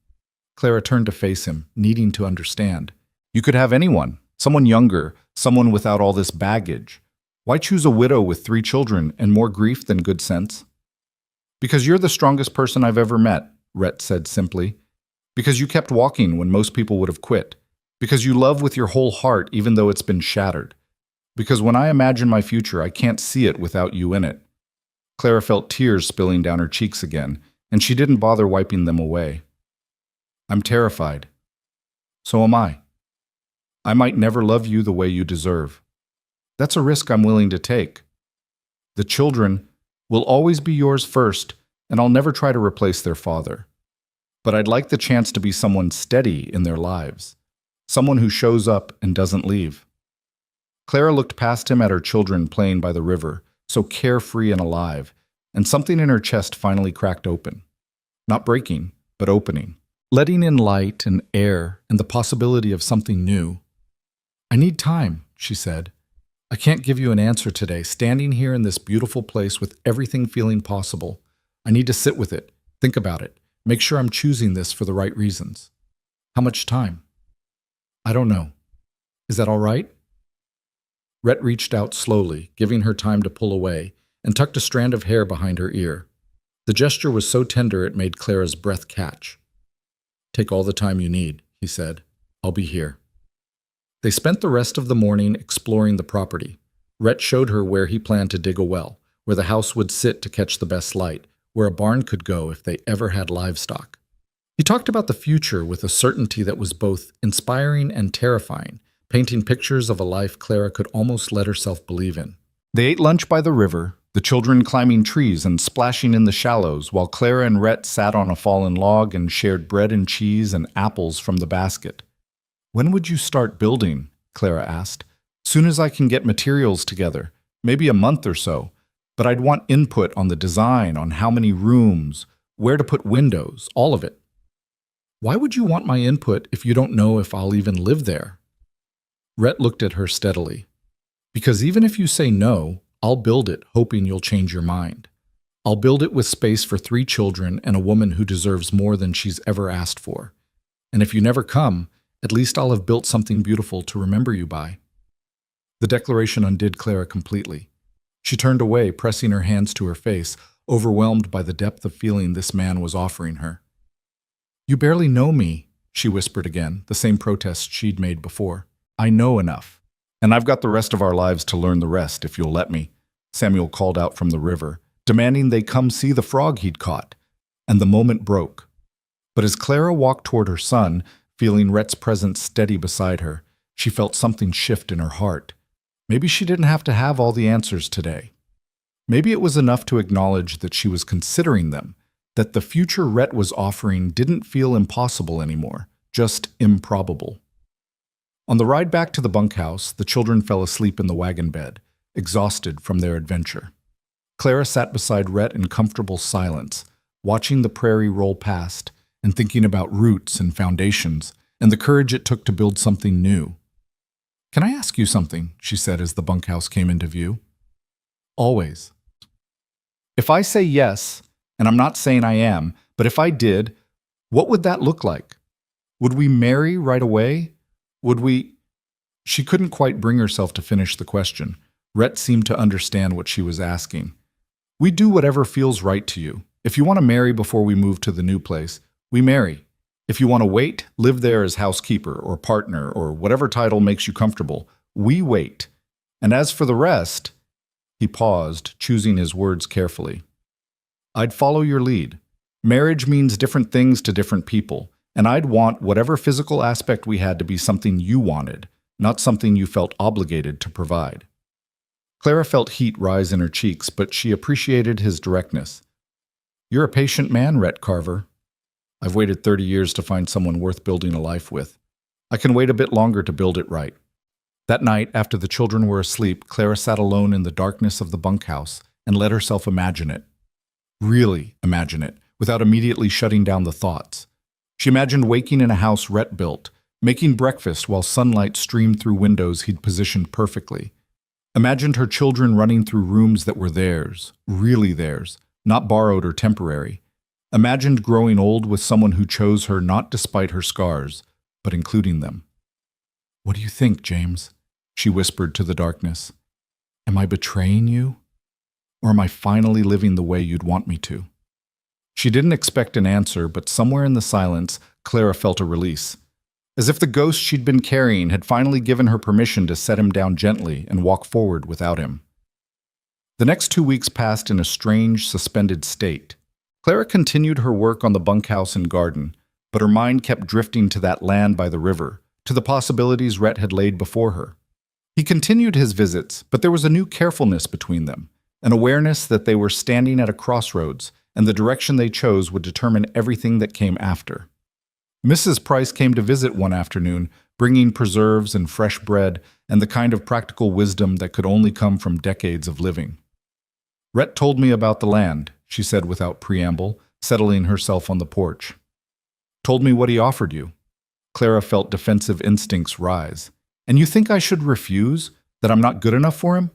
A: Clara turned to face him, needing to understand. "You could have anyone, someone younger, someone without all this baggage. Why choose a widow with 3 children and more grief than good sense?" "Because you're the strongest person I've ever met," Rhett said simply. "Because you kept walking when most people would have quit. Because you love with your whole heart even though it's been shattered. Because when I imagine my future, I can't see it without you in it." Clara felt tears spilling down her cheeks again, and she didn't bother wiping them away. "I'm terrified." "So am I. I might never love you the way you deserve. That's a risk I'm willing to take. The children will always be yours first, and I'll never try to replace their father. But I'd like the chance to be someone steady in their lives, someone who shows up and doesn't leave." Clara looked past him at her children playing by the river, so carefree and alive, and something in her chest finally cracked open. Not breaking, but opening, letting in light and air and the possibility of something new. "I need time," she said. "I can't give you an answer today, standing here in this beautiful place with everything feeling possible. I need to sit with it, think about it, make sure I'm choosing this for the right reasons." "How much time?" "I don't know. Is that all right?" Rhett reached out slowly, giving her time to pull away, and tucked a strand of hair behind her ear. The gesture was so tender it made Clara's breath catch. "Take all the time you need," he said. "I'll be here." They spent the rest of the morning exploring the property. Rhett showed her where he planned to dig a well, where the house would sit to catch the best light, where a barn could go if they ever had livestock. He talked about the future with a certainty that was both inspiring and terrifying, painting pictures of a life Clara could almost let herself believe in. They ate lunch by the river, the children climbing trees and splashing in the shallows, while Clara and Rhett sat on a fallen log and shared bread and cheese and apples from the basket. "When would you start building?" Clara asked. Soon as I can get materials together, maybe a month or so. But I'd want input on the design, on how many rooms, where to put windows, all of it. Why would you want my input if you don't know if I'll even live there? Rhett looked at her steadily. Because even if you say no, I'll build it, hoping you'll change your mind. I'll build it with space for 3 children and a woman who deserves more than she's ever asked for. And if you never come, at least I'll have built something beautiful to remember you by. The declaration undid Clara completely. She turned away, pressing her hands to her face, overwhelmed by the depth of feeling this man was offering her. You barely know me, she whispered again, the same protest she'd made before. I know enough. And I've got the rest of our lives to learn the rest, if you'll let me, Samuel called out from the river, demanding they come see the frog he'd caught. And the moment broke. But as Clara walked toward her son, feeling Rhett's presence steady beside her, she felt something shift in her heart. Maybe she didn't have to have all the answers today. Maybe it was enough to acknowledge that she was considering them, that the future Rhett was offering didn't feel impossible anymore, just improbable. On the ride back to the bunkhouse, the children fell asleep in the wagon bed, exhausted from their adventure. Clara sat beside Rhett in comfortable silence, watching the prairie roll past and thinking about roots and foundations and the courage it took to build something new. Can I ask you something? She said as the bunkhouse came into view. Always. If I say yes, and I'm not saying I am, but if I did, what would that look like? Would we marry right away? Would we... She couldn't quite bring herself to finish the question. Rhett seemed to understand what she was asking. We do whatever feels right to you. If you want to marry before we move to the new place, we marry. If you want to wait, live there as housekeeper or partner or whatever title makes you comfortable, we wait. And as for the rest... He paused, choosing his words carefully. I'd follow your lead. Marriage means different things to different people, and I'd want whatever physical aspect we had to be something you wanted, not something you felt obligated to provide. Clara felt heat rise in her cheeks, but she appreciated his directness. You're a patient man, Rhett Carver. I've waited 30 years to find someone worth building a life with. I can wait a bit longer to build it right. That night, after the children were asleep, Clara sat alone in the darkness of the bunkhouse and let herself imagine it. Really imagine it, without immediately shutting down the thoughts. She imagined waking in a house Rhett built, making breakfast while sunlight streamed through windows he'd positioned perfectly. Imagined her children running through rooms that were theirs, really theirs, not borrowed or temporary. Imagined growing old with someone who chose her not despite her scars, but including them. What do you think, James? She whispered to the darkness. Am I betraying you? Or am I finally living the way you'd want me to? She didn't expect an answer, but somewhere in the silence, Clara felt a release. As if the ghost she'd been carrying had finally given her permission to set him down gently and walk forward without him. The next 2 weeks passed in a strange, suspended state. Clara continued her work on the bunkhouse and garden, but her mind kept drifting to that land by the river, to the possibilities Rhett had laid before her. He continued his visits, but there was a new carefulness between them, an awareness that they were standing at a crossroads, and the direction they chose would determine everything that came after. Mrs. Price came to visit one afternoon, bringing preserves and fresh bread and the kind of practical wisdom that could only come from decades of living. Rhett told me about the land, she said without preamble, settling herself on the porch. Told me what he offered you. Clara felt defensive instincts rise. And you think I should refuse? That I'm not good enough for him?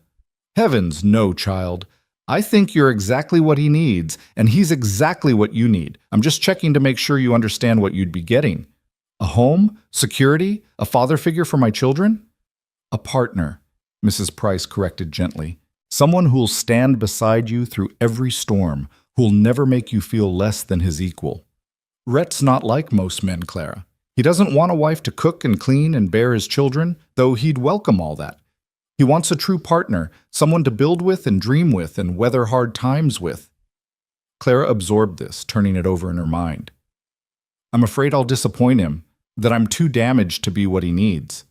A: Heavens, no, child. I think you're exactly what he needs, and he's exactly what you need. I'm just checking to make sure you understand what you'd be getting. A home? Security? A father figure for my children? A partner, Mrs. Price corrected gently. Someone who'll stand beside you through every storm, who'll never make you feel less than his equal. Rhett's not like most men, Clara. He doesn't want a wife to cook and clean and bear his children, though he'd welcome all that. He wants a true partner, someone to build with and dream with and weather hard times with. Clara absorbed this, turning it over in her mind. I'm afraid I'll disappoint him, that I'm too damaged to be what he needs.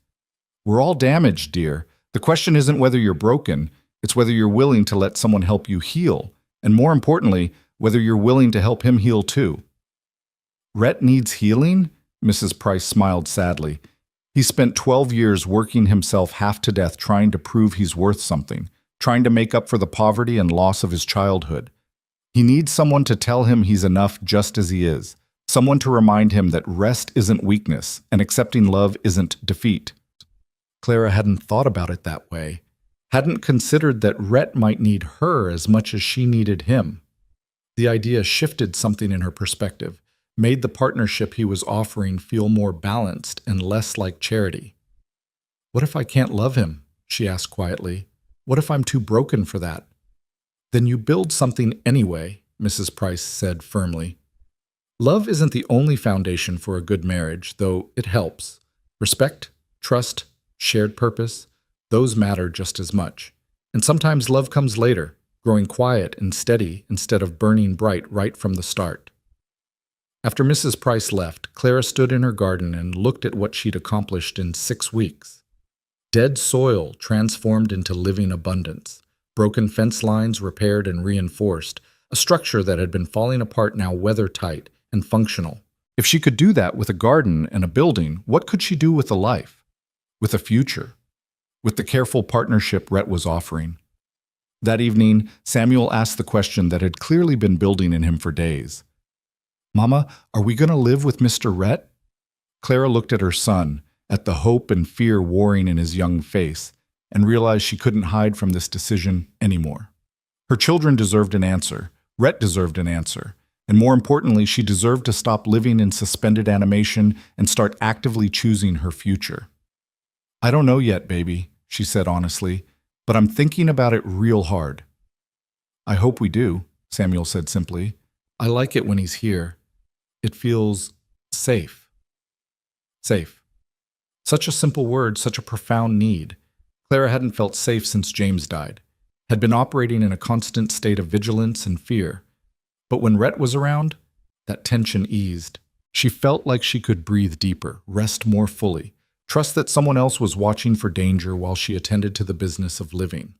A: We're all damaged, dear. The question isn't whether you're broken, it's whether you're willing to let someone help you heal, and more importantly, whether you're willing to help him heal too. Rhett needs healing? Mrs. Price smiled sadly. He spent 12 years working himself half to death trying to prove he's worth something, trying to make up for the poverty and loss of his childhood. He needs someone to tell him he's enough just as he is, someone to remind him that rest isn't weakness and accepting love isn't defeat. Clara hadn't thought about it that way, hadn't considered that Rhett might need her as much as she needed him. The idea shifted something in her perspective, made the partnership he was offering feel more balanced and less like charity. "What if I can't love him?" she asked quietly. "What if I'm too broken for that?" "Then you build something anyway," Mrs. Price said firmly. Love isn't the only foundation for a good marriage, though it helps. Respect, trust, shared purpose, those matter just as much. And sometimes love comes later, growing quiet and steady instead of burning bright right from the start. After Mrs. Price left, Clara stood in her garden and looked at what she'd accomplished in 6 weeks. Dead soil transformed into living abundance, broken fence lines repaired and reinforced, a structure that had been falling apart now weather-tight and functional. If she could do that with a garden and a building, what could she do with a life? With a future? With the careful partnership Rhett was offering? That evening, Samuel asked the question that had clearly been building in him for days. "Mama, are we going to live with Mr. Rhett?" Clara looked at her son, at the hope and fear warring in his young face, and realized she couldn't hide from this decision anymore. Her children deserved an answer. Rhett deserved an answer. And more importantly, she deserved to stop living in suspended animation and start actively choosing her future. "I don't know yet, baby," she said honestly, "but I'm thinking about it real hard." "I hope we do," Samuel said simply. "I like it when he's here. It feels safe." Safe. Such a simple word, such a profound need. Clara hadn't felt safe since James died, had been operating in a constant state of vigilance and fear. But when Rhett was around, that tension eased. She felt like she could breathe deeper, rest more fully, trust that someone else was watching for danger while she attended to the business of living.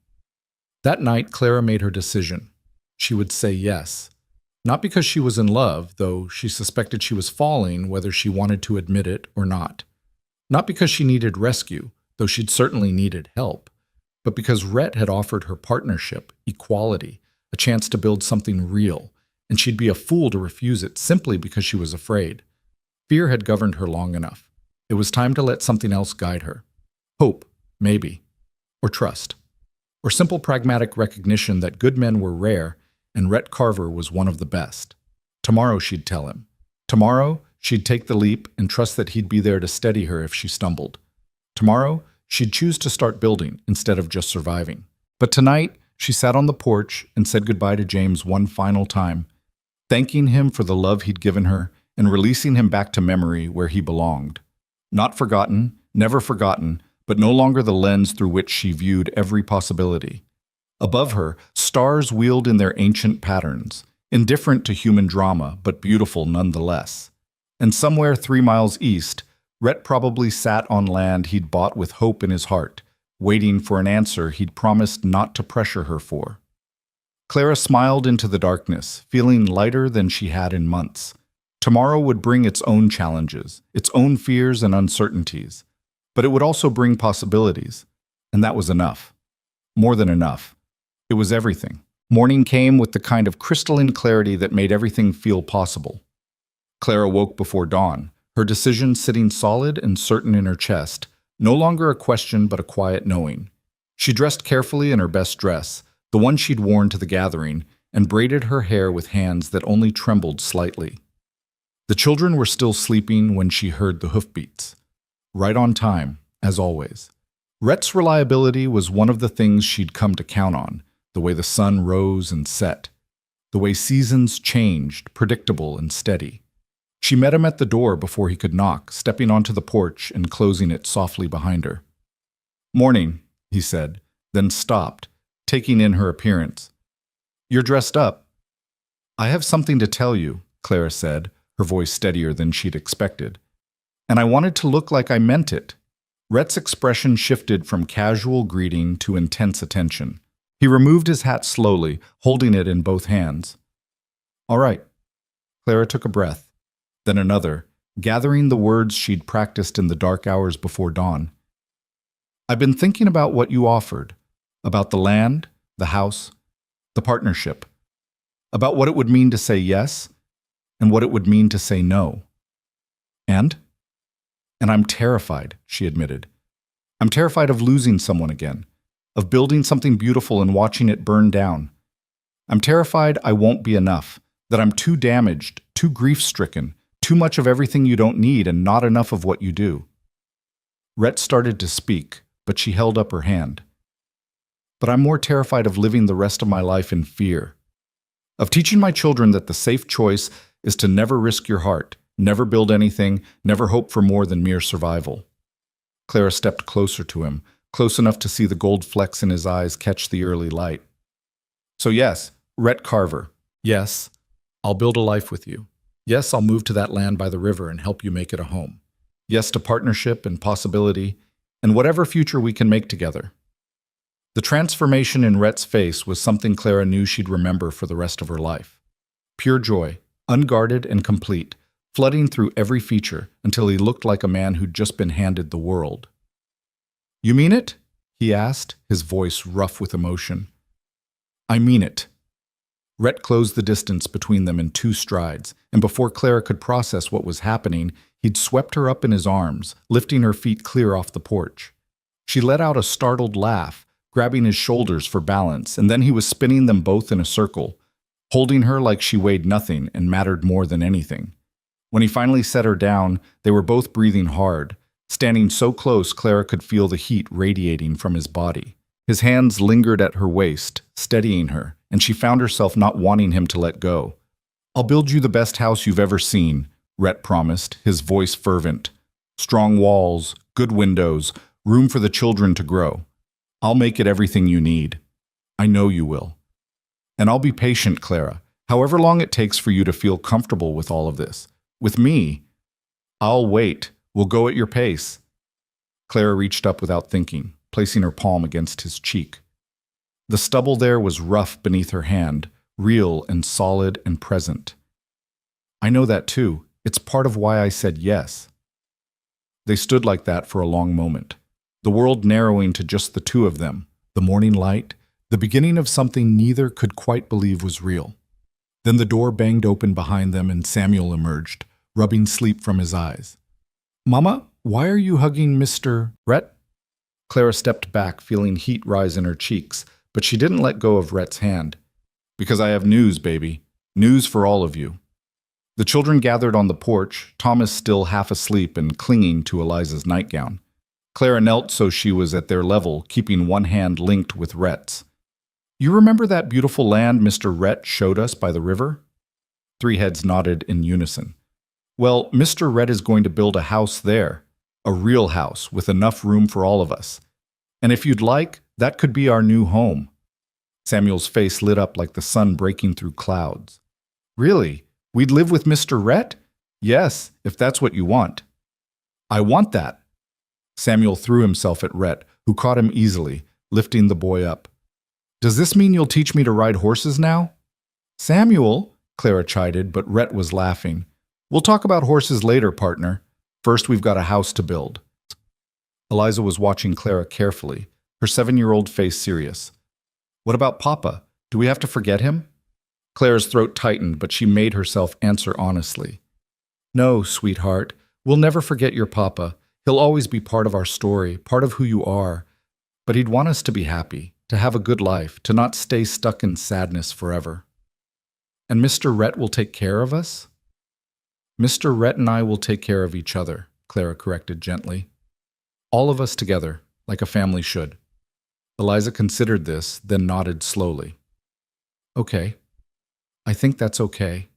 A: That night, Clara made her decision. She would say yes. Not because she was in love, though she suspected she was falling whether she wanted to admit it or not. Not because she needed rescue, though she'd certainly needed help, but because Rhett had offered her partnership, equality, a chance to build something real, and she'd be a fool to refuse it simply because she was afraid. Fear had governed her long enough. It was time to let something else guide her. Hope, maybe. Or trust. Or simple pragmatic recognition that good men were rare and Rhett Carver was one of the best. Tomorrow she'd tell him. Tomorrow she'd take the leap and trust that he'd be there to steady her if she stumbled. Tomorrow she'd choose to start building instead of just surviving. But tonight she sat on the porch and said goodbye to James one final time, thanking him for the love he'd given her and releasing him back to memory where he belonged. Not forgotten, never forgotten, but no longer the lens through which she viewed every possibility. Above her, stars wheeled in their ancient patterns, indifferent to human drama, but beautiful nonetheless. And somewhere 3 miles east, Rhett probably sat on land he'd bought with hope in his heart, waiting for an answer he'd promised not to pressure her for. Clara smiled into the darkness, feeling lighter than she had in months. Tomorrow would bring its own challenges, its own fears and uncertainties, but it would also bring possibilities, and that was enough. More than enough. It was everything. Morning came with the kind of crystalline clarity that made everything feel possible. Clara woke before dawn, her decision sitting solid and certain in her chest, no longer a question but a quiet knowing. She dressed carefully in her best dress, the one she'd worn to the gathering, and braided her hair with hands that only trembled slightly. The children were still sleeping when she heard the hoofbeats. Right on time, as always. Rhett's reliability was one of the things she'd come to count on, the way the sun rose and set, the way seasons changed, predictable and steady. She met him at the door before he could knock, stepping onto the porch and closing it softly behind her. "Morning," he said, then stopped, taking in her appearance. "You're dressed up." "I have something to tell you," Clara said, her voice steadier than she'd expected. "And I wanted to look like I meant it." Rhett's expression shifted from casual greeting to intense attention. He removed his hat slowly, holding it in both hands. "All right." Clara took a breath, then another, gathering the words she'd practiced in the dark hours before dawn. I've been thinking about what you offered, about the land, the house, the partnership, about what it would mean to say yes and what it would mean to say no. And I'm terrified, she admitted. I'm terrified of losing someone again, of building something beautiful and watching it burn down. I'm terrified I won't be enough, that I'm too damaged, too grief-stricken, too much of everything you don't need and not enough of what you do. Rhett started to speak, but she held up her hand. But I'm more terrified of living the rest of my life in fear, of teaching my children that the safe choice is to never risk your heart, never build anything, never hope for more than mere survival. Clara stepped closer to him, close enough to see the gold flecks in his eyes catch the early light. So yes, Rhett Carver, yes, I'll build a life with you. Yes, I'll move to that land by the river and help you make it a home. Yes to partnership and possibility, and whatever future we can make together. The transformation in Rhett's face was something Clara knew she'd remember for the rest of her life. Pure joy, unguarded and complete, flooding through every feature until he looked like a man who'd just been handed the world. You mean it? He asked, his voice rough with emotion. I mean it. Rhett closed the distance between them in 2 strides, and before Clara could process what was happening, he'd swept her up in his arms, lifting her feet clear off the porch. She let out a startled laugh, grabbing his shoulders for balance, and then he was spinning them both in a circle, holding her like she weighed nothing and mattered more than anything. When he finally set her down, they were both breathing hard, standing so close Clara could feel the heat radiating from his body. His hands lingered at her waist, steadying her, and she found herself not wanting him to let go. I'll build you the best house you've ever seen, Rhett promised, his voice fervent. Strong walls, good windows, room for the children to grow. I'll make it everything you need. I know you will. And I'll be patient, Clara, however long it takes for you to feel comfortable with all of this. With me, I'll wait. We'll go at your pace. Clara reached up without thinking, placing her palm against his cheek. The stubble there was rough beneath her hand, real and solid and present. I know that too. It's part of why I said yes. They stood like that for a long moment, the world narrowing to just the 2 of them, the morning light, the beginning of something neither could quite believe was real. Then the door banged open behind them and Samuel emerged, rubbing sleep from his eyes. Mama, why are you hugging Mr. Rhett? Clara stepped back, feeling heat rise in her cheeks, but she didn't let go of Rhett's hand. Because I have news, baby. News for all of you. The children gathered on the porch, Thomas still half asleep and clinging to Eliza's nightgown. Clara knelt so she was at their level, keeping one hand linked with Rhett's. You remember that beautiful land Mr. Rhett showed us by the river? 3 heads nodded in unison. Well, Mr. Rhett is going to build a house there, a real house with enough room for all of us. And if you'd like, that could be our new home. Samuel's face lit up like the sun breaking through clouds. Really? We'd live with Mr. Rhett? Yes, if that's what you want. I want that. Samuel threw himself at Rhett, who caught him easily, lifting the boy up. Does this mean you'll teach me to ride horses now? Samuel, Clara chided, but Rhett was laughing. We'll talk about horses later, partner. First, we've got a house to build. Eliza was watching Clara carefully, her 7-year-old face serious. What about Papa? Do we have to forget him? Clara's throat tightened, but she made herself answer honestly. No, sweetheart, we'll never forget your Papa. He'll always be part of our story, part of who you are. But he'd want us to be happy, to have a good life, to not stay stuck in sadness forever. And Mr. Rhett will take care of us? Mr. Rhett and I will take care of each other, Clara corrected gently. All of us together, like a family should. Eliza considered this, then nodded slowly. Okay. I think that's okay.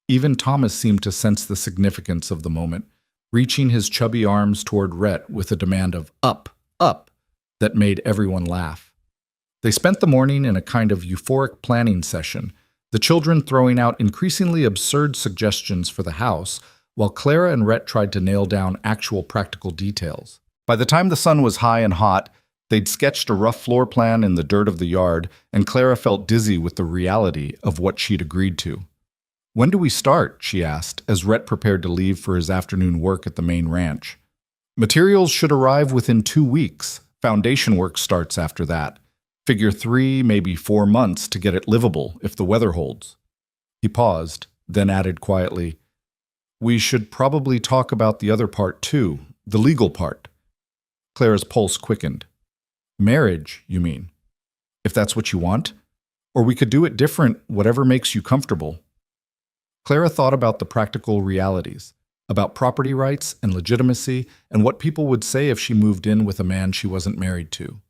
A: Even Thomas seemed to sense the significance of the moment, reaching his chubby arms toward Rhett with a demand of up, up, that made everyone laugh. They spent the morning in a kind of euphoric planning session, the children throwing out increasingly absurd suggestions for the house, while Clara and Rhett tried to nail down actual practical details. By the time the sun was high and hot, they'd sketched a rough floor plan in the dirt of the yard, and Clara felt dizzy with the reality of what she'd agreed to. When do we start? She asked, as Rhett prepared to leave for his afternoon work at the main ranch. Materials should arrive within 2 weeks. Foundation work starts after that. Figure 3, maybe 4 months to get it livable if the weather holds. He paused, then added quietly, "We should probably talk about the other part too, the legal part." Clara's pulse quickened. "Marriage, you mean? If that's what you want? Or we could do it different, whatever makes you comfortable." Clara thought about the practical realities, about property rights and legitimacy, and what people would say if she moved in with a man she wasn't married to.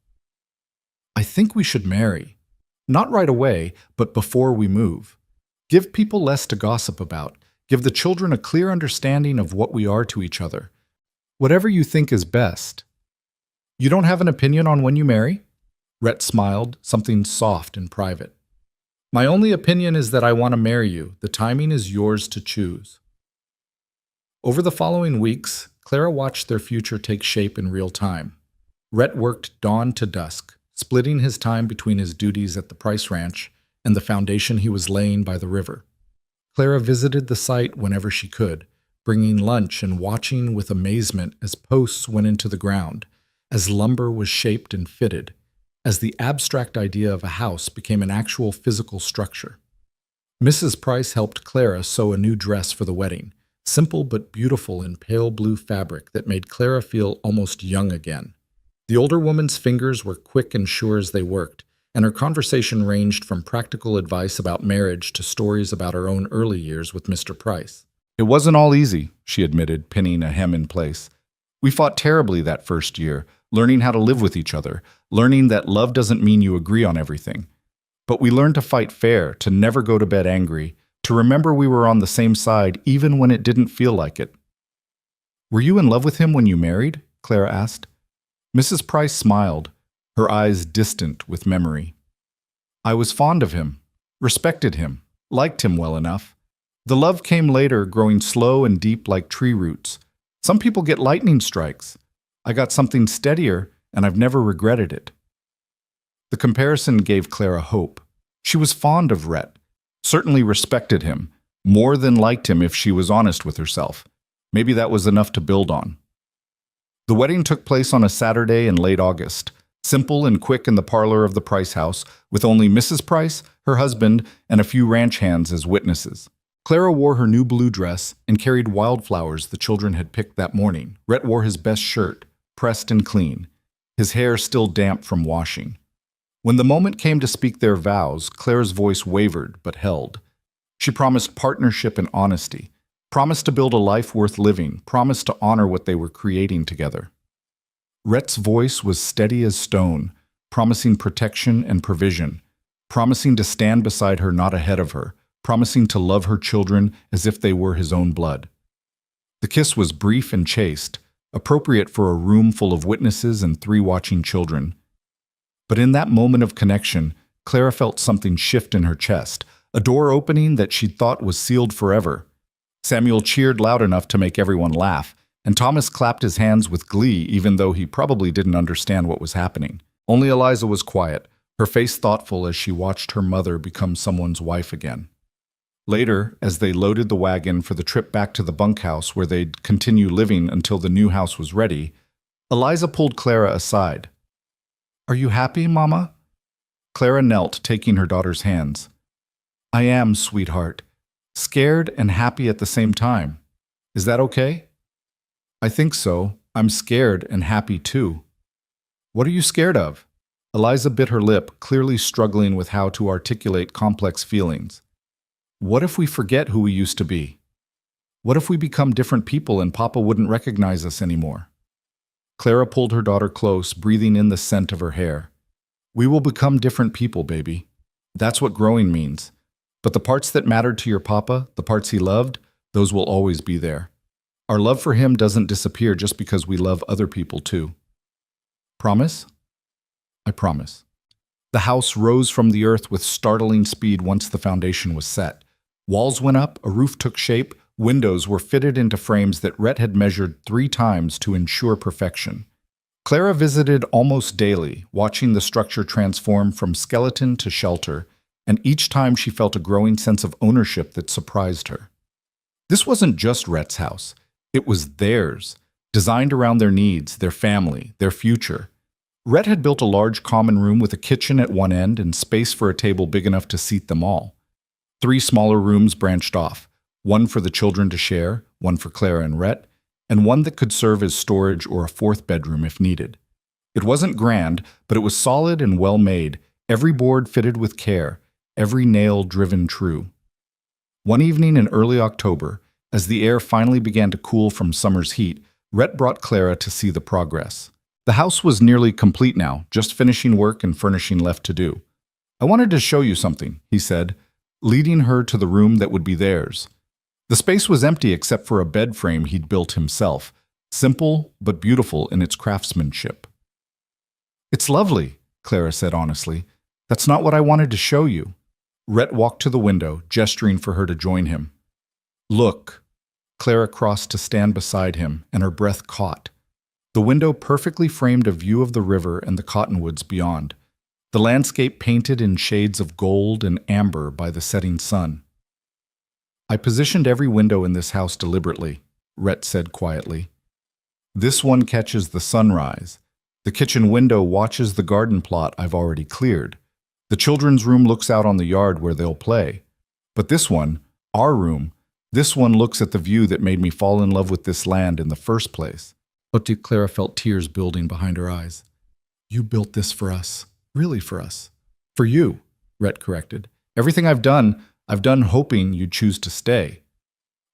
A: "I think we should marry. Not right away, but before we move. Give people less to gossip about. Give the children a clear understanding of what we are to each other. Whatever you think is best." "You don't have an opinion on when you marry?" Rhett smiled, something soft and private. "My only opinion is that I want to marry you. The timing is yours to choose." Over the following weeks, Clara watched their future take shape in real time. Rhett worked dawn to dusk, splitting his time between his duties at the Price Ranch and the foundation he was laying by the river. Clara visited the site whenever she could, bringing lunch and watching with amazement as posts went into the ground, as lumber was shaped and fitted, as the abstract idea of a house became an actual physical structure. Mrs. Price helped Clara sew a new dress for the wedding, simple but beautiful in pale blue fabric that made Clara feel almost young again. The older woman's fingers were quick and sure as they worked, and her conversation ranged from practical advice about marriage to stories about her own early years with Mr. Price. "It wasn't all easy," she admitted, pinning a hem in place. "We fought terribly that first year, learning how to live with each other, learning that love doesn't mean you agree on everything. But we learned to fight fair, to never go to bed angry, to remember we were on the same side even when it didn't feel like it." "Were you in love with him when you married?" Clara asked. Mrs. Price smiled, her eyes distant with memory. "I was fond of him, respected him, liked him well enough. The love came later, growing slow and deep like tree roots. Some people get lightning strikes. I got something steadier, and I've never regretted it." The comparison gave Clara hope. She was fond of Rhett, certainly respected him, more than liked him if she was honest with herself. Maybe that was enough to build on. The wedding took place on a Saturday in late August, simple and quick in the parlor of the Price house, with only Mrs. Price, her husband, and a few ranch hands as witnesses. Clara wore her new blue dress and carried wildflowers the children had picked that morning. Rhett wore his best shirt, pressed and clean, his hair still damp from washing. When the moment came to speak their vows, Clara's voice wavered but held. She promised partnership and honesty, promised to build a life worth living, promised to honor what they were creating together. Rhett's voice was steady as stone, promising protection and provision, promising to stand beside her, not ahead of her, promising to love her children as if they were his own blood. The kiss was brief and chaste, appropriate for a room full of witnesses and 3 watching children. But in that moment of connection, Clara felt something shift in her chest, a door opening that she'd thought was sealed forever. Samuel cheered loud enough to make everyone laugh, and Thomas clapped his hands with glee even though he probably didn't understand what was happening. Only Eliza was quiet, her face thoughtful as she watched her mother become someone's wife again. Later, as they loaded the wagon for the trip back to the bunkhouse where they'd continue living until the new house was ready, Eliza pulled Clara aside. "Are you happy, Mama?" Clara knelt, taking her daughter's hands. "I am, sweetheart. Scared and happy at the same time. Is that okay?" "I think so. I'm scared and happy too." "What are you scared of?" Eliza bit her lip, clearly struggling with how to articulate complex feelings. "What if we forget who we used to be? What if we become different people and Papa wouldn't recognize us anymore?" Clara pulled her daughter close, breathing in the scent of her hair. "We will become different people, baby. That's what growing means. But the parts that mattered to your Papa, the parts he loved, those will always be there. Our love for him doesn't disappear just because we love other people too. Promise?" "I promise." The house rose from the earth with startling speed once the foundation was set. Walls went up, a roof took shape, windows were fitted into frames that Rhett had measured 3 times to ensure perfection. Clara visited almost daily, watching the structure transform from skeleton to shelter, and each time she felt a growing sense of ownership that surprised her. This wasn't just Rhett's house. It was theirs, designed around their needs, their family, their future. Rhett had built a large common room with a kitchen at one end and space for a table big enough to seat them all. 3 smaller rooms branched off, one for the children to share, one for Clara and Rhett, and one that could serve as storage or a 4th bedroom if needed. It wasn't grand, but it was solid and well made, every board fitted with care, every nail driven true. One evening in early October, as the air finally began to cool from summer's heat, Rhett brought Clara to see the progress. The house was nearly complete now, just finishing work and furnishing left to do. "I wanted to show you something," he said, leading her to the room that would be theirs. The space was empty except for a bed frame he'd built himself, simple but beautiful in its craftsmanship. "It's lovely," Clara said honestly. "That's not what I wanted to show you." Rhett walked to the window, gesturing for her to join him. "Look." Clara crossed to stand beside him, and her breath caught. The window perfectly framed a view of the river and the cottonwoods beyond, the landscape painted in shades of gold and amber by the setting sun. "I positioned every window in this house deliberately," Rhett said quietly. "This one catches the sunrise. The kitchen window watches the garden plot I've already cleared. The children's room looks out on the yard where they'll play. But this one, our room, this one looks at the view that made me fall in love with this land in the first place." Clara felt tears building behind her eyes. "You built this for us, really for us." "For you," Rhett corrected. "Everything I've done hoping you'd choose to stay."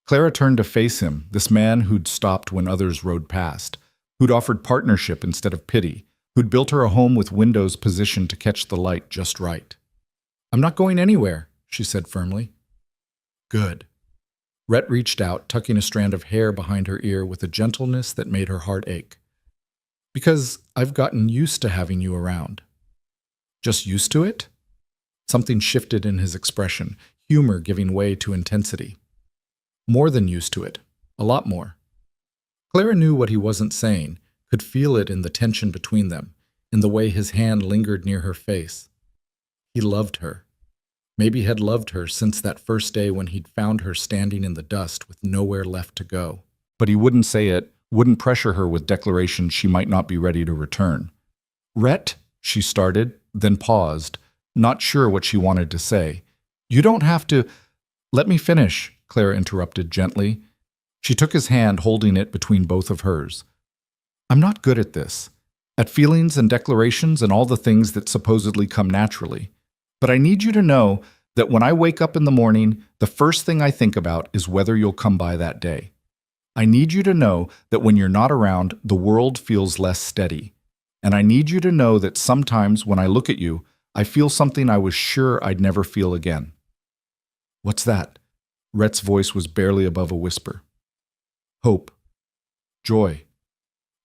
A: Clara turned to face him, this man who'd stopped when others rode past, who'd offered partnership instead of pity, who'd built her a home with windows positioned to catch the light just right. "I'm not going anywhere," she said firmly. "Good." Rhett reached out, tucking a strand of hair behind her ear with a gentleness that made her heart ache. "Because I've gotten used to having you around." "Just used to it?" Something shifted in his expression, humor giving way to intensity. "More than used to it. A lot more." Clara knew what he wasn't saying, could feel it in the tension between them, in the way his hand lingered near her face. He loved her. Maybe had loved her since that first day when he'd found her standing in the dust with nowhere left to go. But he wouldn't say it, wouldn't pressure her with declarations she might not be ready to return. "Rhett," she started, then paused, not sure what she wanted to say. "You don't have to—" "Let me finish," Clara interrupted gently. She took his hand, holding it between both of hers. "I'm not good at this, at feelings and declarations and all the things that supposedly come naturally. But I need you to know that when I wake up in the morning, the first thing I think about is whether you'll come by that day. I need you to know that when you're not around, the world feels less steady. And I need you to know that sometimes when I look at you, I feel something I was sure I'd never feel again." "What's that?" Rhett's voice was barely above a whisper. "Hope. Joy.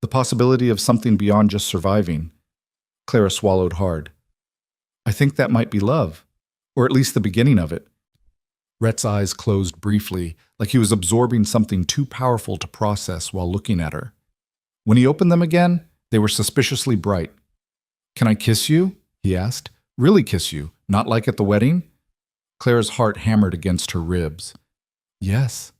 A: The possibility of something beyond just surviving." Clara swallowed hard. "I think that might be love, or at least the beginning of it." Rhett's eyes closed briefly, like he was absorbing something too powerful to process while looking at her. When he opened them again, they were suspiciously bright. "Can I kiss you?" he asked. "Really kiss you, not like at the wedding?" Clara's heart hammered against her ribs. "Yes."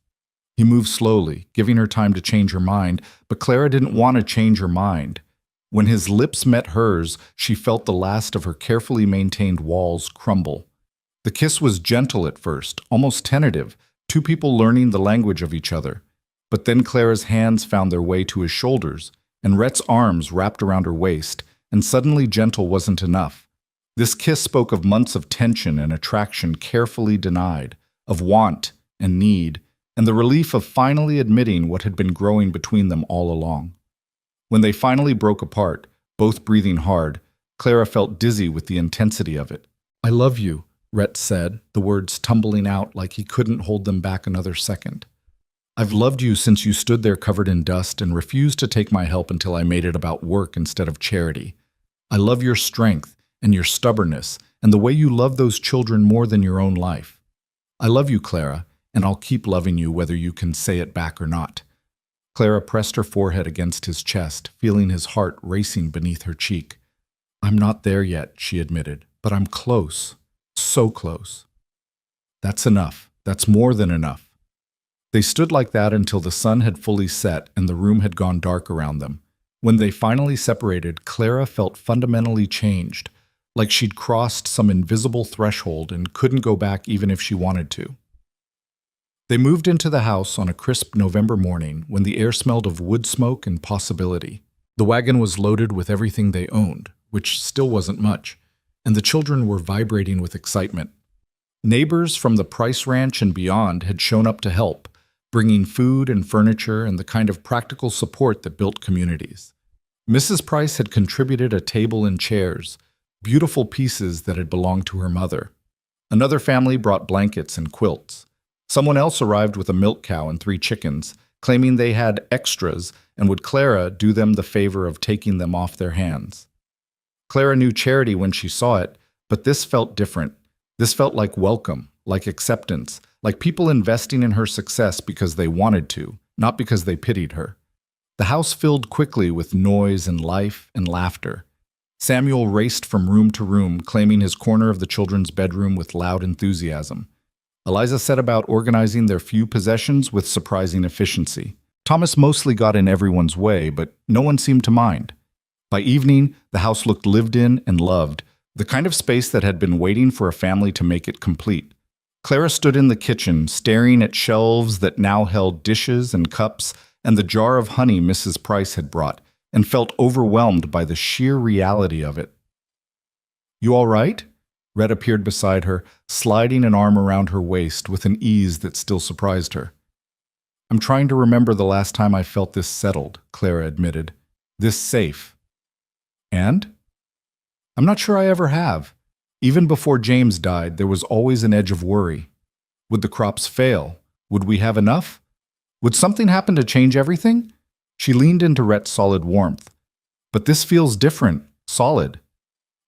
A: He moved slowly, giving her time to change her mind, but Clara didn't want to change her mind. When his lips met hers, she felt the last of her carefully maintained walls crumble. The kiss was gentle at first, almost tentative, 2 people learning the language of each other. But then Clara's hands found their way to his shoulders, and Rhett's arms wrapped around her waist, and suddenly gentle wasn't enough. This kiss spoke of months of tension and attraction carefully denied, of want and need, and the relief of finally admitting what had been growing between them all along. When they finally broke apart, both breathing hard, Clara felt dizzy with the intensity of it. "I love you," Rhett said, the words tumbling out like he couldn't hold them back another second. "I've loved you since you stood there covered in dust and refused to take my help until I made it about work instead of charity. I love your strength and your stubbornness and the way you love those children more than your own life. I love you, Clara, and I'll keep loving you whether you can say it back or not." Clara pressed her forehead against his chest, feeling his heart racing beneath her cheek. "I'm not there yet," she admitted, "but I'm close." So close. That's enough. That's more than enough. They stood like that until the sun had fully set and the room had gone dark around them. When they finally separated, Clara felt fundamentally changed, like she'd crossed some invisible threshold and couldn't go back even if she wanted to. They moved into the house on a crisp November morning when the air smelled of wood smoke and possibility. The wagon was loaded with everything they owned, which still wasn't much, and the children were vibrating with excitement. Neighbors from the Price Ranch and beyond had shown up to help, bringing food and furniture and the kind of practical support that built communities. Mrs. Price had contributed a table and chairs, beautiful pieces that had belonged to her mother. Another family brought blankets and quilts. Someone else arrived with a milk cow and 3 chickens, claiming they had extras and would Clara do them the favor of taking them off their hands. Clara knew charity when she saw it, but this felt different. This felt like welcome, like acceptance, like people investing in her success because they wanted to, not because they pitied her. The house filled quickly with noise and life and laughter. Samuel raced from room to room, claiming his corner of the children's bedroom with loud enthusiasm. Eliza set about organizing their few possessions with surprising efficiency. Thomas mostly got in everyone's way, but no one seemed to mind. By evening, the house looked lived in and loved, the kind of space that had been waiting for a family to make it complete. Clara stood in the kitchen, staring at shelves that now held dishes and cups and the jar of honey Mrs. Price had brought, and felt overwhelmed by the sheer reality of it. "You all right?" Red appeared beside her, sliding an arm around her waist with an ease that still surprised her. "I'm trying to remember the last time I felt this settled," Clara admitted. "This safe." "And?" "I'm not sure I ever have. Even before James died, there was always an edge of worry. Would the crops fail? Would we have enough? Would something happen to change everything?" She leaned into Rhett's solid warmth. "But this feels different, solid."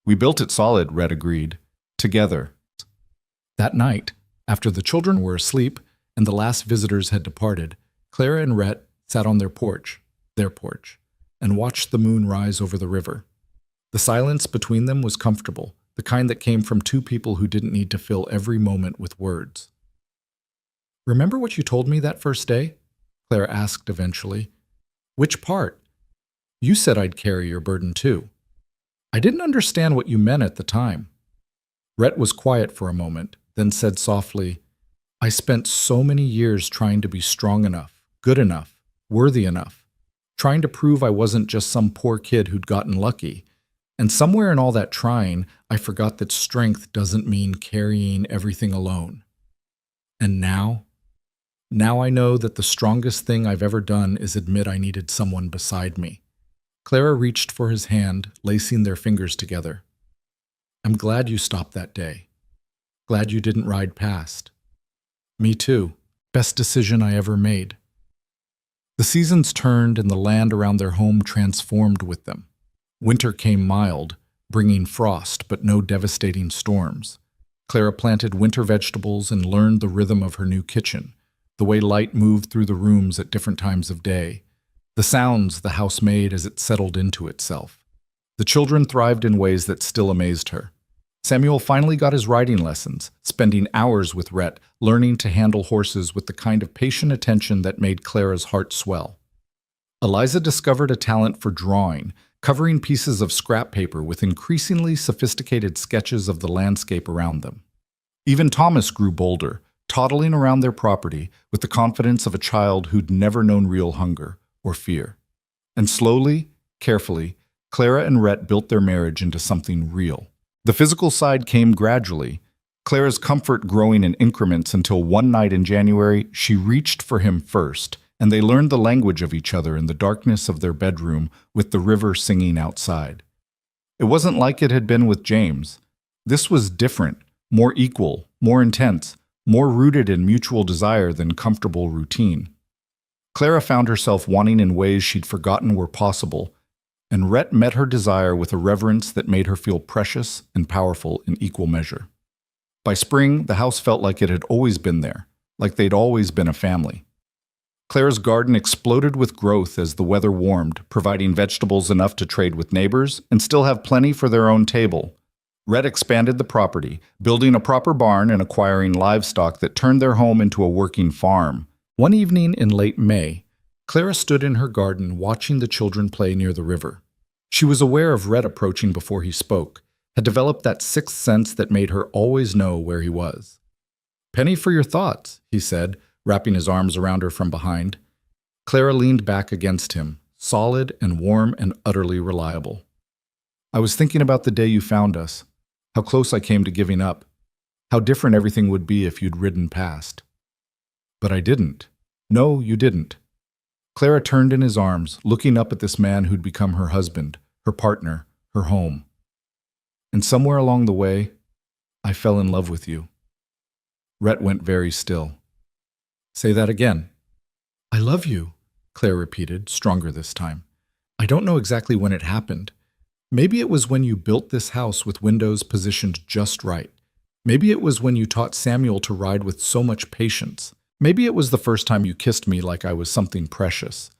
A: "We built it solid," Rhett agreed. "Together." That night, after the children were asleep and the last visitors had departed, Clara and Rhett sat on their porch, and watched the moon rise over the river. The silence between them was comfortable, the kind that came from 2 people who didn't need to fill every moment with words. "Remember what you told me that first day?" Clara asked eventually. "Which part?" "You said I'd carry your burden too." "I didn't understand what you meant at the time." Rhett was quiet for a moment, then said softly, "I spent so many years trying to be strong enough, good enough, worthy enough, trying to prove I wasn't just some poor kid who'd gotten lucky. And somewhere in all that trying, I forgot that strength doesn't mean carrying everything alone. And now I know that the strongest thing I've ever done is admit I needed someone beside me." Clara reached for his hand, lacing their fingers together. "I'm glad you stopped that day. Glad you didn't ride past." "Me too. Best decision I ever made." The seasons turned and the land around their home transformed with them. Winter came mild, bringing frost but no devastating storms. Clara planted winter vegetables and learned the rhythm of her new kitchen, the way light moved through the rooms at different times of day, the sounds the house made as it settled into itself. The children thrived in ways that still amazed her. Samuel finally got his riding lessons, spending hours with Rhett, learning to handle horses with the kind of patient attention that made Clara's heart swell. Eliza discovered a talent for drawing, covering pieces of scrap paper with increasingly sophisticated sketches of the landscape around them. Even Thomas grew bolder, toddling around their property with the confidence of a child who'd never known real hunger or fear. And slowly, carefully, Clara and Rhett built their marriage into something real. The physical side came gradually, Clara's comfort growing in increments until one night in January, she reached for him first, and they learned the language of each other in the darkness of their bedroom with the river singing outside. It wasn't like it had been with James. This was different, more equal, more intense, more rooted in mutual desire than comfortable routine. Clara found herself wanting in ways she'd forgotten were possible, and Rhett met her desire with a reverence that made her feel precious and powerful in equal measure. By spring, the house felt like it had always been there, like they'd always been a family. Clara's garden exploded with growth as the weather warmed, providing vegetables enough to trade with neighbors and still have plenty for their own table. Rhett expanded the property, building a proper barn and acquiring livestock that turned their home into a working farm. One evening in late May, Clara stood in her garden watching the children play near the river. She was aware of Rhett approaching before he spoke, had developed that sixth sense that made her always know where he was. "Penny for your thoughts," he said, wrapping his arms around her from behind. Clara leaned back against him, solid and warm and utterly reliable. "I was thinking about the day you found us, how close I came to giving up, how different everything would be if you'd ridden past." "But I didn't." "No, you didn't." Clara turned in his arms, looking up at this man who'd become her husband, her partner, her home. "And somewhere along the way, I fell in love with you." Rhett went very still. "Say that again." "I love you," Claire repeated, stronger this time. "I don't know exactly when it happened. Maybe it was when you built this house with windows positioned just right. Maybe it was when you taught Samuel to ride with so much patience. Maybe it was the first time you kissed me like I was something precious.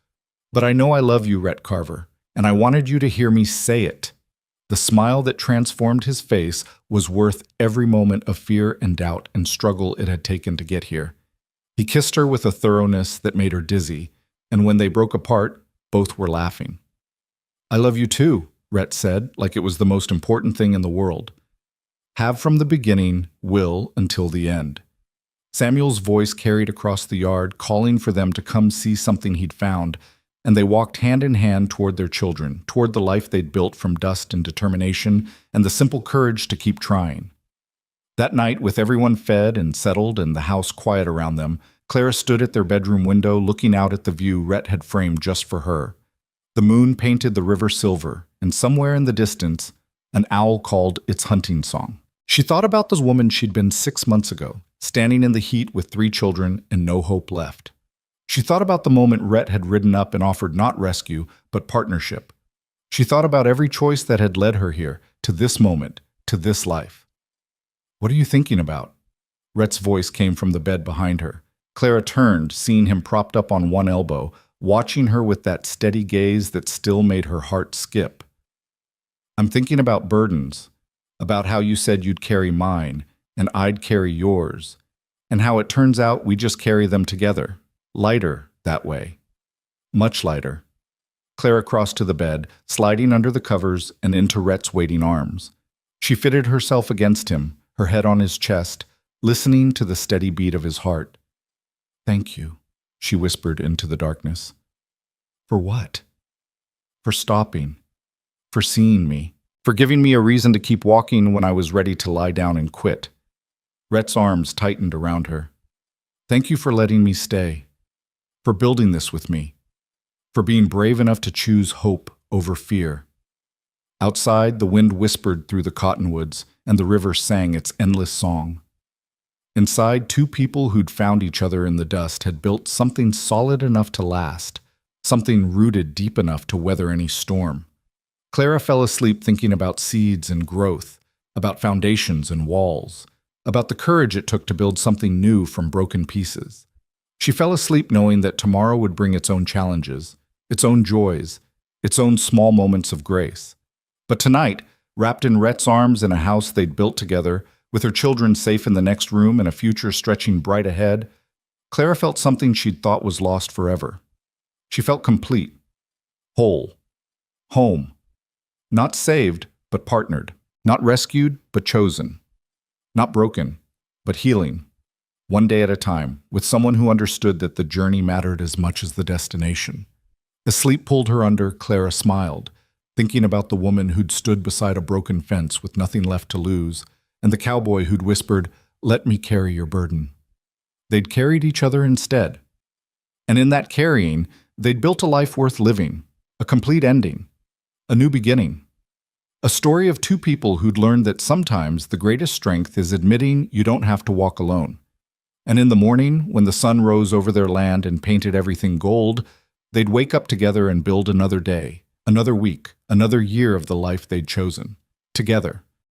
A: But I know I love you, Rhett Carver, and I wanted you to hear me say it." The smile that transformed his face was worth every moment of fear and doubt and struggle it had taken to get here. He kissed her with a thoroughness that made her dizzy, and when they broke apart, both were laughing. "I love you too," Rhett said, like it was the most important thing in the world. "Have from the beginning, will until the end." Samuel's voice carried across the yard, calling for them to come see something he'd found, and they walked hand in hand toward their children, toward the life they'd built from dust and determination and the simple courage to keep trying. That night, with everyone fed and settled and the house quiet around them, Clara stood at their bedroom window looking out at the view Rhett had framed just for her. The moon painted the river silver, and somewhere in the distance, an owl called its hunting song. She thought about the woman she'd been 6 months ago, standing in the heat with 3 children and no hope left. She thought about the moment Rhett had ridden up and offered not rescue, but partnership. She thought about every choice that had led her here, to this moment, to this life. "What are you thinking about?" Rhett's voice came from the bed behind her. Clara turned, seeing him propped up on one elbow, watching her with that steady gaze that still made her heart skip. "I'm thinking about burdens, about how you said you'd carry mine, and I'd carry yours, and how it turns out we just carry them together. Lighter that way. Much lighter." Clara crossed to the bed, sliding under the covers and into Rhett's waiting arms. She fitted herself against him, her head on his chest, listening to the steady beat of his heart. "Thank you," she whispered into the darkness. "For what?" "For stopping. For seeing me. For giving me a reason to keep walking when I was ready to lie down and quit." Rhett's arms tightened around her. "Thank you for letting me stay. For building this with me. For being brave enough to choose hope over fear." Outside, the wind whispered through the cottonwoods, and the river sang its endless song. Inside, 2 people who'd found each other in the dust had built something solid enough to last, something rooted deep enough to weather any storm. Clara fell asleep thinking about seeds and growth, about foundations and walls, about the courage it took to build something new from broken pieces. She fell asleep knowing that tomorrow would bring its own challenges, its own joys, its own small moments of grace. But tonight, wrapped in Rhett's arms in a house they'd built together, with her children safe in the next room and a future stretching bright ahead, Clara felt something she'd thought was lost forever. She felt complete, whole, home. Not saved, but partnered. Not rescued, but chosen. Not broken, but healing. One day at a time, with someone who understood that the journey mattered as much as the destination. As sleep pulled her under, Clara smiled, thinking about the woman who'd stood beside a broken fence with nothing left to lose, and the cowboy who'd whispered, "Let me carry your burden." They'd carried each other instead. And in that carrying, they'd built a life worth living, a complete ending, a new beginning. A story of 2 people who'd learned that sometimes the greatest strength is admitting you don't have to walk alone. And in the morning, when the sun rose over their land and painted everything gold, they'd wake up together and build another day, another week, another year of the life they'd chosen, together.